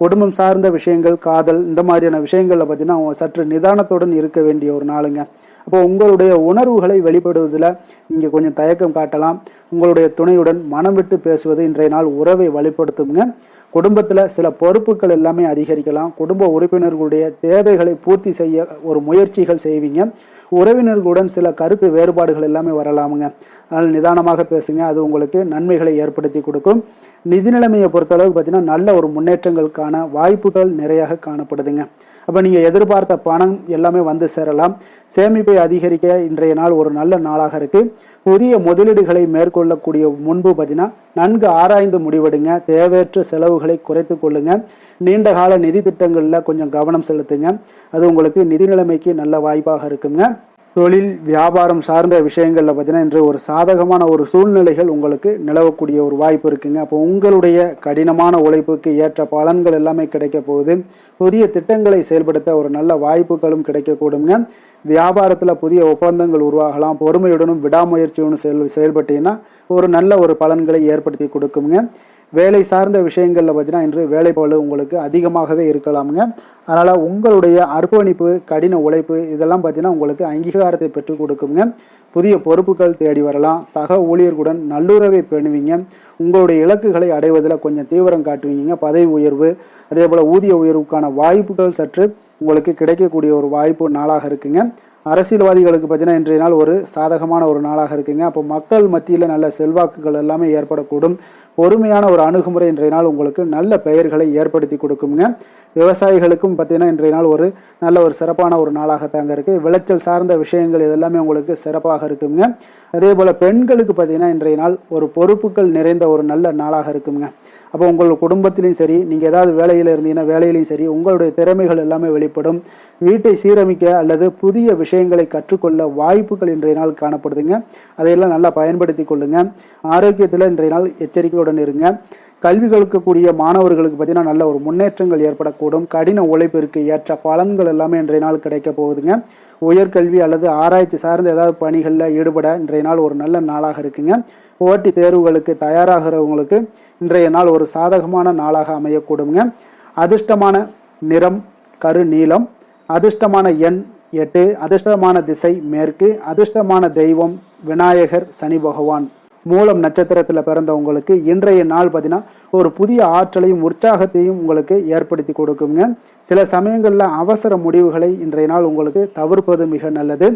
Speaker 1: குடும்பம் சார்ந்த விஷயங்கள், காதல், இந்த மாதிரியான விஷயங்களில் பார்த்தீங்கன்னா சற்று நிதானத்துடன் இருக்க வேண்டிய ஒரு நாளுங்க. அப்போ உங்களுடைய உணர்வுகளை வெளிப்படுவதில் நீங்கள் கொஞ்சம் தயக்கம் காட்டலாம். உங்களுடைய துணையுடன் மனம் விட்டு பேசுவது இன்றைய நாள் உறவை வலுப்படுத்துங்க. குடும்பத்தில் சில பொறுப்புகள் எல்லாமே அதிகரிக்கலாம். குடும்ப உறுப்பினர்களுடைய தேவைகளை பூர்த்தி செய்ய ஒரு முயற்சிகள் செய்வீங்க. உறவினர்களுடன் சில கருத்து வேறுபாடுகள் எல்லாமே வரலாமுங்க. அதனால் நிதானமாக பேசுங்க. அது உங்களுக்கு நன்மைகளை ஏற்படுத்தி கொடுக்கும். நிதி நிலைமையை பொறுத்தளவுக்கு பார்த்தீங்கன்னா நல்ல ஒரு முன்னேற்றங்களுக்கான வாய்ப்புகள் நிறையாக காணப்படுதுங்க. அப்போ நீங்கள் எதிர்பார்த்த பணம் எல்லாமே வந்து சேரலாம். சேமிப்பை அதிகரிக்க இன்றைய நாள் ஒரு நல்ல நாளாக இருக்குது. புதிய முதலீடுகளை மேற்கொள்ளக்கூடிய முன்பு பார்த்தீங்கன்னா நன்கு ஆராய்ந்து முடிவெடுங்க. தேவையற்ற செலவுகளை குறைத்து கொள்ளுங்க. நீண்ட கால நிதி திட்டங்களில் கொஞ்சம் கவனம் செலுத்துங்க. அது உங்களுக்கு நிதி நிலைமைக்கு நல்ல வாய்ப்பாக இருக்குங்க. தொழில் வியாபாரம் சார்ந்த விஷயங்களில் பார்த்தீங்கன்னா இன்று ஒரு சாதகமான ஒரு சூழ்நிலைகள் உங்களுக்கு நிலவக்கூடிய ஒரு வாய்ப்பு இருக்குங்க. அப்போ உங்களுடைய கடினமான உழைப்புக்கு ஏற்ற பலன்கள் எல்லாமே கிடைக்க போகுது. புதிய திட்டங்களை செயல்படுத்த ஒரு நல்ல வாய்ப்புகளும் கிடைக்கக்கூடுங்க. வியாபாரத்தில் புதிய ஒப்பந்தங்கள் உருவாகலாம். பொறுமையுடனும் விடாமுயற்சியுடனும் செயல்பட்டீங்கன்னா ஒரு நல்ல ஒரு பலன்களை ஏற்படுத்தி கொடுக்குங்க. வேலை சார்ந்த விஷயங்களில் பார்த்தீங்கன்னா இன்று வேலைப்பளு உங்களுக்கு அதிகமாகவே இருக்கலாமுங்க. அதனால் உங்களுடைய அர்ப்பணிப்பு, கடின உழைப்பு இதெல்லாம் பார்த்தீங்கன்னா உங்களுக்கு அங்கீகாரத்தை பெற்றுக் கொடுக்குங்க. புதிய பொறுப்புகள் தேடி வரலாம். சக ஊழியர்களுடன் நல்லுறவை பேணுவீங்க. உங்களுடைய இலக்குகளை அடைவதில் கொஞ்சம் தீவிரம் காட்டுவீங்க. பதவி உயர்வு, அதே போல் ஊதிய உயர்வுக்கான வாய்ப்புகள் சற்று உங்களுக்கு கிடைக்கக்கூடிய ஒரு வாய்ப்பு நாளாக இருக்குங்க. அரசியல்வாதிகளுக்கு பார்த்தீங்கன்னா இன்றைய நாள் ஒரு சாதகமான ஒரு நாளாக இருக்குங்க. அப்போ மக்கள் மத்தியில் நல்ல செல்வாக்குகள் எல்லாமே ஏற்படக்கூடும். பொறுமையான ஒரு அணுகுமுறை இன்றைய நாள் உங்களுக்கு நல்ல பெயர்களை ஏற்படுத்தி கொடுக்குங்க. விவசாயிகளுக்கும் பார்த்தீங்கன்னா இன்றைய நாள் ஒரு நல்ல ஒரு சிறப்பான ஒரு நாளாகத்தாங்க இருக்குது. விளைச்சல் சார்ந்த விஷயங்கள் இதெல்லாமே உங்களுக்கு சிறப்பாக இருக்குங்க. அதே போல் பெண்களுக்கு பார்த்தீங்கன்னா இன்றைய நாள் ஒரு பொறுப்புகள் நிறைந்த ஒரு நல்ல நாளாக இருக்குங்க. அப்போ உங்கள் குடும்பத்திலையும் சரி, நீங்கள் ஏதாவது வேலையில் இருந்தீங்கன்னா வேலையிலையும் சரி உங்களுடைய திறமைகள் எல்லாமே வெளிப்படும். வீட்டை சீரமைக்க அல்லது புதிய விஷயங்களை கற்றுக்கொள்ள வாய்ப்புகள் இன்றைய நாள் காணப்படுதுங்க. அதையெல்லாம் நல்லா பயன்படுத்தி கொள்ளுங்க. ஆரோக்கியத்தில் இன்றைய நாள் எச்சரிக்கையுடன் இருங்க. கல்வி கற்கக்கூடிய மாணவர்களுக்கு பார்த்தீங்கன்னா நல்ல ஒரு முன்னேற்றங்கள் ஏற்படக்கூடும். கடின உழைப்பிற்கு ஏற்ற பலன்கள் எல்லாமே இன்றைய நாள் கிடைக்க போகுதுங்க. உயர்கல்வி அல்லது ஆராய்ச்சி சார்ந்த ஏதாவது பணிகளில் ஈடுபட இன்றைய நாள் ஒரு நல்ல நாளாக இருக்குங்க. போட்டி தேர்வுகளுக்கு தயாராகிறவங்களுக்கு இன்றைய நாள் ஒரு சாதகமான நாளாக அமையக்கூடுங்க. அதிர்ஷ்டமான நிறம் கரு நீலம், அதிர்ஷ்டமான எண் 8, அதிர்ஷ்டமான திசை மேற்கு, அதிர்ஷ்டமான தெய்வம் விநாயகர் சனி பகவான். மூலம் நட்சத்திரத்தில் பிறந்தவங்களுக்கு இன்றைய நாள் பார்த்தீங்கன்னா ஒரு புதிய ஆற்றலையும் உற்சாகத்தையும் உங்களுக்கு ஏற்படுத்தி கொடுக்குங்க. சில சமயங்களில் அவசர முடிவுகளை இன்றைய நாள் உங்களுக்கு தவிர்ப்பது மிக நல்லது.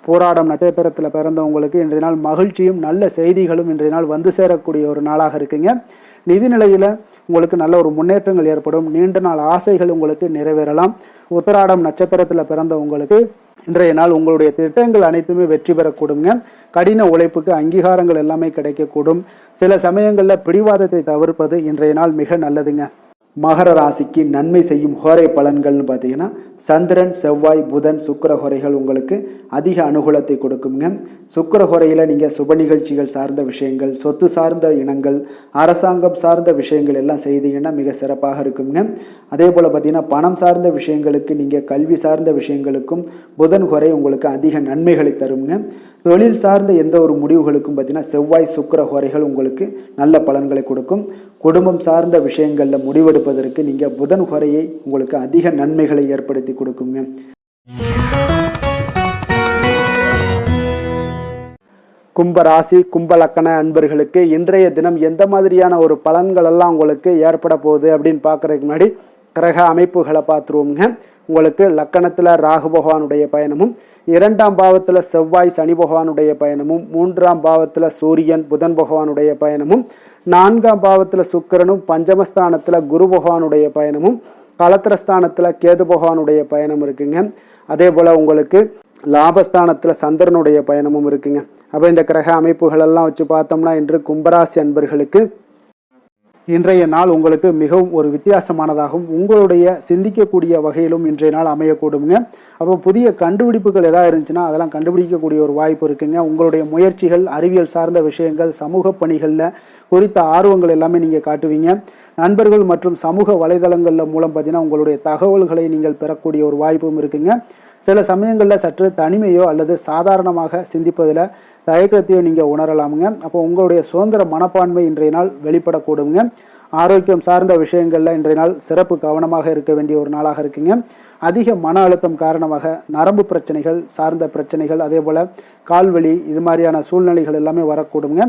Speaker 1: போராடம் நட்சத்திரத்தில் பிறந்தவங்களுக்கு இன்றைய நாள் மகிழ்ச்சியும் நல்ல செய்திகளும் இன்றைய நாள் வந்து சேரக்கூடிய ஒரு நாளாக இருக்குங்க. நிதிநிலையில் உங்களுக்கு நல்ல ஒரு முன்னேற்றங்கள் ஏற்படும். நீண்ட நாள் ஆசைகள் உங்களுக்கு நிறைவேறலாம். உத்திராடம் நட்சத்திரத்தில் பிறந்தவங்களுக்கு இன்றைய நாள் உங்களுடைய திட்டங்கள் அனைத்துமே வெற்றி பெறக்கூடுங்க. கடின உழைப்புக்கு அங்கீகாரங்கள் எல்லாமே கிடைக்கக்கூடும். சில சமயங்களில் பிடிவாதத்தை தவிர்ப்பது இன்றைய நாள் மிக நல்லதுங்க. மகர ராசிக்கு நன்மை செய்யும் ஹோரை பலன்கள்னு பார்த்தீங்கன்னா சந்திரன், செவ்வாய், புதன், சுக்கிர ஹோரைகள் உங்களுக்கு அதிக அனுகூலத்தை கொடுக்குங்க. சுக்கிர ஹோரையில் நீங்கள் சுப நிகழ்ச்சிகள் சார்ந்த விஷயங்கள், சொத்து சார்ந்த இனங்கள், அரசாங்கம் சார்ந்த விஷயங்கள் எல்லாம் செய்தீங்கன்னா மிக சிறப்பாக இருக்குங்க. அதே போல் பார்த்தீங்கன்னா பணம் சார்ந்த விஷயங்களுக்கு, நீங்கள் கல்வி சார்ந்த விஷயங்களுக்கும் புதன் ஹோரை உங்களுக்கு அதிக நன்மைகளை தருங்க. தொழில் சார்ந்த எந்த ஒரு முடிவுகளுக்கும் பார்த்தீங்கன்னா செவ்வாய், சுக்கிர ஹோரைகள் உங்களுக்கு நல்ல பலன்களை கொடுக்கும். குடும்பம் சார்ந்த விஷயங்களில் முடிவெடுப்பதற்கு நீங்கள் புதன் ஹோரையை உங்களுக்கு அதிக நன்மைகளை ஏற்படுத்தி கொடுக்குங்க. கும்பராசி, கும்பலக்கண அன்பர்களுக்கு இன்றைய தினம் எந்த மாதிரியான ஒரு பலன்கள் எல்லாம் உங்களுக்கு ஏற்பட போகுது அப்படின்னு பார்க்கறதுக்கு முன்னாடி கிரக அமைப்புகளை பார்த்துருவோங்க. உங்களுக்கு லக்கணத்தில் ராகு பகவானுடைய பயணமும், 2ஆம் பாவத்தில் செவ்வாய் சனி பகவானுடைய பயணமும், 3ஆம் பாவத்தில் சூரியன் புதன் பகவானுடைய பயணமும், 4ஆம் பாவத்தில் சுக்கிரனும், பஞ்சமஸ்தானத்தில் குரு பகவானுடைய பயணமும், களத்திரஸ்தானத்தில் கேது பகவானுடைய பயணம் இருக்குங்க. அதே போல் உங்களுக்கு லாபஸ்தானத்தில் சந்திரனுடைய பயணமும் இருக்குங்க. அப்போ இந்த கிரக அமைப்புகளெல்லாம் வச்சு பார்த்தோம்னா இன்று கும்பராசி அன்பர்களுக்கு இன்றைய நாள் உங்களுக்கு மிகவும் ஒரு வித்தியாசமானதாகவும் உங்களுடைய சிந்திக்கக்கூடிய வகையிலும் இன்றைய நாள் அமையக்கூடுங்க. அப்போ புதிய கண்டுபிடிப்புகள் எதாவது இருந்துச்சுன்னா அதெல்லாம் கண்டுபிடிக்கக்கூடிய ஒரு வாய்ப்பு இருக்குங்க. உங்களுடைய முயற்சிகள், அறிவியல் சார்ந்த விஷயங்கள், சமூக பணிகளில் குறித்த ஆர்வங்கள் எல்லாமே நீங்கள் காட்டுவீங்க. நண்பர்கள் மற்றும் சமூக வலைதளங்களில் மூலம் பார்த்தீங்கன்னா உங்களுடைய தகவல்களை நீங்கள் பெறக்கூடிய ஒரு வாய்ப்பும் இருக்குங்க. சில சமயங்களில் சற்று தனிமையோ அல்லது சாதாரணமாக சிந்திப்பதில் தயக்கத்தையோ நீங்கள் உணரலாமுங்க. அப்போ உங்களுடைய சுதந்திர மனப்பான்மை இன்றைய நாள் வெளிப்படக்கூடுங்க. ஆரோக்கியம் சார்ந்த விஷயங்களில் இன்றைய நாள் சிறப்பு கவனமாக இருக்க வேண்டிய ஒரு நாளாக இருக்குங்க. அதிக மன அழுத்தம் காரணமாக நரம்பு பிரச்சனைகள் சார்ந்த பிரச்சனைகள், அதே போல் கால்வலி, இது மாதிரியான சூழ்நிலைகள் எல்லாமே வரக்கூடுங்க.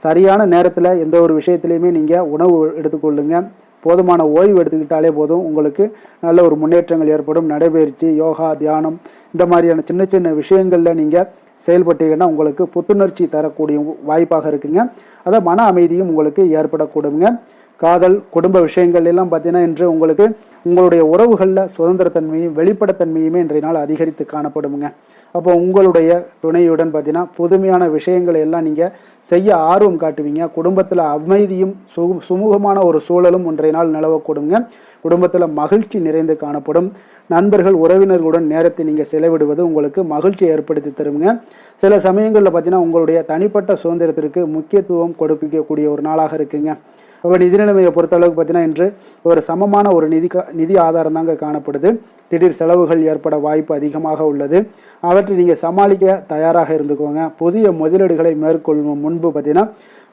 Speaker 1: சரியான நேரத்தில் எந்த ஒரு விஷயத்துலையுமே நீங்கள் உணவு எடுத்துக்கொள்ளுங்க. போதுமான ஓய்வு எடுத்துக்கிட்டாலே போதும், உங்களுக்கு நல்ல ஒரு முன்னேற்றங்கள் ஏற்படும். நடைபயிற்சி, யோகா, தியானம் இந்த மாதிரியான சின்ன சின்ன விஷயங்களில் நீங்கள் செயல்பட்டீங்கன்னா உங்களுக்கு புத்துணர்ச்சி தரக்கூடிய வாய்ப்பாக இருக்குங்க. அதை மன அமைதியும் உங்களுக்கு ஏற்படக்கூடுங்க. காதல், குடும்ப விஷயங்கள் எல்லாம் பார்த்தீங்கன்னா இன்று உங்களுக்கு உங்களுடைய உறவுகளில் சுதந்திரத்தன்மையும் வெளிப்படத்தன்மையுமே இன்றைய நாள் அதிகரித்து காணப்படுங்க. அப்போ உங்களுடைய துணையுடன் பார்த்தீங்கன்னா புதுமையான விஷயங்களை எல்லாம் நீங்கள் செய்ய ஆர்வம் காட்டுவீங்க. குடும்பத்தில் அமைதியும் சுமூகமான ஒரு சூழலும் இன்றைய நாள் நிலவக்கூடுங்க. குடும்பத்தில் மகிழ்ச்சி நிறைந்து காணப்படும். நண்பர்கள், உறவினர்களுடன் நேரத்தை நீங்கள் செலவிடுவது உங்களுக்கு மகிழ்ச்சி ஏற்படுத்தி தருங்க. சில சமயங்களில் பார்த்தீங்கன்னா உங்களுடைய தனிப்பட்ட சுதந்திரத்திற்கு முக்கியத்துவம் கொடுப்பிக்கக்கூடிய ஒரு நாளாக இருக்குங்க. அப்போ நிதி நிலைமையை பொறுத்தளவுக்கு பார்த்தீங்கன்னா இன்று ஒரு சமமான ஒரு நிதி ஆதாரம் தாங்க காணப்படுது. திடீர் செலவுகள் ஏற்பட வாய்ப்பு அதிகமாக உள்ளது. அவற்றை நீங்கள் சமாளிக்க தயாராக இருந்துக்கோங்க. புதிய முதலீடுகளை மேற்கொள்ளும் முன்பு பார்த்தீங்கன்னா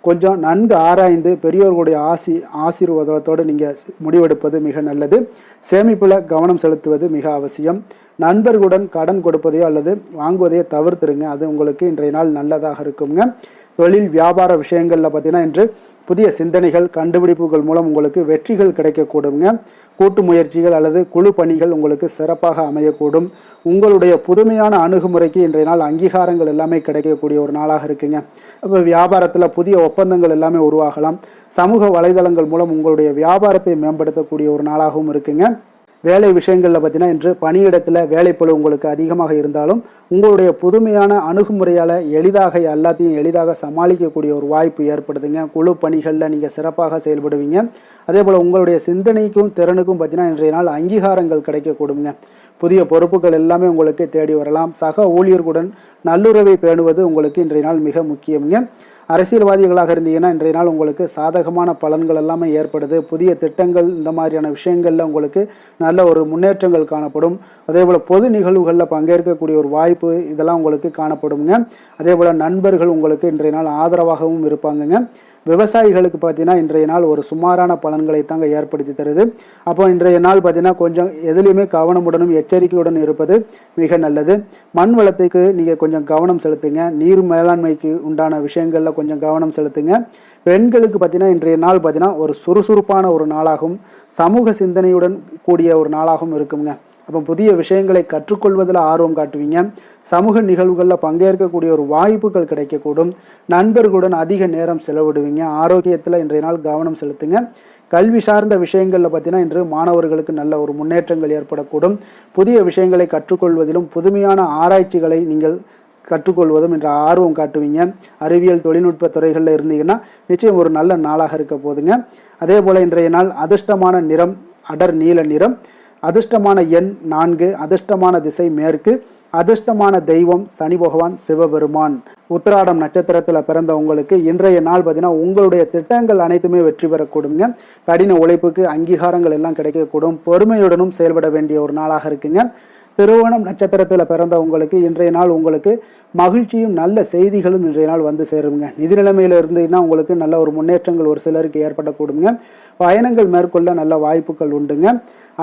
Speaker 1: கொஞ்சம் நன்கு ஆராய்ந்து பெரியோர்களுடைய ஆசீர்வாதத்தோடு நீங்கள் முடிவெடுப்பது மிக நல்லது. சேமிப்பில் கவனம் செலுத்துவது மிக அவசியம். நண்பர்களுடன் கடன் கொடுப்பதையோ அல்லது வாங்குவதையோ தவிர்த்துருங்க. அது உங்களுக்கு இன்றைய நாள் நல்லதாக இருக்குங்க. தொழில் வியாபார விஷயங்களில் பார்த்தீங்கன்னா இன்று புதிய சிந்தனைகள், கண்டுபிடிப்புகள் மூலம் உங்களுக்கு வெற்றிகள் கிடைக்கக்கூடுங்க. கூட்டு முயற்சிகள் அல்லது குழு பணிகள் உங்களுக்கு சிறப்பாக அமையக்கூடும். உங்களுடைய புதுமையான அணுகுமுறைக்கு இன்றைய நாள் அங்கீகாரங்கள் எல்லாமே கிடைக்கக்கூடிய ஒரு நாளாக இருக்குங்க. அப்போ வியாபாரத்தில் புதிய ஒப்பந்தங்கள் எல்லாமே உருவாகலாம். சமூக வலைதளங்கள் மூலம் உங்களுடைய வியாபாரத்தை மேம்படுத்தக்கூடிய ஒரு நாளாகவும் இருக்குங்க. வேலை விஷயங்களில் பார்த்தீங்கன்னா இன்று பணியிடத்தில் வேலைப்பளு உங்களுக்கு அதிகமாக இருந்தாலும் உங்களுடைய புதுமையான அணுகுமுறையால் எல்லாத்தையும் எளிதாக சமாளிக்கக்கூடிய ஒரு வாய்ப்பு ஏற்படுதுங்க. குழு பணிகளில் நீங்கள் சிறப்பாக செயல்படுவீங்க. அதே போல் உங்களுடைய சிந்தனைக்கும் திறனுக்கும் பார்த்தீங்கன்னா இன்றைய நாள் அங்கீகாரங்கள் கிடைக்கக்கூடுங்க. புதிய பொறுப்புகள் எல்லாமே உங்களுக்கு தேடி வரலாம். சக ஊழியர்களுடன் நல்லுறவை பேணுவது உங்களுக்கு இன்றைய நாள் மிக முக்கியங்க. அரசியல்வாதிகளாக இருந்தீங்கன்னா இன்றைய நாள் உங்களுக்கு சாதகமான பலன்கள் எல்லாமே ஏற்படுது. புதிய திட்டங்கள், இந்த மாதிரியான விஷயங்களில் உங்களுக்கு நல்ல ஒரு முன்னேற்றங்கள் காணப்படும். அதே போல் பொது நிகழ்வுகளில் பங்கேற்கக்கூடிய ஒரு வாய்ப்பு இதெல்லாம் உங்களுக்கு காணப்படுங்க. அதே போல் நண்பர்கள் உங்களுக்கு இன்றைய நாள் ஆதரவாகவும் இருப்பாங்கங்க. விவசாயிகளுக்கு பார்த்தீங்கன்னா இன்றைய நாள் ஒரு சுமாரான பலன்களை தாங்க ஏற்படுத்தி தருது. அப்போ இன்றைய நாள் பார்த்தீங்கன்னா கொஞ்சம் எதுலேயுமே கவனமுடனும் எச்சரிக்கையுடன் இருப்பது மிக நல்லது. மண் வளத்துக்கு நீங்கள் கொஞ்சம் கவனம் செலுத்துங்க. நீர் மேலாண்மைக்கு உண்டான விஷயங்களில் கொஞ்சம் கவனம் செலுத்துங்க. பெண்களுக்கு பார்த்தீங்கன்னா இன்றைய நாள் பார்த்தீங்கன்னா ஒரு சுறுசுறுப்பான ஒரு நாளாகவும் சமூக சிந்தனையுடன் கூடிய ஒரு நாளாகவும் இருக்குங்க. அப்போ புதிய விஷயங்களை கற்றுக்கொள்வதில் ஆர்வம் காட்டுவீங்க. சமூக நிகழ்வுகளில் பங்கேற்கக்கூடிய ஒரு வாய்ப்புகள் கிடைக்கக்கூடும். நண்பர்களுடன் அதிக நேரம் செலவிடுவீங்க. ஆரோக்கியத்தில் இன்றைய நாள் கவனம் செலுத்துங்க. கல்வி சார்ந்த விஷயங்களில் பார்த்தீங்கன்னா இன்று மாணவர்களுக்கு நல்ல ஒரு முன்னேற்றங்கள் ஏற்படக்கூடும். புதிய விஷயங்களை கற்றுக்கொள்வதிலும் புதுமையான ஆராய்ச்சிகளை நீங்கள் கற்றுக்கொள்வதும் என்ற ஆர்வம் காட்டுவீங்க. அறிவியல் தொழில்நுட்ப துறைகளில் இருந்தீங்கன்னா நிச்சயம் ஒரு நல்ல நாளாக இருக்க போதுங்க. அதே போல் இன்றைய நாள் அதிர்ஷ்டமான நிறம் அடர் நீல நிறம், அதிர்ஷ்டமான எண் 4, அதிர்ஷ்டமான திசை மேற்கு, அதிர்ஷ்டமான தெய்வம் சனி பகவான் சிவபெருமான். உத்திராடம் நட்சத்திரத்தில் பிறந்த உங்களுக்கு இன்றைய நாள் பார்த்தீங்கன்னா உங்களுடைய திட்டங்கள் அனைத்துமே வெற்றி பெறக்கூடுங்க. கடின உழைப்புக்கு அங்கீகாரங்கள் எல்லாம் கிடைக்கக்கூடும். பொறுமையுடனும் செயல்பட வேண்டிய ஒரு நாளாக இருக்குங்க. திருவோணம் நட்சத்திரத்தில் பிறந்த உங்களுக்கு இன்றைய நாள் உங்களுக்கு மகிழ்ச்சியும் நல்ல செய்திகளும் இன்றைய நாள் வந்து சேருங்க. நிதி நிலைமையில் இருந்தீங்கன்னா உங்களுக்கு நல்ல ஒரு முன்னேற்றங்கள் ஒரு சிலருக்கு ஏற்படக்கூடுங்க. பயணங்கள் மேற்கொள்ள நல்ல வாய்ப்புகள் உண்டுங்க.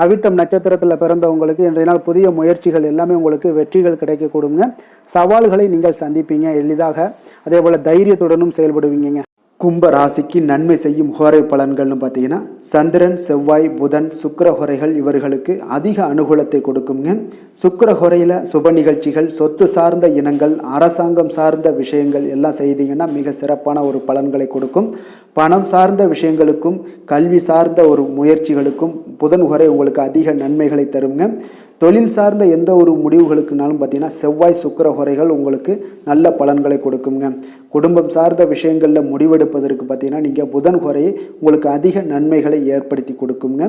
Speaker 1: அவிட்டம் நட்சத்திரத்தில் பிறந்தவங்களுக்கு இன்றைய நாள் புதிய முயற்சிகள் எல்லாமே உங்களுக்கு வெற்றிகள் கிடைக்கக்கூடுங்க. சவால்களை நீங்கள் சந்திப்பீங்க எளிதாக. அதே போல் தைரியத்துடனும் செயல்படுவீங்க. கும்ப ராசிக்கு நன்மை செய்யும் ஹோரை பலன்கள்னு பார்த்தீங்கன்னா சந்திரன், செவ்வாய், புதன், சுக்கிர ஹோரைகள் இவர்களுக்கு அதிக அனுகூலத்தை கொடுக்குங்க. சுக்கிர ஹோரையில் சுப நிகழ்ச்சிகள், சொத்து சார்ந்த இனங்கள், அரசாங்கம் சார்ந்த விஷயங்கள் எல்லாம் செய்தீங்கன்னா மிக சிறப்பான ஒரு பலன்களை கொடுக்கும். பணம் சார்ந்த விஷயங்களுக்கும் கல்வி சார்ந்த ஒரு முயற்சிகளுக்கும் புதன் ஹோரை உங்களுக்கு அதிக நன்மைகளை தருங்க. தொழில் சார்ந்த எந்த ஒரு முடிவுகளுக்குனாலும் பார்த்தீங்கன்னா செவ்வாய், சுக்கிர ஹோரைகள் உங்களுக்கு நல்ல பலன்களை கொடுக்குங்க. குடும்பம் சார்ந்த விஷயங்களில் முடிவெடுப்பதற்கு பார்த்தீங்கன்னா நீங்கள் புதன் ஹோரையை உங்களுக்கு அதிக நன்மைகளை ஏற்படுத்தி கொடுக்குங்க.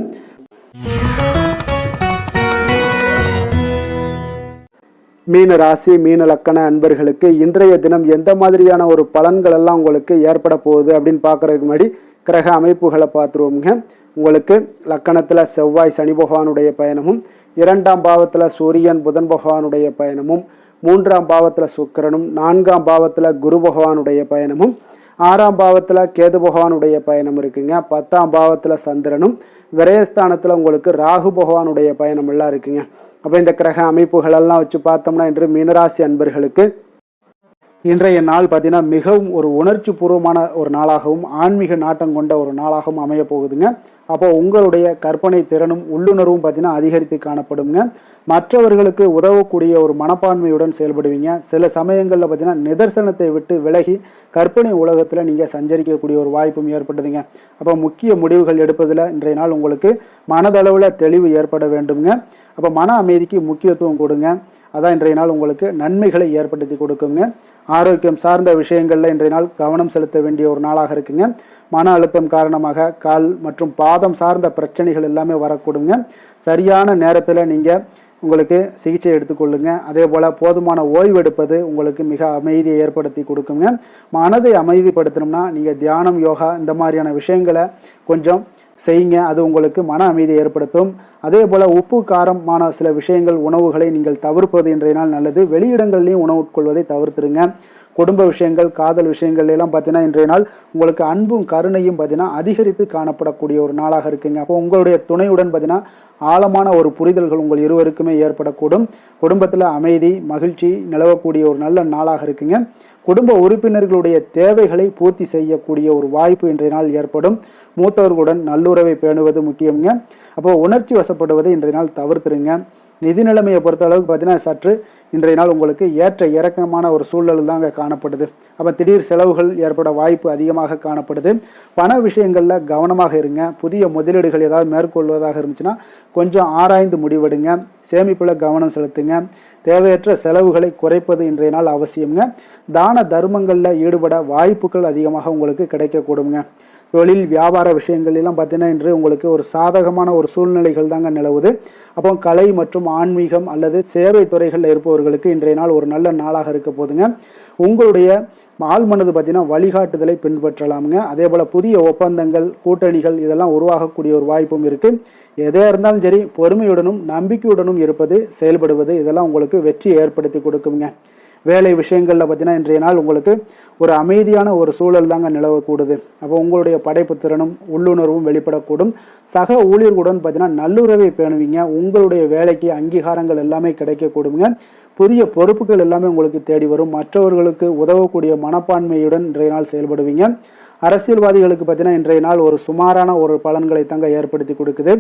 Speaker 1: மீன ராசி, மீன லக்கண அன்பர்களுக்கு இன்றைய தினம் எந்த மாதிரியான ஒரு பலன்கள் எல்லாம் உங்களுக்கு ஏற்பட போகுது அப்படின்னு பார்க்குறதுக்கு முன்னாடி கிரக அமைப்புகளை பார்த்துருவோங்க. உங்களுக்கு லக்கணத்தில் செவ்வாய் சனி பகவானுடைய பயணமும், 2ஆம் பாவத்தில் சூரியன் புதன் பகவானுடைய பயணமும், 3ஆம் பாவத்தில் சுக்கிரனும், 4ஆம் பாவத்தில் குரு பகவானுடைய பயணமும், 6ஆம் பாவத்தில் கேது பகவானுடைய பயணம் இருக்குங்க. 10ஆம் பாவத்தில் சந்திரனும், விரயஸ்தானத்தில் உங்களுக்கு ராகு பகவானுடைய பயணம் எல்லாம் இருக்குங்க. அப்போ இந்த கிரக அமைப்புகளெல்லாம் வச்சு பார்த்தோம்னா இன்று மீனராசி அன்பர்களுக்கு இன்றைய நாள் பார்த்தீங்கன்னா மிகவும் ஒரு உணர்ச்சி பூர்வமான ஒரு நாளாகவும் ஆன்மீக நாட்டம் கொண்ட ஒரு நாளாகவும் அமைய போகுதுங்க. அப்போ உங்களுடைய கற்பனை திறனும் உள்ளுணர்வும் பார்த்தீங்கன்னா அதிகரித்து காணப்படுங்க. மற்றவர்களுக்கு உதவக்கூடிய ஒரு மனப்பான்மையுடன் செயல்படுவீங்க. சில சமயங்களில் பார்த்தீங்கன்னா நிதர்சனத்தை விட்டு விலகி கற்பனை உலகத்தில் நீங்கள் சஞ்சரிக்கக்கூடிய ஒரு வாய்ப்பும் ஏற்படுதுங்க. அப்போ முக்கிய முடிவுகள் எடுப்பதில் இன்றைய நாள் உங்களுக்கு மனதளவில் தெளிவு ஏற்பட வேண்டுங்க. அப்போ மன அமைதிக்கு முக்கியத்துவம் கொடுங்க. அதான் இன்றைய நாள் உங்களுக்கு நன்மைகளை ஏற்படுத்தி கொடுக்குங்க. ஆரோக்கியம் சார்ந்த விஷயங்களில் இன்றைய நாள் கவனம் செலுத்த வேண்டிய ஒரு நாளாக இருக்குங்க. மன அழுத்தம் காரணமாக கால் மற்றும் பாதம் சார்ந்த பிரச்சனைகள் எல்லாமே வரக்கூடுங்க. சரியான நேரத்தில் நீங்கள் உங்களுக்கு சிகிச்சை எடுத்துக்கொள்ளுங்க. அதே போல் போதுமான ஓய்வு எடுப்பது உங்களுக்கு மிக அமைதியை ஏற்படுத்தி கொடுக்குங்க. மனதை அமைதிப்படுத்தணும்னா நீங்கள் தியானம், யோகா இந்த மாதிரியான விஷயங்களை கொஞ்சம் செய்யுங்க. அது உங்களுக்கு மன அமைதியை ஏற்படுத்தும். அதே போல் உப்பு காரமான சில விஷயங்கள் உணவுகளை நீங்கள் தவிர்ப்பது இன்றைய நாள் நல்லது. வெளியிடங்கள்லையும் உணவு உட்கொள்வதை தவிர்த்துருங்க. குடும்ப விஷயங்கள், காதல் விஷயங்கள் எல்லாம் பார்த்தீங்கன்னா இன்றைய நாள் உங்களுக்கு அன்பும் கருணையும் பார்த்தீங்கன்னா அதிகரித்து காணப்படக்கூடிய ஒரு நாளாக இருக்குங்க. அப்போ உங்களுடைய துணையுடன் பார்த்தீங்கன்னா ஆழமான ஒரு புரிதல்கள் உங்கள் இருவருக்குமே ஏற்படக்கூடும். குடும்பத்தில் அமைதி, மகிழ்ச்சி நிலவக்கூடிய ஒரு நல்ல நாளாக இருக்குங்க. குடும்ப உறுப்பினர்களுடைய தேவைகளை பூர்த்தி செய்யக்கூடிய ஒரு வாய்ப்பு இன்றைய நாள் ஏற்படும். மூத்தவர்களுடன் நல்லுறவை பேணுவது முக்கியங்க. அப்போ உணர்ச்சி வசப்படுவதை இன்றைய நாள் தவிர்த்துருங்க. நிதி நிலைமையை பொறுத்த அளவுக்கு பார்த்தீங்கன்னா சற்று இன்றைய நாள் உங்களுக்கு ஏற்ற இறக்கமான ஒரு சூழல் தாங்க காணப்படுது. அப்போ திடீர் செலவுகள் ஏற்பட வாய்ப்பு அதிகமாக காணப்படுது. பண விஷயங்களில் கவனமாக இருங்க. புதிய முதலீடுகள் ஏதாவது மேற்கொள்வதாக இருந்துச்சுன்னா கொஞ்சம் ஆராய்ந்து முடிவெடுங்க. சேமிப்பில் கவனம் செலுத்துங்க. தேவையற்ற செலவுகளை குறைப்பது இன்றைய நாள் அவசியங்க. தான தர்மங்களில் ஈடுபட வாய்ப்புகள் அதிகமாக உங்களுக்கு கிடைக்கக்கூடுங்க. தொழில் வியாபார விஷயங்கள் எல்லாம் பார்த்தீங்கன்னா இன்று உங்களுக்கு ஒரு சாதகமான ஒரு சூழ்நிலைகள் தாங்க நிலவுது. அப்போ கலை மற்றும் ஆன்மீகம் அல்லது சேவை துறைகளில் இருப்பவர்களுக்கு இன்றைய நாள் ஒரு நல்ல நாளாக இருக்க போதுங்க. உங்களுடைய ஆழ்மனது பார்த்தீங்கன்னா வழிகாட்டுதலை பின்பற்றலாமுங்க. அதே போல் புதிய ஒப்பந்தங்கள், கூட்டணிகள் இதெல்லாம் உருவாகக்கூடிய ஒரு வாய்ப்பும் இருக்குது. எதாக இருந்தாலும் சரி பொறுமையுடனும் நம்பிக்கையுடனும் இருப்பது, செயல்படுவது இதெல்லாம் உங்களுக்கு வெற்றி ஏற்படுத்தி கொடுக்குங்க. வேலை விஷயங்களில் பார்த்தீங்கன்னா இன்றைய நாள் உங்களுக்கு ஒரு அமைதியான ஒரு சூழல் தாங்க நிலவக்கூடுது. அப்போ உங்களுடைய படைப்பு திறனும் உள்ளுணர்வும் வெளிப்படக்கூடும். சக ஊழியர்களுடன் பார்த்தீங்கன்னா நல்லுறவை பேணுவீங்க. உங்களுடைய வேலைக்கு அங்கீகாரங்கள் எல்லாமே கிடைக்கக்கூடுங்க. புதிய பொறுப்புகள் எல்லாமே உங்களுக்கு தேடி வரும். மற்றவர்களுக்கு உதவக்கூடிய மனப்பான்மையுடன் இன்றைய நாள் செயல்படுவீங்க. அரசியல்வாதிகளுக்கு பார்த்தீங்கன்னா இன்றைய நாள் ஒரு சுமாரான ஒரு பலன்களை தாங்க ஏற்படுத்தி கொடுக்குது.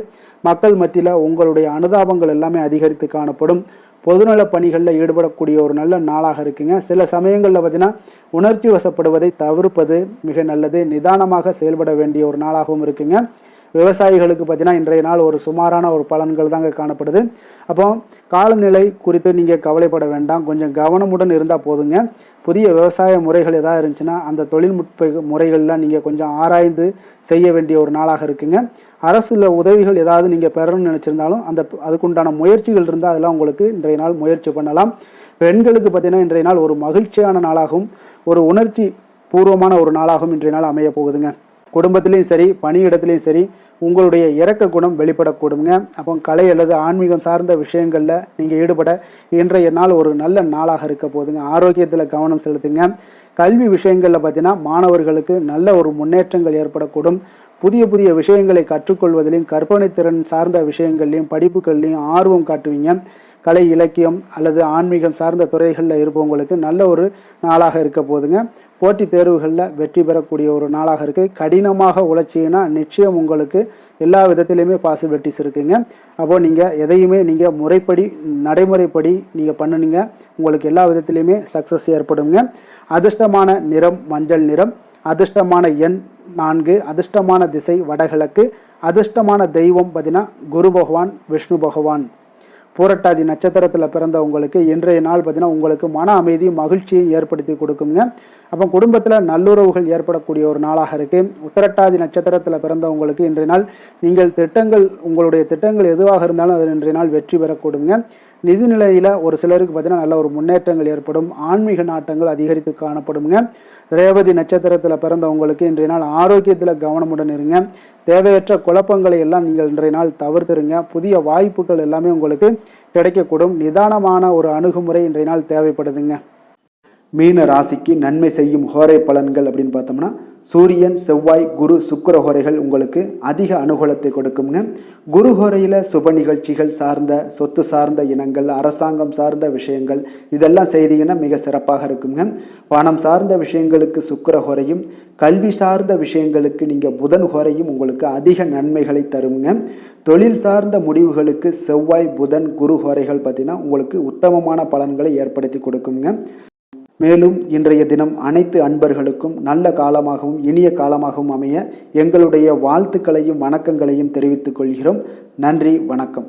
Speaker 1: மக்கள் மத்தியில் உங்களுடைய அனுதாபங்கள் எல்லாமே அதிகரித்து காணப்படும். பொதுநல பணிகளில் ஈடுபடக்கூடிய ஒரு நல்ல நாளாக இருக்குங்க. சில சமயங்களில் பார்த்தீங்கன்னா உணர்ச்சி வசப்படுவதை தவிர்ப்பது மிக நல்லது. நிதானமாக செயல்பட வேண்டிய ஒரு நாளாகவும் இருக்குங்க. விவசாயிகளுக்கு பார்த்தீங்கன்னா இன்றைய நாள் ஒரு சுமாரான ஒரு பலன்கள் தாங்க காணப்படுது. அப்போ காலநிலை குறித்து நீங்கள் கவலைப்பட வேண்டாம், கொஞ்சம் கவனமுடன் இருந்தால் போதுங்க. புதிய விவசாய முறைகள் எதாவது இருந்துச்சுன்னா அந்த தொழில்நுட்ப முறைகள்லாம் நீங்கள் கொஞ்சம் ஆராய்ந்து செய்ய வேண்டிய ஒரு நாளாக இருக்குங்க. அரசுல உதவிகள் ஏதாவது நீங்கள் பெறணும்னு நினச்சிருந்தாலும் அதுக்குண்டான முயற்சிகள் இருந்தால் அதெல்லாம் உங்களுக்கு இன்றைய நாள் முயற்சி பண்ணலாம். பெண்களுக்கு பார்த்தீங்கன்னா இன்றைய நாள் ஒரு மகிழ்ச்சியான நாளாகவும் ஒரு உணர்ச்சி பூர்வமான ஒரு நாளாகவும் இன்றைய நாள் அமைய போகுதுங்க. குடும்பத்திலையும் சரி பணியிடத்துலையும் சரி உங்களுடைய இரக்க குணம் வெளிப்படக்கூடுங்க. அப்போ கலை அல்லது ஆன்மீகம் சார்ந்த விஷயங்களில் நீங்கள் ஈடுபட இன்றைய நாள் ஒரு நல்ல நாளாக இருக்க போகுதுங்க. ஆரோக்கியத்தில் கவனம் செலுத்துங்க. கல்வி விஷயங்களில் பார்த்தீங்கன்னா மாணவர்களுக்கு நல்ல ஒரு முன்னேற்றங்கள் ஏற்படக்கூடும். புதிய புதிய விஷயங்களை கற்றுக்கொள்வதிலையும் கற்பனை திறன் சார்ந்த விஷயங்கள்லையும் படிப்புகள்லையும் ஆர்வம் காட்டுவீங்க. கலை இலக்கியம் அல்லது ஆன்மீகம் சார்ந்த துறைகளில் இருப்பவங்களுக்கு நல்ல ஒரு நாளாக இருக்க போதுங்க. போட்டித் தேர்வுகளில் வெற்றி பெறக்கூடிய ஒரு நாளாக இருக்குது. கடினமாக உழைச்சிங்கன்னா நிச்சயம் உங்களுக்கு எல்லா விதத்திலையுமே பாசிபிலிட்டிஸ் இருக்குங்க. அப்போது நீங்கள் எதையுமே நீங்கள் முறைப்படி நடைமுறைப்படி நீங்கள் பண்ணுனீங்க உங்களுக்கு எல்லா விதத்திலையுமே சக்ஸஸ் ஏற்படுங்க. அதிர்ஷ்டமான நிறம் மஞ்சள் நிறம். அதிர்ஷ்டமான எண் 4. அதிர்ஷ்டமான திசை வடகிழக்கு. அதிர்ஷ்டமான தெய்வம் பார்த்தீங்கன்னா குரு பகவான், விஷ்ணு பகவான். பூரட்டாதி நட்சத்திரத்தில் பிறந்த உங்களுக்கு இன்றைய நாள் பார்த்தீங்கன்னா உங்களுக்கு மன அமைதியும் மகிழ்ச்சியும் ஏற்படுத்தி கொடுக்குங்க. அப்போ குடும்பத்தில் நல்லுறவுகள் ஏற்படக்கூடிய ஒரு நாளாக இருக்குது. உத்திரட்டாதி நட்சத்திரத்தில் பிறந்தவங்களுக்கு இன்றைய நாள் நீங்கள் உங்களுடைய திட்டங்கள் எதுவாக இருந்தாலும் அது இன்றைய நாள் வெற்றி பெறக்கூடுங்க. நிதிநிலையில் ஒரு சிலருக்கு பார்த்தீங்கன்னா நல்ல ஒரு முன்னேற்றங்கள் ஏற்படும். ஆன்மீக நாட்டங்கள் அதிகரித்து காணப்படுங்க. ரேவதி நட்சத்திரத்தில் பிறந்தவங்களுக்கு இன்றைய நாள் ஆரோக்கியத்தில் கவனமுடன் இருங்க. தேவையற்ற குழப்பங்களை எல்லாம் நீங்கள் இன்றைய நாள் தவிர்த்துருங்க. புதிய வாய்ப்புகள் எல்லாமே உங்களுக்கு கிடைக்கக்கூடும். நிதானமான ஒரு அணுகுமுறை இன்றைய நாள் தேவைப்படுதுங்க. மீன ராசிக்கு நன்மை செய்யும் ஹோரை பலன்கள் அப்படின்னு பார்த்தோம்னா சூரியன், செவ்வாய், குரு, சுக்கிர ஹோரைகள் உங்களுக்கு அதிக அனுகூலத்தை கொடுக்குங்க. குரு ஹோரையில் சுப நிகழ்ச்சிகள் சார்ந்த சொத்து சார்ந்த இனங்கள், அரசாங்கம் சார்ந்த விஷயங்கள் இதெல்லாம் செய்தீங்கன்னா மிக சிறப்பாக இருக்குங்க. பணம் சார்ந்த விஷயங்களுக்கு சுக்கிர ஹோரையும், கல்வி சார்ந்த விஷயங்களுக்கு நீங்கள் புதன் ஹோரையும் உங்களுக்கு அதிக நன்மைகளை தருங்க. தொழில் சார்ந்த முடிவுகளுக்கு செவ்வாய், புதன், குரு ஹோரைகள் பார்த்தீங்கன்னா உங்களுக்கு உத்தமமான பலன்களை ஏற்படுத்தி கொடுக்குங்க. மேலும் இன்றைய தினம் அனைத்து அன்பர்களுக்கும் நல்ல காலமாகவும் இனிய காலமாகவும் அமைய எங்களுடைய வாழ்த்துக்களையும் வணக்கங்களையும் தெரிவித்துக் கொள்கிறோம். நன்றி, வணக்கம்.